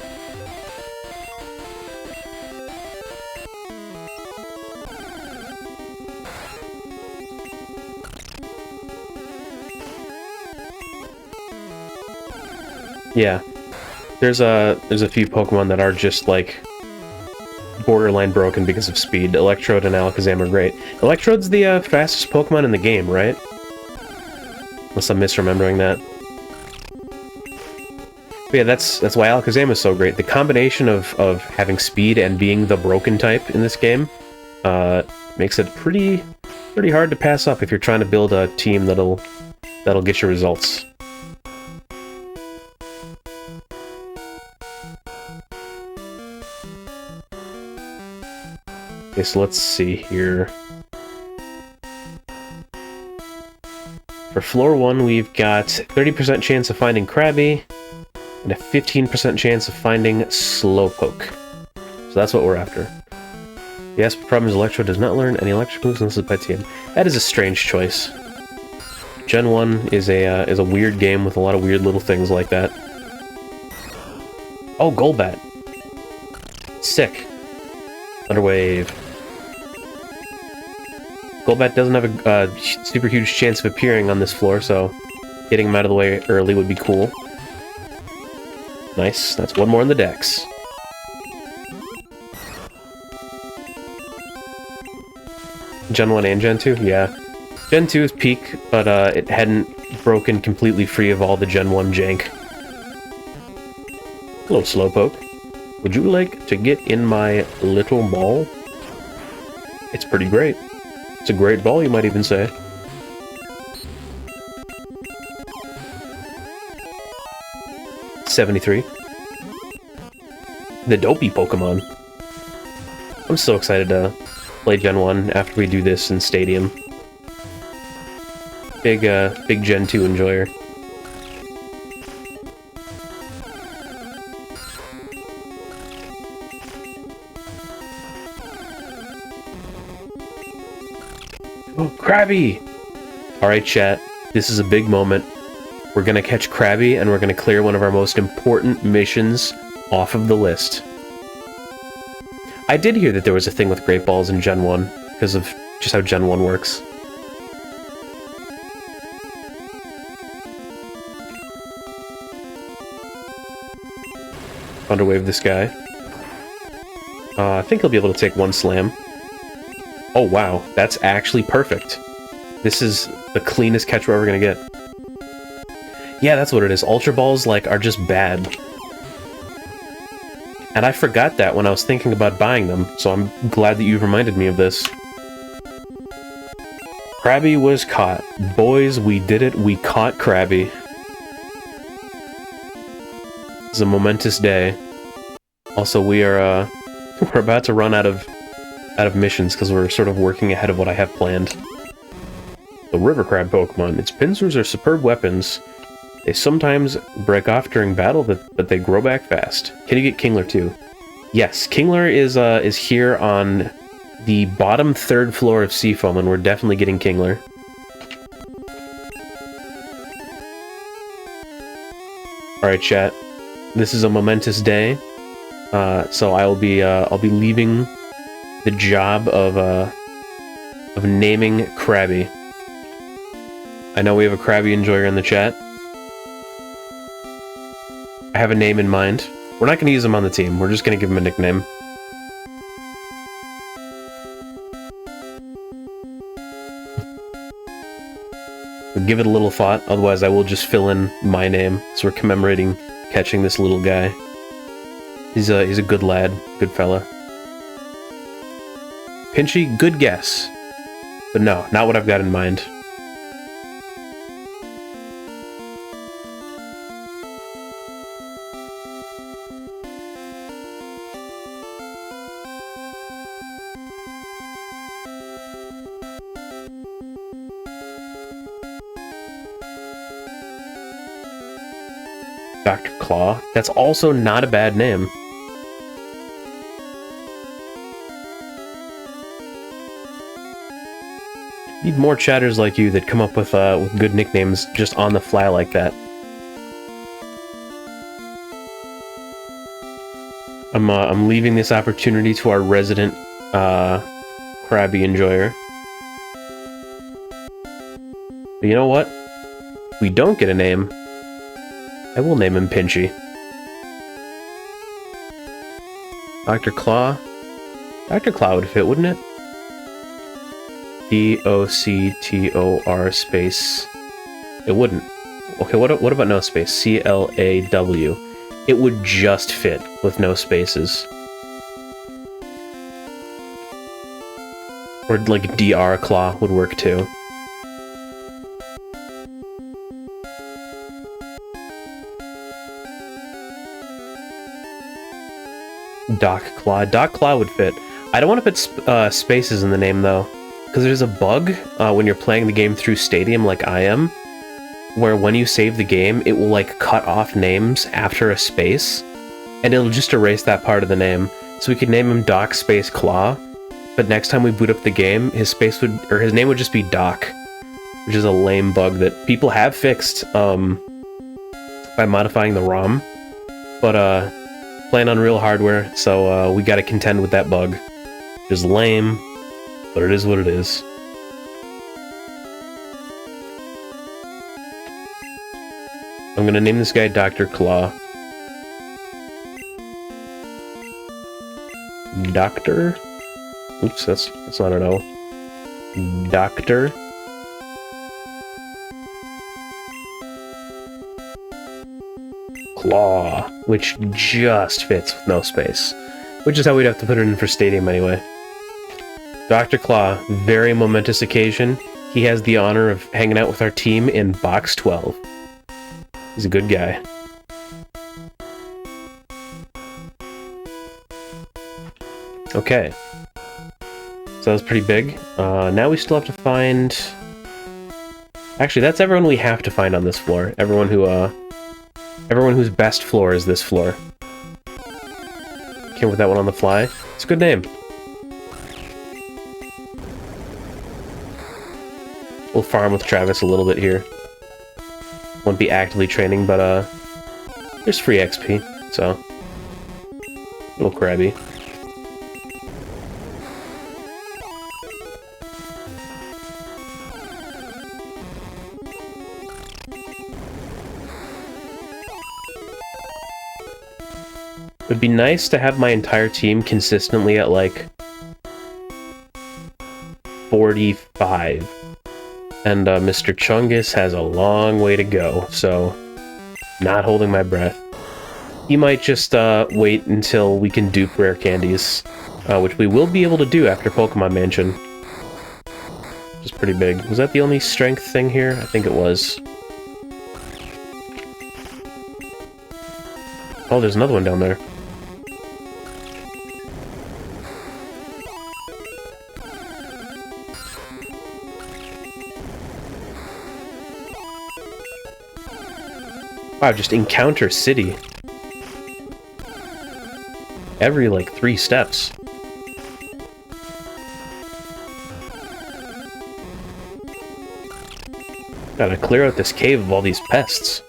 Yeah. There's a few Pokemon that are just like borderline broken because of speed. Electrode and Alakazam are great. Electrode's the fastest Pokemon in the game, right? Unless I'm misremembering that. But yeah, that's why Alakazam is so great. The combination of having speed and being the broken type in this game makes it pretty hard to pass up if you're trying to build a team that'll get you results. Okay, so let's see here. For floor 1, we've got 30% chance of finding Krabby, and a 15% chance of finding Slowpoke. So that's what we're after. The aspect problem is Electro does not learn any electric moves unless it's by TM. That is a strange choice. Gen 1 is a weird game with a lot of weird little things like that. Oh, Golbat. Sick. Thunderwave. Golbat doesn't have a super huge chance of appearing on this floor, so getting him out of the way early would be cool. Nice, that's one more in the decks. Gen 1 and Gen 2? Yeah. Gen 2 is peak, but it hadn't broken completely free of all the Gen 1 jank. Hello, Slowpoke. Would you like to get in my little ball? It's pretty great. It's a great ball, you might even say. $73. The dopey Pokemon. I'm so excited to play Gen 1 after we do this in Stadium. Big Gen 2 enjoyer. Oh, Krabby! Alright, chat. This is a big moment. We're gonna catch Krabby, and we're gonna clear one of our most important missions off of the list. I did hear that there was a thing with Great Balls in Gen 1, because of just how Gen 1 works. Thunderwave this guy. I think he'll be able to take one slam. Oh wow, that's actually perfect. This is the cleanest catch we're ever gonna get. Yeah, that's what it is. Ultra Balls, like, are just bad. And I forgot that when I was thinking about buying them, so I'm glad that you've reminded me of this. Krabby was caught. Boys, we did it. We caught Krabby. It's a momentous day. Also, we're about to run out of missions because we're sort of working ahead of what I have planned. The river crab Pokemon. Its pincers are superb weapons. They sometimes break off during battle, but they grow back fast. Can you get Kingler too? Yes, Kingler is here on the bottom 3rd floor of Seafoam, and we're definitely getting Kingler. Alright, chat. This is a momentous day. So I'll be leaving the job of naming Krabby. I know we have a Krabby enjoyer in the chat. I have a name in mind. We're not going to use him on the team. We're just going to give him a nickname. We'll give it a little thought, otherwise I will just fill in my name. So we're commemorating catching this little guy. He's a good lad, good fella. Pinchy, good guess. But no, not what I've got in mind. Dr. Claw. That's also not a bad name. Need more chatters like you that come up with good nicknames just on the fly like that. I'm leaving this opportunity to our resident Krabby enjoyer. But you know what? If we don't get a name, I will name him Pinchy. Dr. Claw. Dr. Claw would fit, wouldn't it? D-O-C-T-O-R space. It wouldn't. Okay, what about no space? C-L-A-W. It would just fit with no spaces. Or like DR Claw would work too. Doc Claw. Doc Claw would fit. I don't want to put spaces in the name though. Because there's a bug when you're playing the game through Stadium like I am, where when you save the game, it will like cut off names after a space, and it'll just erase that part of the name. So we could name him Doc Space Claw, but next time we boot up the game, his name would just be Doc, which is a lame bug that people have fixed by modifying the ROM, but playing on real hardware, so we got to contend with that bug. Which is lame. But it is what it is. I'm gonna name this guy Dr. Claw. Doctor? Oops, that's not an O. Doctor. Claw, which just fits with no space. Which is how we'd have to put it in for Stadium anyway. Dr. Claw, very momentous occasion. He has the honor of hanging out with our team in Box 12. He's a good guy. Okay. So that was pretty big. Now we still have to find... Actually, that's everyone we have to find on this floor. Everyone whose best floor is this floor. Came with that one on the fly. It's a good name. We'll farm with Travis a little bit here. Won't be actively training, but there's free XP, so a little Krabby. It'd be nice to have my entire team consistently at like 45. And Mr. Chungus has a long way to go, so not holding my breath. He might just wait until we can dupe rare candies, which we will be able to do after Pokemon Mansion. is pretty big. Was that the only strength thing here? I think it was. Oh, there's another one down there. Wow, just encounter city. Every, like, 3 steps. Gotta clear out this cave of all these pests.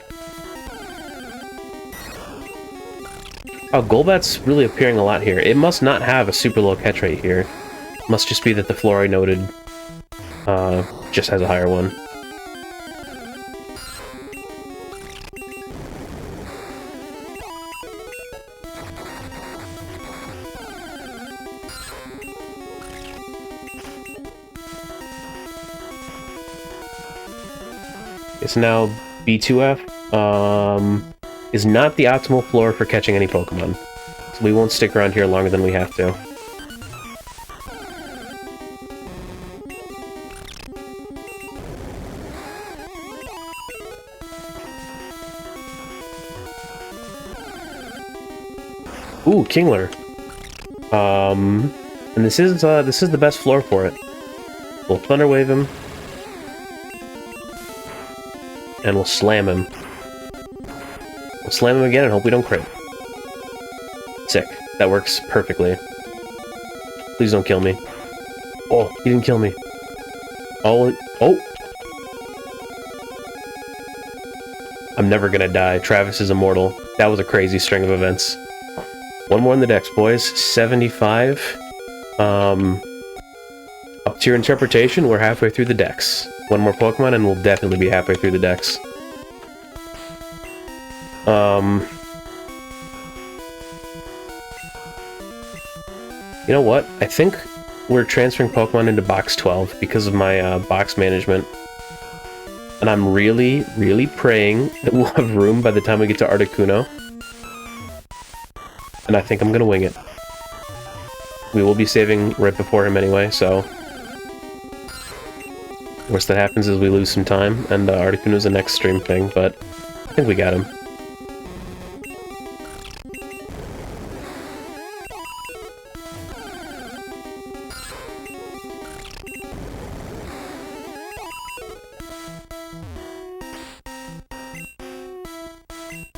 Oh, Golbat's really appearing a lot here. It must not have a super low catch rate here. Must just be that the floor I noted just has a higher one. It's now B2F. Is not the optimal floor for catching any Pokemon. So we won't stick around here longer than we have to. Ooh, Kingler. And this is the best floor for it. We'll Thunder Wave him. And we'll slam him. We'll slam him again and hope we don't crit. Sick. That works perfectly. Please don't kill me. Oh, he didn't kill me. Oh. I'm never gonna die. Travis is immortal. That was a crazy string of events. One more in the decks, boys. 75. Up to your interpretation, we're halfway through the decks. One more Pokemon and we'll definitely be halfway through the decks. You know what? I think we're transferring Pokemon into Box 12 because of my box management. And I'm really, really praying that we'll have room by the time we get to Articuno. And I think I'm gonna wing it. We will be saving right before him anyway, so... Worst that happens is we lose some time, and Articuno's the next stream thing, but I think we got him.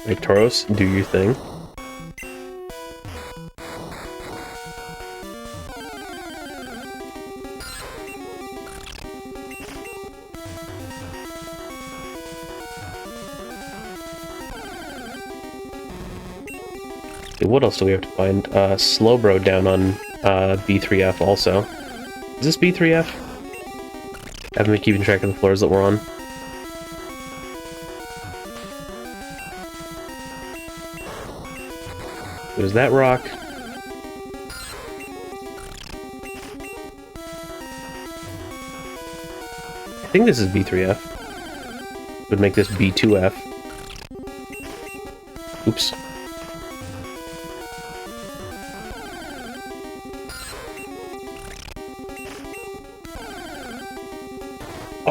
Hey, Tauros, do your thing. What else do we have to find? Slowbro down on B3F also. Is this B3F? I haven't been keeping track of the floors that we're on. There's that rock. I think this is B3F. Would make this B2F. Oops.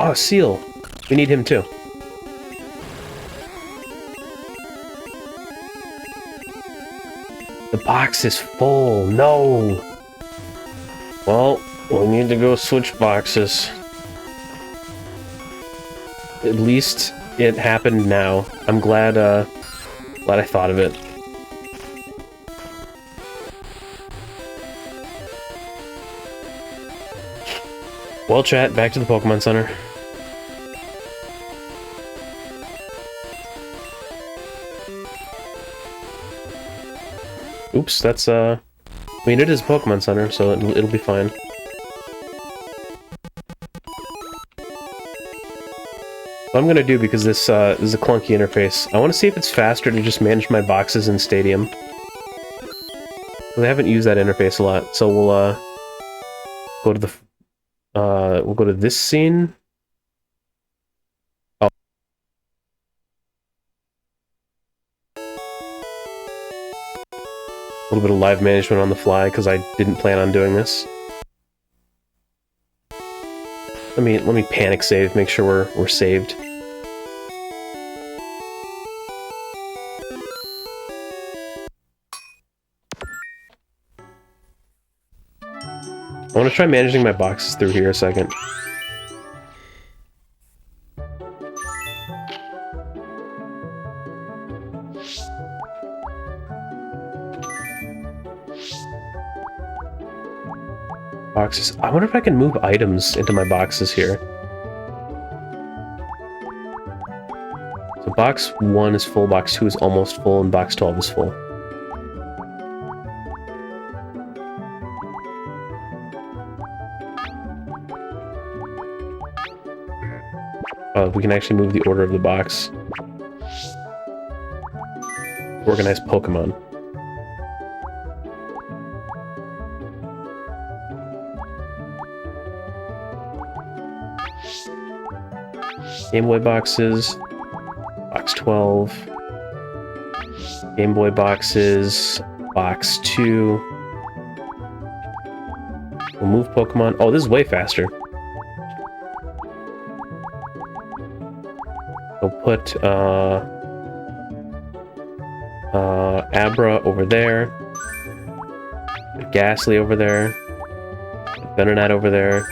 Oh, Seal! We need him too. The box is full. No! Well, we need to go switch boxes. At least it happened now. I'm glad, glad I thought of it. Well, chat, back to the Pokemon Center. Oops, that's, I mean, it is Pokemon Center, so it'll be fine. What I'm gonna do, because this is a clunky interface, I want to see if it's faster to just manage my boxes in Stadium. Because I haven't used that interface a lot, so we'll, go to the... we'll go to this scene. Oh. A little bit of live management on the fly, because I didn't plan on doing this. Let me panic save, make sure we're saved. I want to try managing my boxes through here a second. Boxes. I wonder if I can move items into my boxes here. So box 1 is full, box 2 is almost full, and box 12 is full. We can actually move the order of the box. Organize Pokemon. Game Boy boxes. Box 12. Game Boy boxes. Box 2. We'll move Pokemon. Oh, this is way faster. We'll put Abra over there, Ghastly over there, Venonat over there,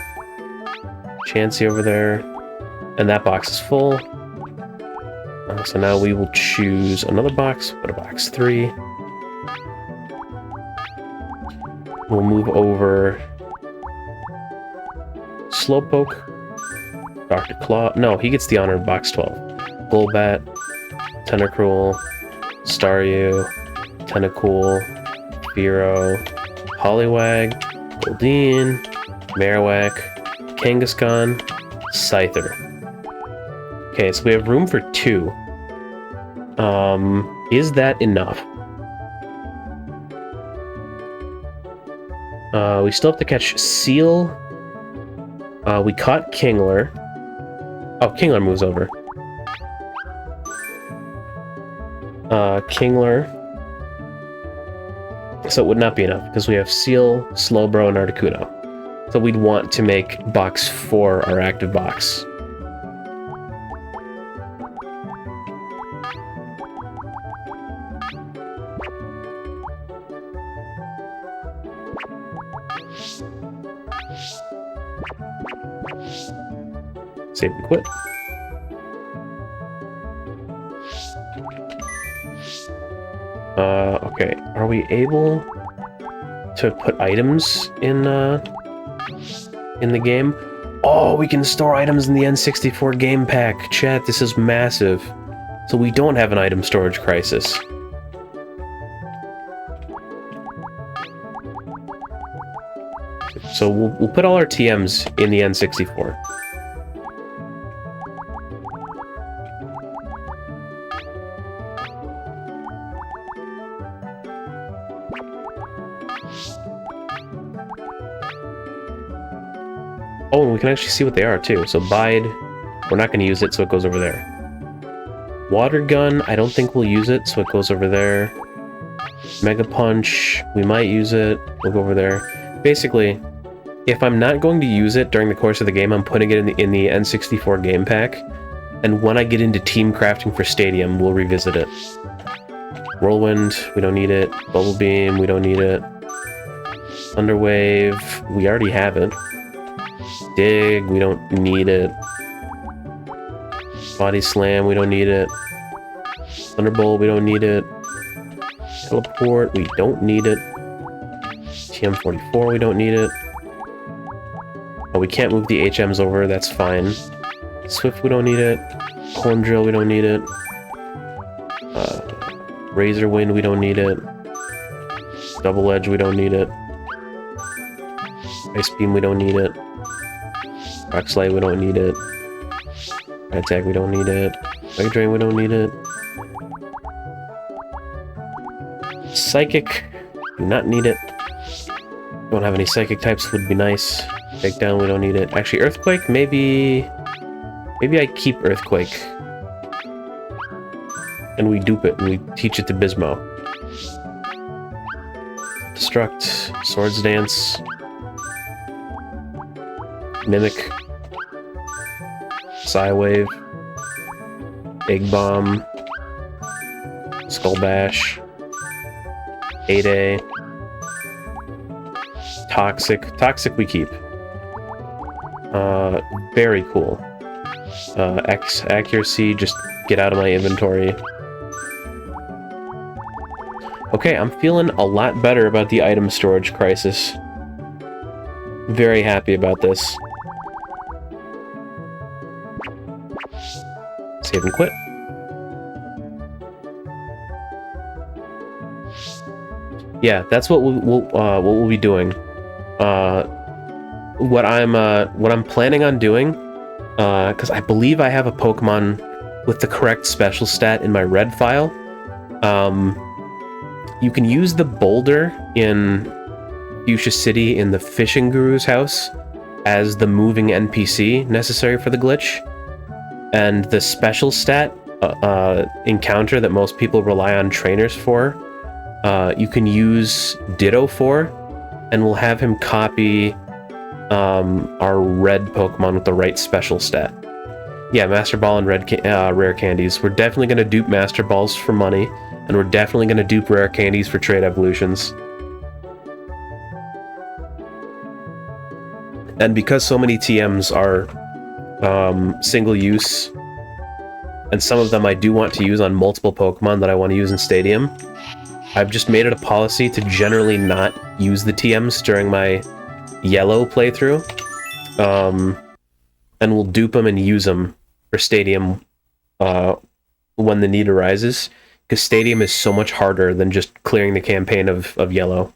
Chansey over there, and that box is full. So now we will choose another box, put a box 3. We'll move over Slowpoke, Dr. Claw. No, he gets the honor of box 12. Golbat, Tentacruel, Staryu, Tentacool, Fearow, Poliwag, Goldeen, Marowak, Kangaskhan, Scyther. Okay, so we have room for 2. Is that enough? We still have to catch Seal. We caught Kingler. Oh, Kingler moves over. Kingler. So it would not be enough, because we have Seal, Slowbro, and Articuno. So we'd want to make box 4 our active box. Save and quit. Okay, are we able to put items in the game? Oh, we can store items in the N64 game pack. Chat, this is massive. So we don't have an item storage crisis. So we'll put all our TMs in the N64. Oh, and we can actually see what they are, too. So Bide, we're not going to use it, so it goes over there. Water Gun, I don't think we'll use it, so it goes over there. Mega Punch, we might use it, we'll go over there. Basically, if I'm not going to use it during the course of the game, I'm putting it in the N64 game pack, and when I get into team crafting for Stadium, we'll revisit it. Whirlwind, we don't need it. Bubble Beam, we don't need it. Thunderwave, we already have it. Dig, we don't need it. Body Slam, we don't need it. Thunderbolt, we don't need it. Teleport, we don't need it. TM44, we don't need it. Oh, we can't move the HMs over, that's fine. Swift, we don't need it. Horn Drill, we don't need it. Razor Wind, we don't need it. Double Edge, we don't need it. Ice Beam, we don't need it. Rock Slide, we don't need it. Attack, we don't need it. Mega Drain, we don't need it. Psychic, do not need it. Don't have any Psychic types, would be nice. Takedown, we don't need it. Actually, Earthquake, maybe I keep Earthquake. And we dupe it, and we teach it to Bismo. Destruct, Swords Dance. Mimic. Psywave, Egg Bomb, Skull Bash, 8A, Toxic we keep. Very cool. X accuracy, just get out of my inventory. Okay, I'm feeling a lot better about the item storage crisis. Very happy about this. Save and quit. Yeah, that's what we'll be doing. What I'm planning on doing, because I believe I have a Pokemon with the correct special stat in my red file. You can use the boulder in Fuchsia City in the Fishing Guru's house as the moving NPC necessary for the glitch. And the special stat encounter that most people rely on trainers for, you can use Ditto for, and we'll have him copy our red Pokemon with the right special stat. Yeah, Master Ball and rare candies. We're definitely going to dupe Master Balls for money, and we're definitely going to dupe rare candies for trade evolutions. And because so many TMs are single use, and some of them I do want to use on multiple Pokemon that I want to use in Stadium, I've just made it a policy to generally not use the TMs during my yellow playthrough. And we'll dupe them and use them for Stadium when the need arises, because Stadium is so much harder than just clearing the campaign of yellow.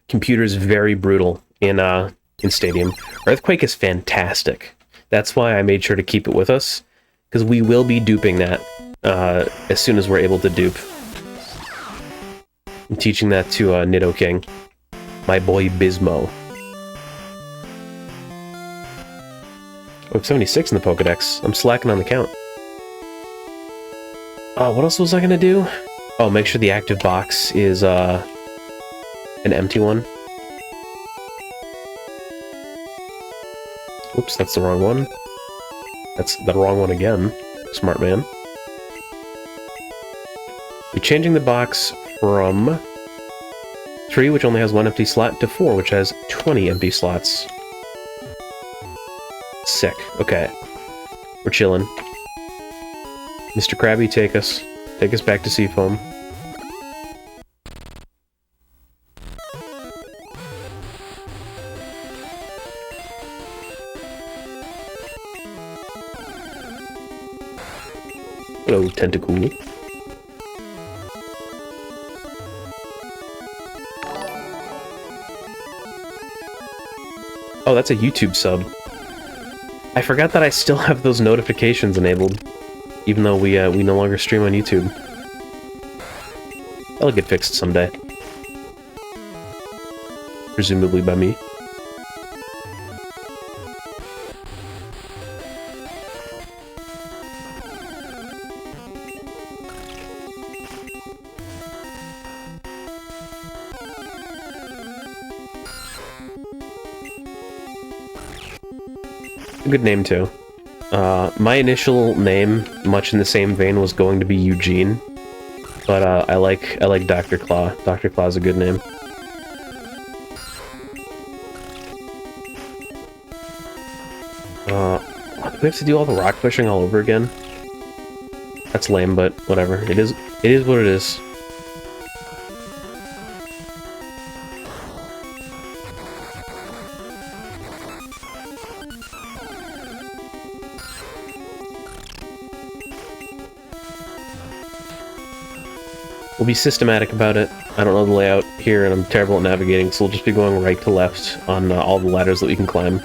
Computer's very brutal in Stadium. Earthquake is fantastic. That's why I made sure to keep it with us, because we will be duping that as soon as we're able to dupe. I'm teaching that to Nidoking, my boy Bismo. Oh, 76 in the Pokedex. I'm slacking on the count. What else was I gonna do? Oh, make sure the active box is an empty one. Oops, that's the wrong one. That's the wrong one again. Smart man. We're changing the box from 3, which only has 1 empty slot, to 4, which has 20 empty slots. Sick. Okay. We're chilling. Mr. Krabby, take us. Take us back to Seafoam. Hello, Tentacool. Oh, that's a YouTube sub. I forgot that I still have those notifications enabled, even though we no longer stream on YouTube. That'll get fixed someday. Presumably by me. A good name, too. My initial name, much in the same vein, was going to be Eugene, but I like Dr. Claw. Dr. Claw's a good name. Do we have to do all the rock pushing all over again? That's lame, but whatever. It is what it is. We'll be systematic about it. I don't know the layout here, and I'm terrible at navigating, so we'll just be going right to left on all the ladders that we can climb.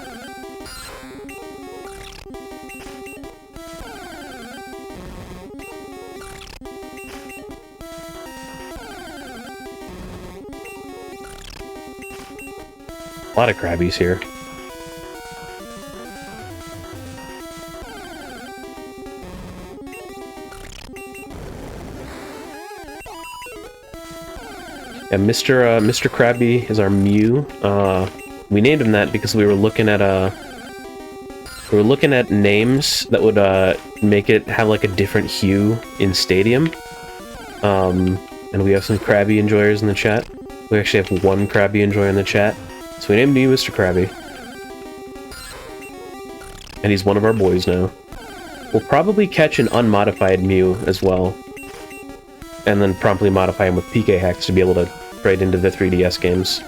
A lot of Krabbies here. And Mr. Krabby is our Mew. We named him that because we were looking at We're looking at names that would make it have like a different hue in Stadium. And we have some Krabby enjoyers in the chat. We actually have one Krabby enjoyer in the chat. So we named you Mr. Krabby. And he's one of our boys now. We'll probably catch an unmodified Mew as well. And then promptly modify him with PK hacks to be able to trade into the 3DS games.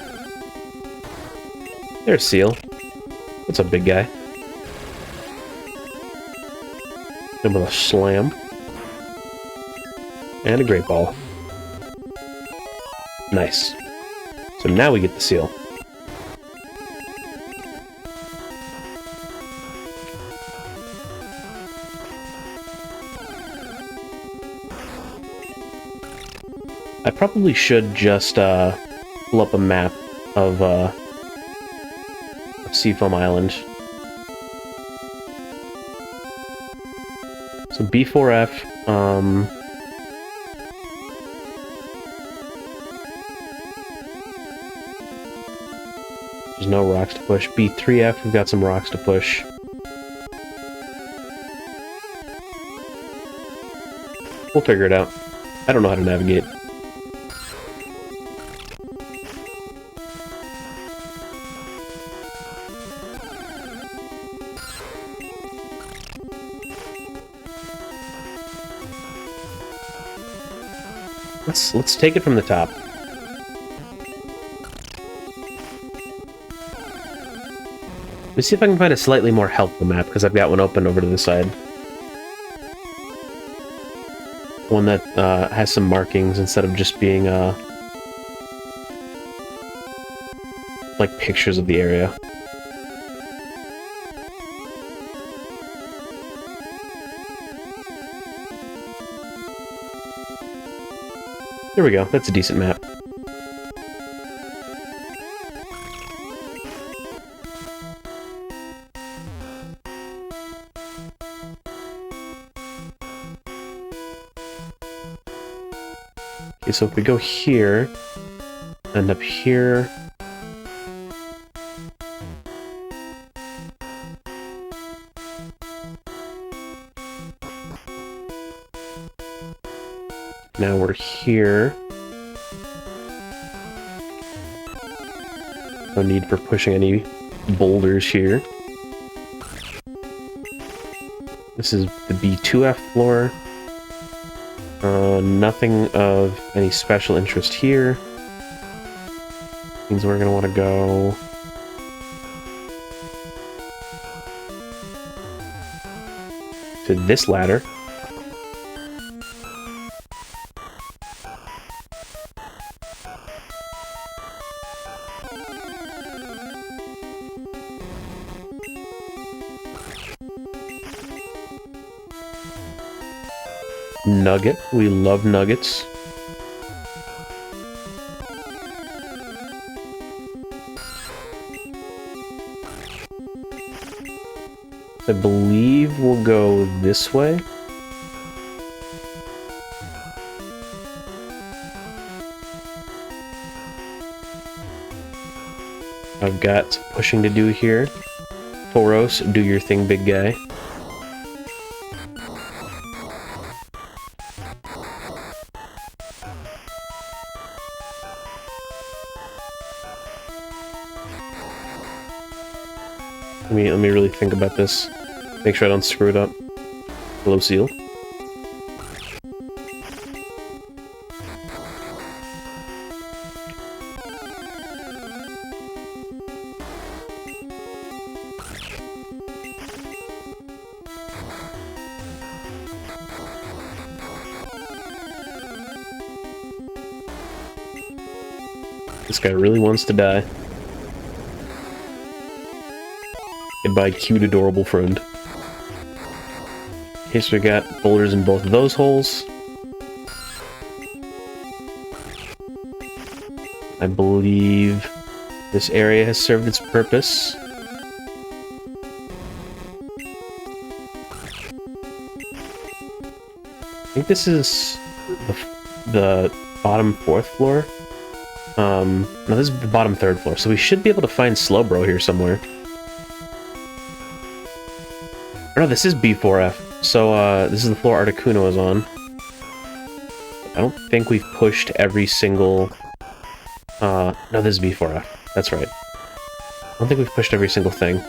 There's Seal. What's up, big guy? Him with a slam. And a great ball. Nice. So now we get the Seal. I probably should just pull up a map of Seafoam Island. So B4F, there's no rocks to push. B3F, we've got some rocks to push. We'll figure it out. I don't know how to navigate. Let's take it from the top. Let me see if I can find a slightly more helpful map, because I've got one open over to the side. One that has some markings instead of just being like pictures of the area. There we go, that's a decent map. Okay, so if we go here, end up here. Now we're here. No need for pushing any boulders here. This is the B2F floor. Nothing of any special interest here. Means we're gonna want to go to this ladder. Nugget. We love nuggets. I believe we'll go this way. I've got some pushing to do here. Toros, do your thing, big guy. Let me really think about this. Make sure I don't screw it up. Hello, Seal. This guy really wants to die. Goodbye, cute, adorable friend. Okay, so we got boulders in both of those holes. I believe this area has served its purpose. I think this is the bottom 4th floor. No, this is the bottom 3rd floor, so we should be able to find Slowbro here somewhere. Oh, no, this is B4F. So, this is the floor Articuno is on. I don't think we've pushed every single... no, this is B4F. That's right. I don't think we've pushed every single thing.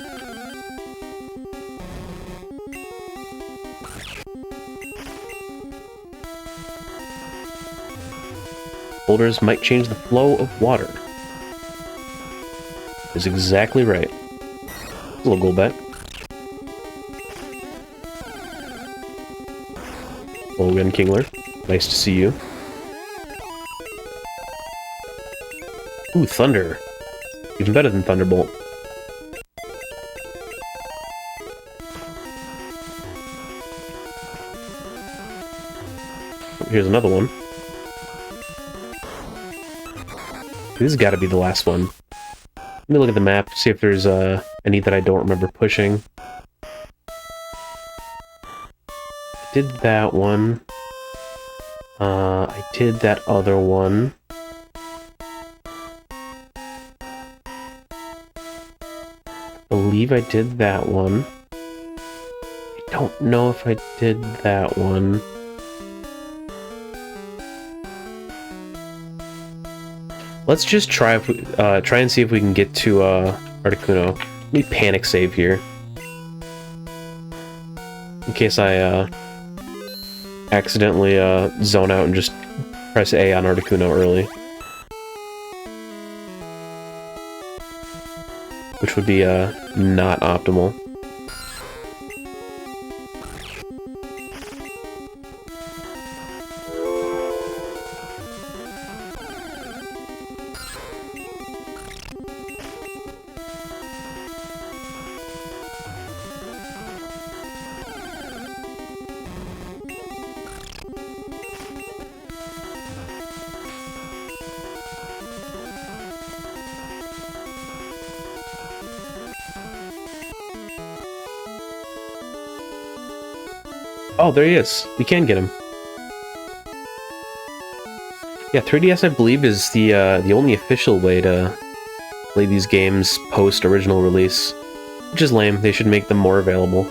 Boulders might change the flow of water. Is exactly right. A little gold bet. Logan Kingler. Nice to see you. Ooh, Thunder. Even better than Thunderbolt. Here's another one. This has got to be the last one. Let me look at the map, see if there's any that I don't remember pushing. I did that one. I did that other one. I believe I did that one. I don't know if I did that one. Let's just try and see if we can get to Articuno. Let me panic save here, in case I accidentally zone out and just press A on Articuno early, which would be not optimal. Oh, there he is. We can get him. Yeah, 3DS, I believe, is the only official way to play these games post-original release. Which is lame. They should make them more available.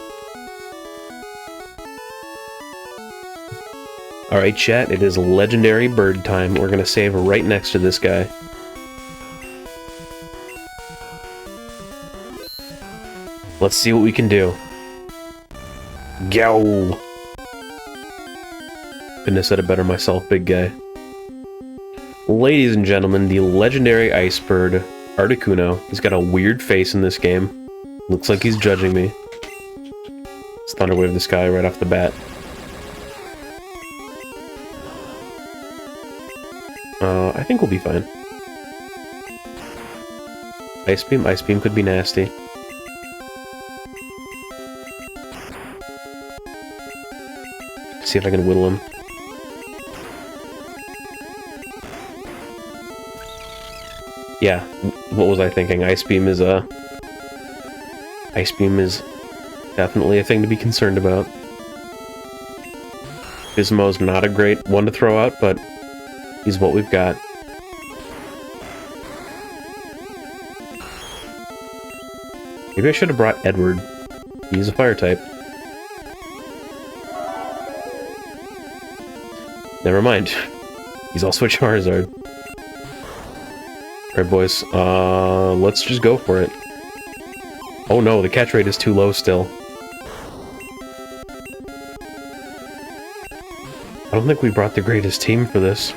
Alright, chat, it is legendary bird time. We're gonna save right next to this guy. Let's see what we can do. Go! Couldn't have said it better myself, big guy. Ladies and gentlemen, the legendary ice bird, Articuno. He's got a weird face in this game. Looks like he's judging me. Let's Thunder Wave this guy right off the bat. I think we'll be fine. Ice Beam could be nasty. See if I can whittle him. Yeah, what was I thinking? Ice Beam is definitely a thing to be concerned about. Gizmo's not a great one to throw out, but he's what we've got. Maybe I should have brought Edward. He's a fire type. Never mind. He's also a Charizard. Alright, boys. Let's just go for it. Oh no, the catch rate is too low still. I don't think we brought the greatest team for this.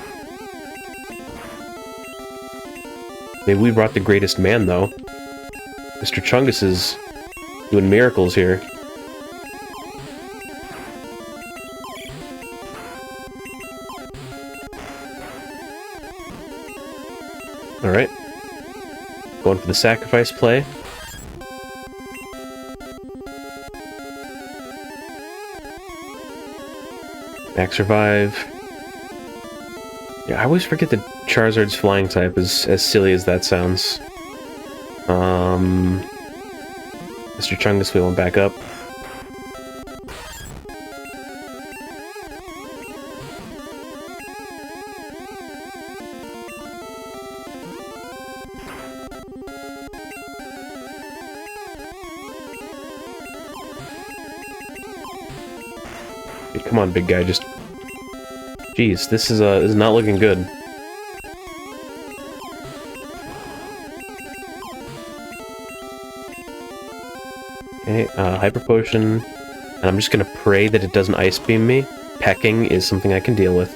Maybe we brought the greatest man, though. Mr. Chungus is doing miracles here. Alright. Going for the sacrifice play. Max Revive. Yeah, I always forget that Charizard's flying type, as silly as that sounds. Mr. Chungus, we went back up. come on, big guy, just... Jeez, this is not looking good. Okay, Hyper Potion. And I'm just gonna pray that it doesn't Ice Beam me. Pecking is something I can deal with.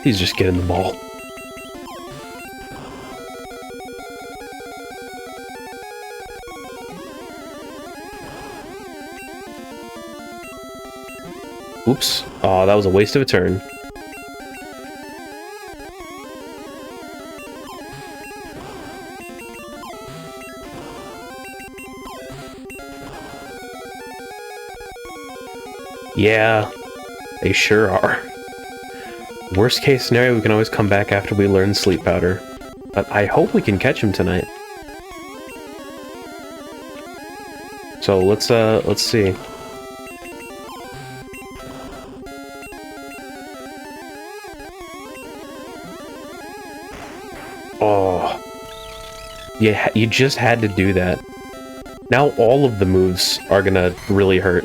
He's just getting the ball. Oops. Oh, that was a waste of a turn. Yeah, they sure are. Worst case scenario, we can always come back after we learn Sleep Powder. But I hope we can catch him tonight. So let's see. Oh. Yeah, you just had to do that. Now all of the moves are gonna really hurt.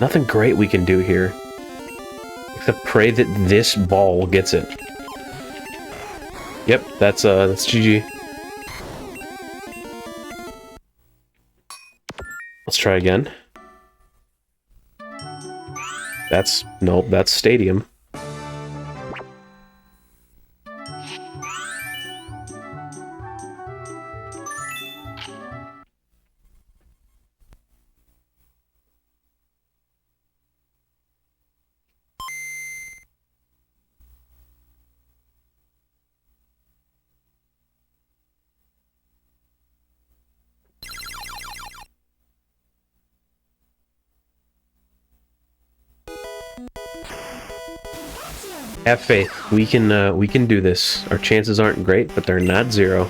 Nothing great we can do here. Except pray that this ball gets it. Yep, that's GG. Let's try again. Nope, that's Stadium. Have faith. We can do this. Our chances aren't great, but they're not zero.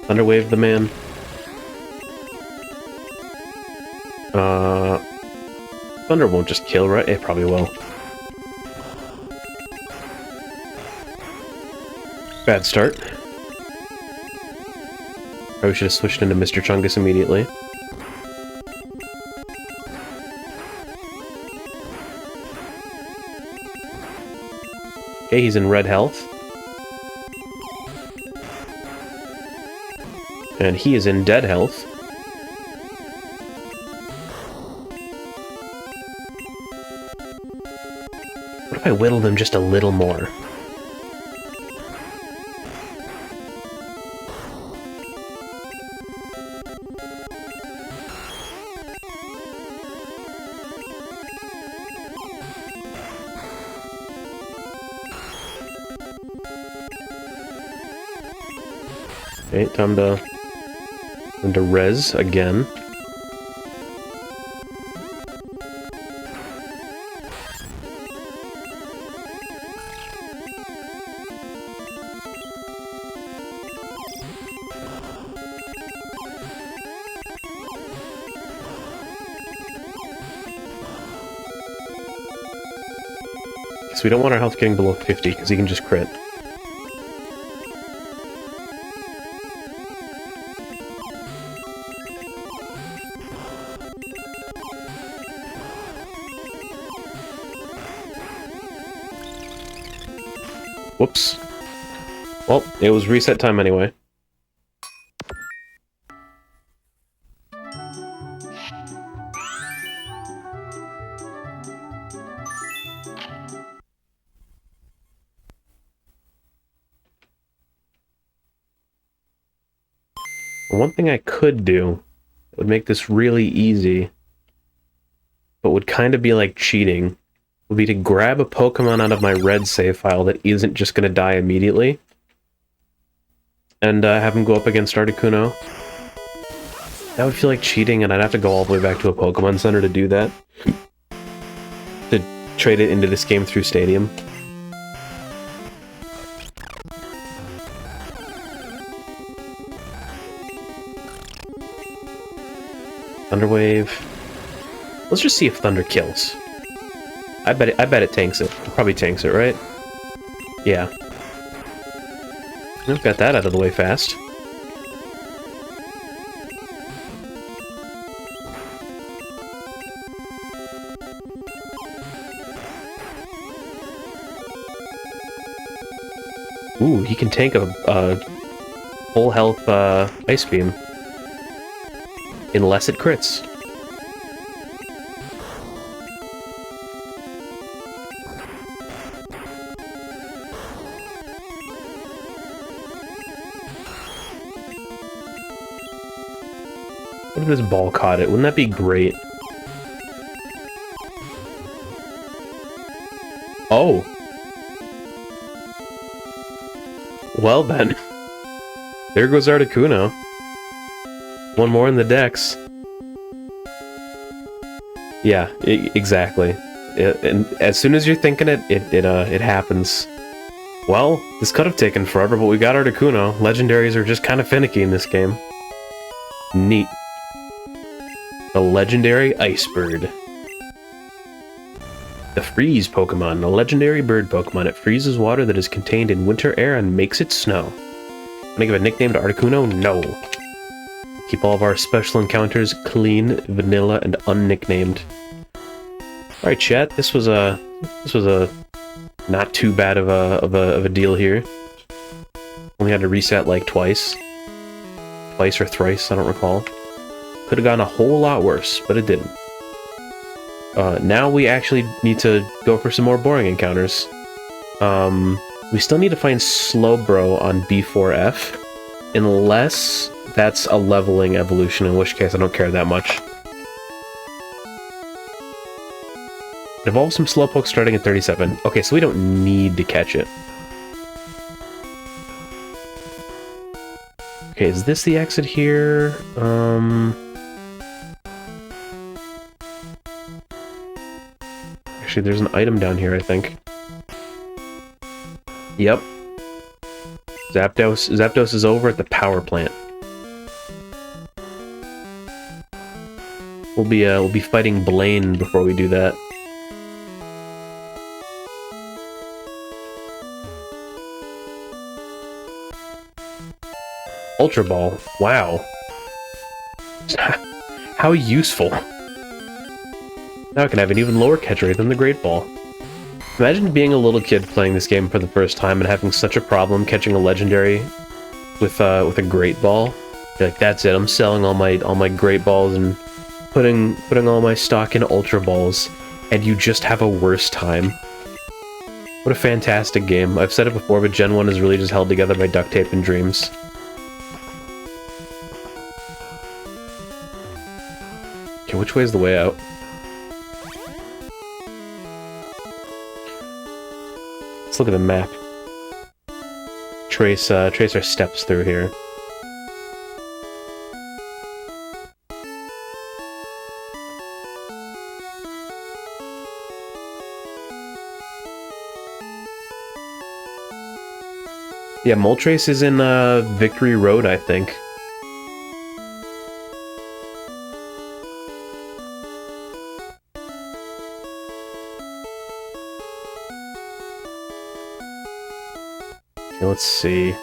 Thunderwave the man. Thunder won't just kill, right? It probably will. Bad start. Probably should have switched into Mr. Chungus immediately. Okay, he's in red health. And he is in dead health. What if I whittle them just a little more? Okay, time to res again. So we don't want our health getting below 50, because he can just crit. Whoops. Well, it was reset time anyway. One thing I could do that would make this really easy, but would kind of be like cheating, would be to grab a Pokemon out of my red save file that isn't just going to die immediately, and have him go up against Articuno. That would feel like cheating, and I'd have to go all the way back to a Pokemon Center to do that. To trade it into this game through Stadium. Thunder Wave. Let's just see if Thunder kills. I bet it tanks it. It probably tanks it, right? Yeah. We've got that out of the way fast. Ooh, he can tank a full health Ice Beam. Unless it crits. What if this ball caught it? Wouldn't that be great? Oh. Well then. There goes Articuno. One more in the decks. Yeah, exactly. And as soon as you're thinking it happens. Well, this could have taken forever, but we got Articuno. Legendaries are just kind of finicky in this game. Neat. The legendary Ice Bird. The Freeze Pokemon, a legendary bird Pokemon. It freezes water that is contained in winter air and makes it snow. Wanna give a nickname to Articuno? No. Keep all of our special encounters clean, vanilla, and unnicknamed. Alright, chat, this was a not too bad of a deal here. Only had to reset like twice. Twice or thrice, I don't recall. Could have gone a whole lot worse, but it didn't. Now we actually need to go for some more boring encounters. We still need to find Slowbro on B4F, unless that's a leveling evolution, in which case I don't care that much. Evolve some Slowpoke starting at 37. Okay, so we don't need to catch it. Okay, is this the exit here? Actually, there's an item down here, I think. Yep. Zapdos is over at the power plant. We'll be fighting Blaine before we do that. Ultra Ball. Wow. How useful. Now I can have an even lower catch rate than the Great Ball. Imagine being a little kid playing this game for the first time and having such a problem catching a legendary with a Great Ball. You're like, that's it, I'm selling all my Great Balls and putting all my stock in Ultra Balls, and you just have a worse time. What a fantastic game. I've said it before, but Gen 1 is really just held together by duct tape and dreams. Okay, which way is the way out? Let's look at the map. Trace our steps through here. Yeah, Moltres is in Victory Road, I think. Okay, let's see.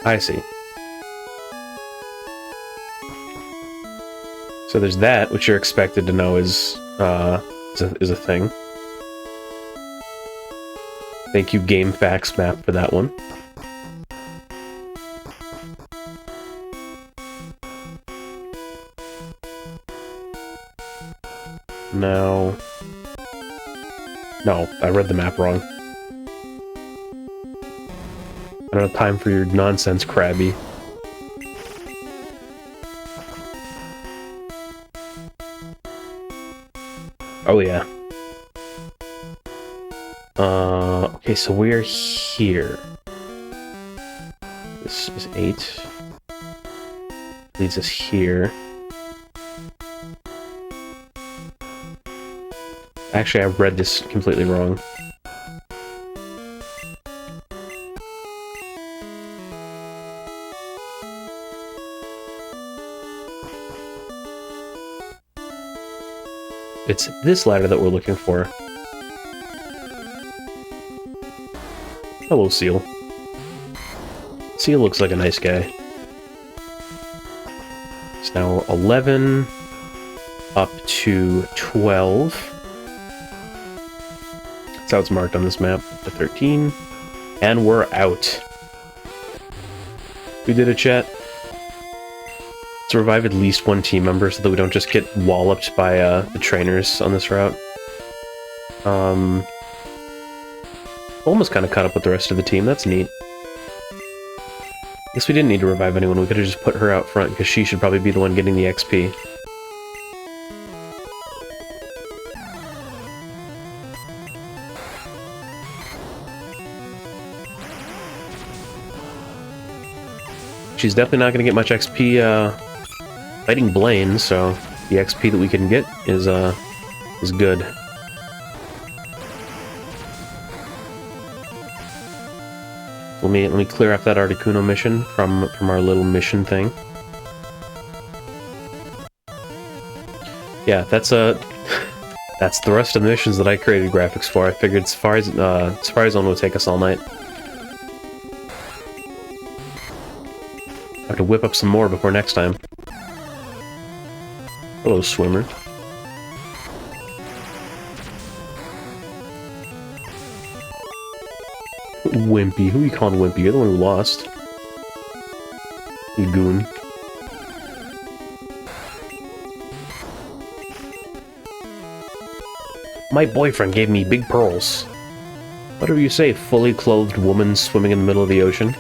I see. So there's that, which you're expected to know is a thing. Thank you, GameFAQs map, for that one. No. No, I read the map wrong. I don't have time for your nonsense, Krabby. Oh yeah. Okay, so we're here. This is 8. Leads us here. Actually, I read this completely wrong. it's this ladder that we're looking for. Hello, Seal. Seal looks like a nice guy. It's now 11 up to 12. That's how it's marked on this map. To 13. And we're out. We did a chat. To revive at least one team member so that we don't just get walloped by the trainers on this route. Almost kind of caught up with the rest of the team. That's neat. Guess we didn't need to revive anyone. We could have just put her out front because she should probably be the one getting the XP. She's definitely not going to get much XP fighting Blaine, so the XP that we can get is good. Let me clear up that Articuno mission from our little mission thing. Yeah, that's that's the rest of the missions that I created graphics for. I figured Safari Zone would take us all night. I have to whip up some more before next time. Hello, swimmer. Wimpy. Who are you calling Wimpy? You're the one who lost. You goon. My boyfriend gave me big pearls. Whatever you say, fully clothed woman swimming in the middle of the ocean.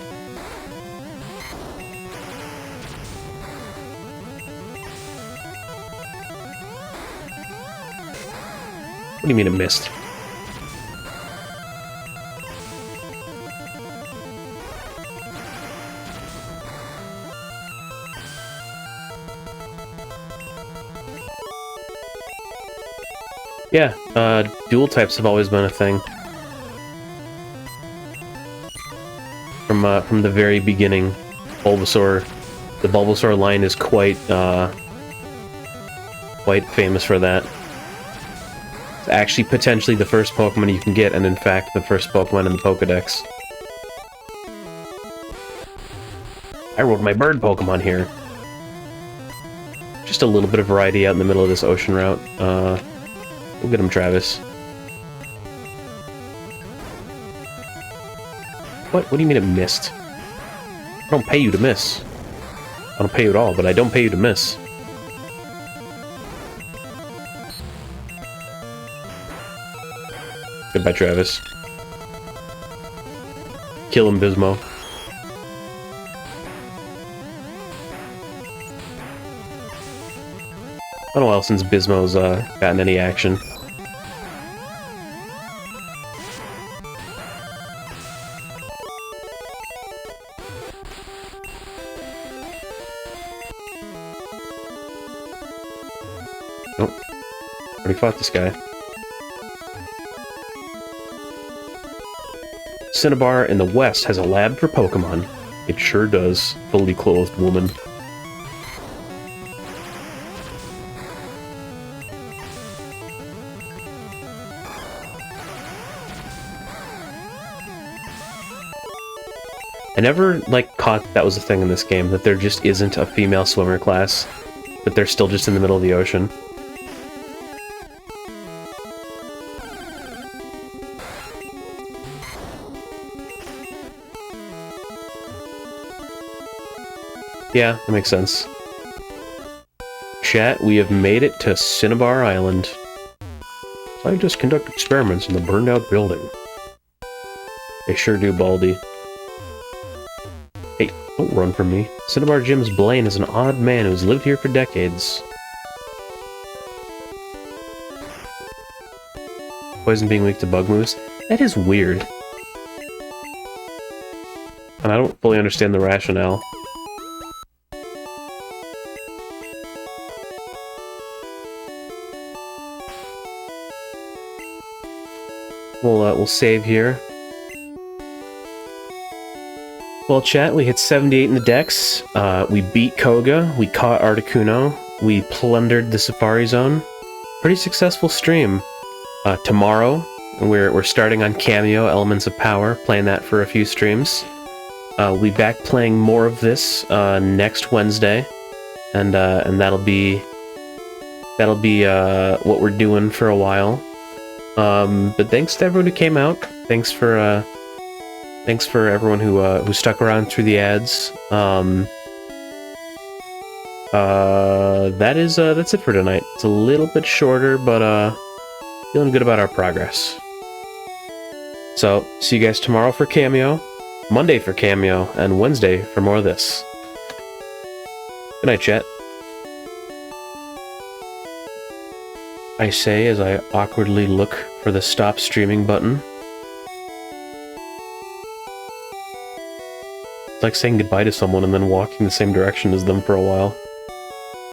What do you mean it missed? Yeah, dual types have always been a thing. From the very beginning, Bulbasaur, the Bulbasaur line is quite famous for that. It's actually potentially the first Pokemon you can get, and in fact, the first Pokemon in the Pokedex. I rode my bird Pokemon here. Just a little bit of variety out in the middle of this ocean route. We'll get him, Travis. What? What do you mean it missed? I don't pay you to miss. I don't pay you at all, but I don't pay you to miss. Goodbye, Travis. Kill him, Bismo. I don't know else since Bismo's gotten any action. Nope. Already fought this guy. Cinnabar in the west has a lab for Pokemon. It sure does, fully clothed woman. I never, like, caught that was a thing in this game, that there just isn't a female swimmer class, but they're still just in the middle of the ocean. Yeah, that makes sense. Chat, we have made it to Cinnabar Island. Scientists conduct experiments in the burned-out building. They sure do, Baldy. Hey, don't run from me. Cinnabar Jim's Blaine is an odd man who's lived here for decades. Poison being weak to bug moves? That is weird. And I don't fully understand the rationale. We'll save here. Well, chat, we hit 78 in the dex. We beat Koga. We caught Articuno. We plundered the Safari Zone. pretty successful stream. Tomorrow, we're starting on Cameo, Elements of Power, playing that for a few streams. We'll be back playing more of this next Wednesday, and that'll be what we're doing for a while. But thanks to everyone who came out. Thanks for everyone who stuck around through the ads. That's it for tonight. It's a little bit shorter, but feeling good about our progress. So, see you guys tomorrow for Cameo, Monday for Cameo, and Wednesday for more of this. Good night, chat. I say as I awkwardly look for the stop streaming button. It's like saying goodbye to someone and then walking the same direction as them for a while.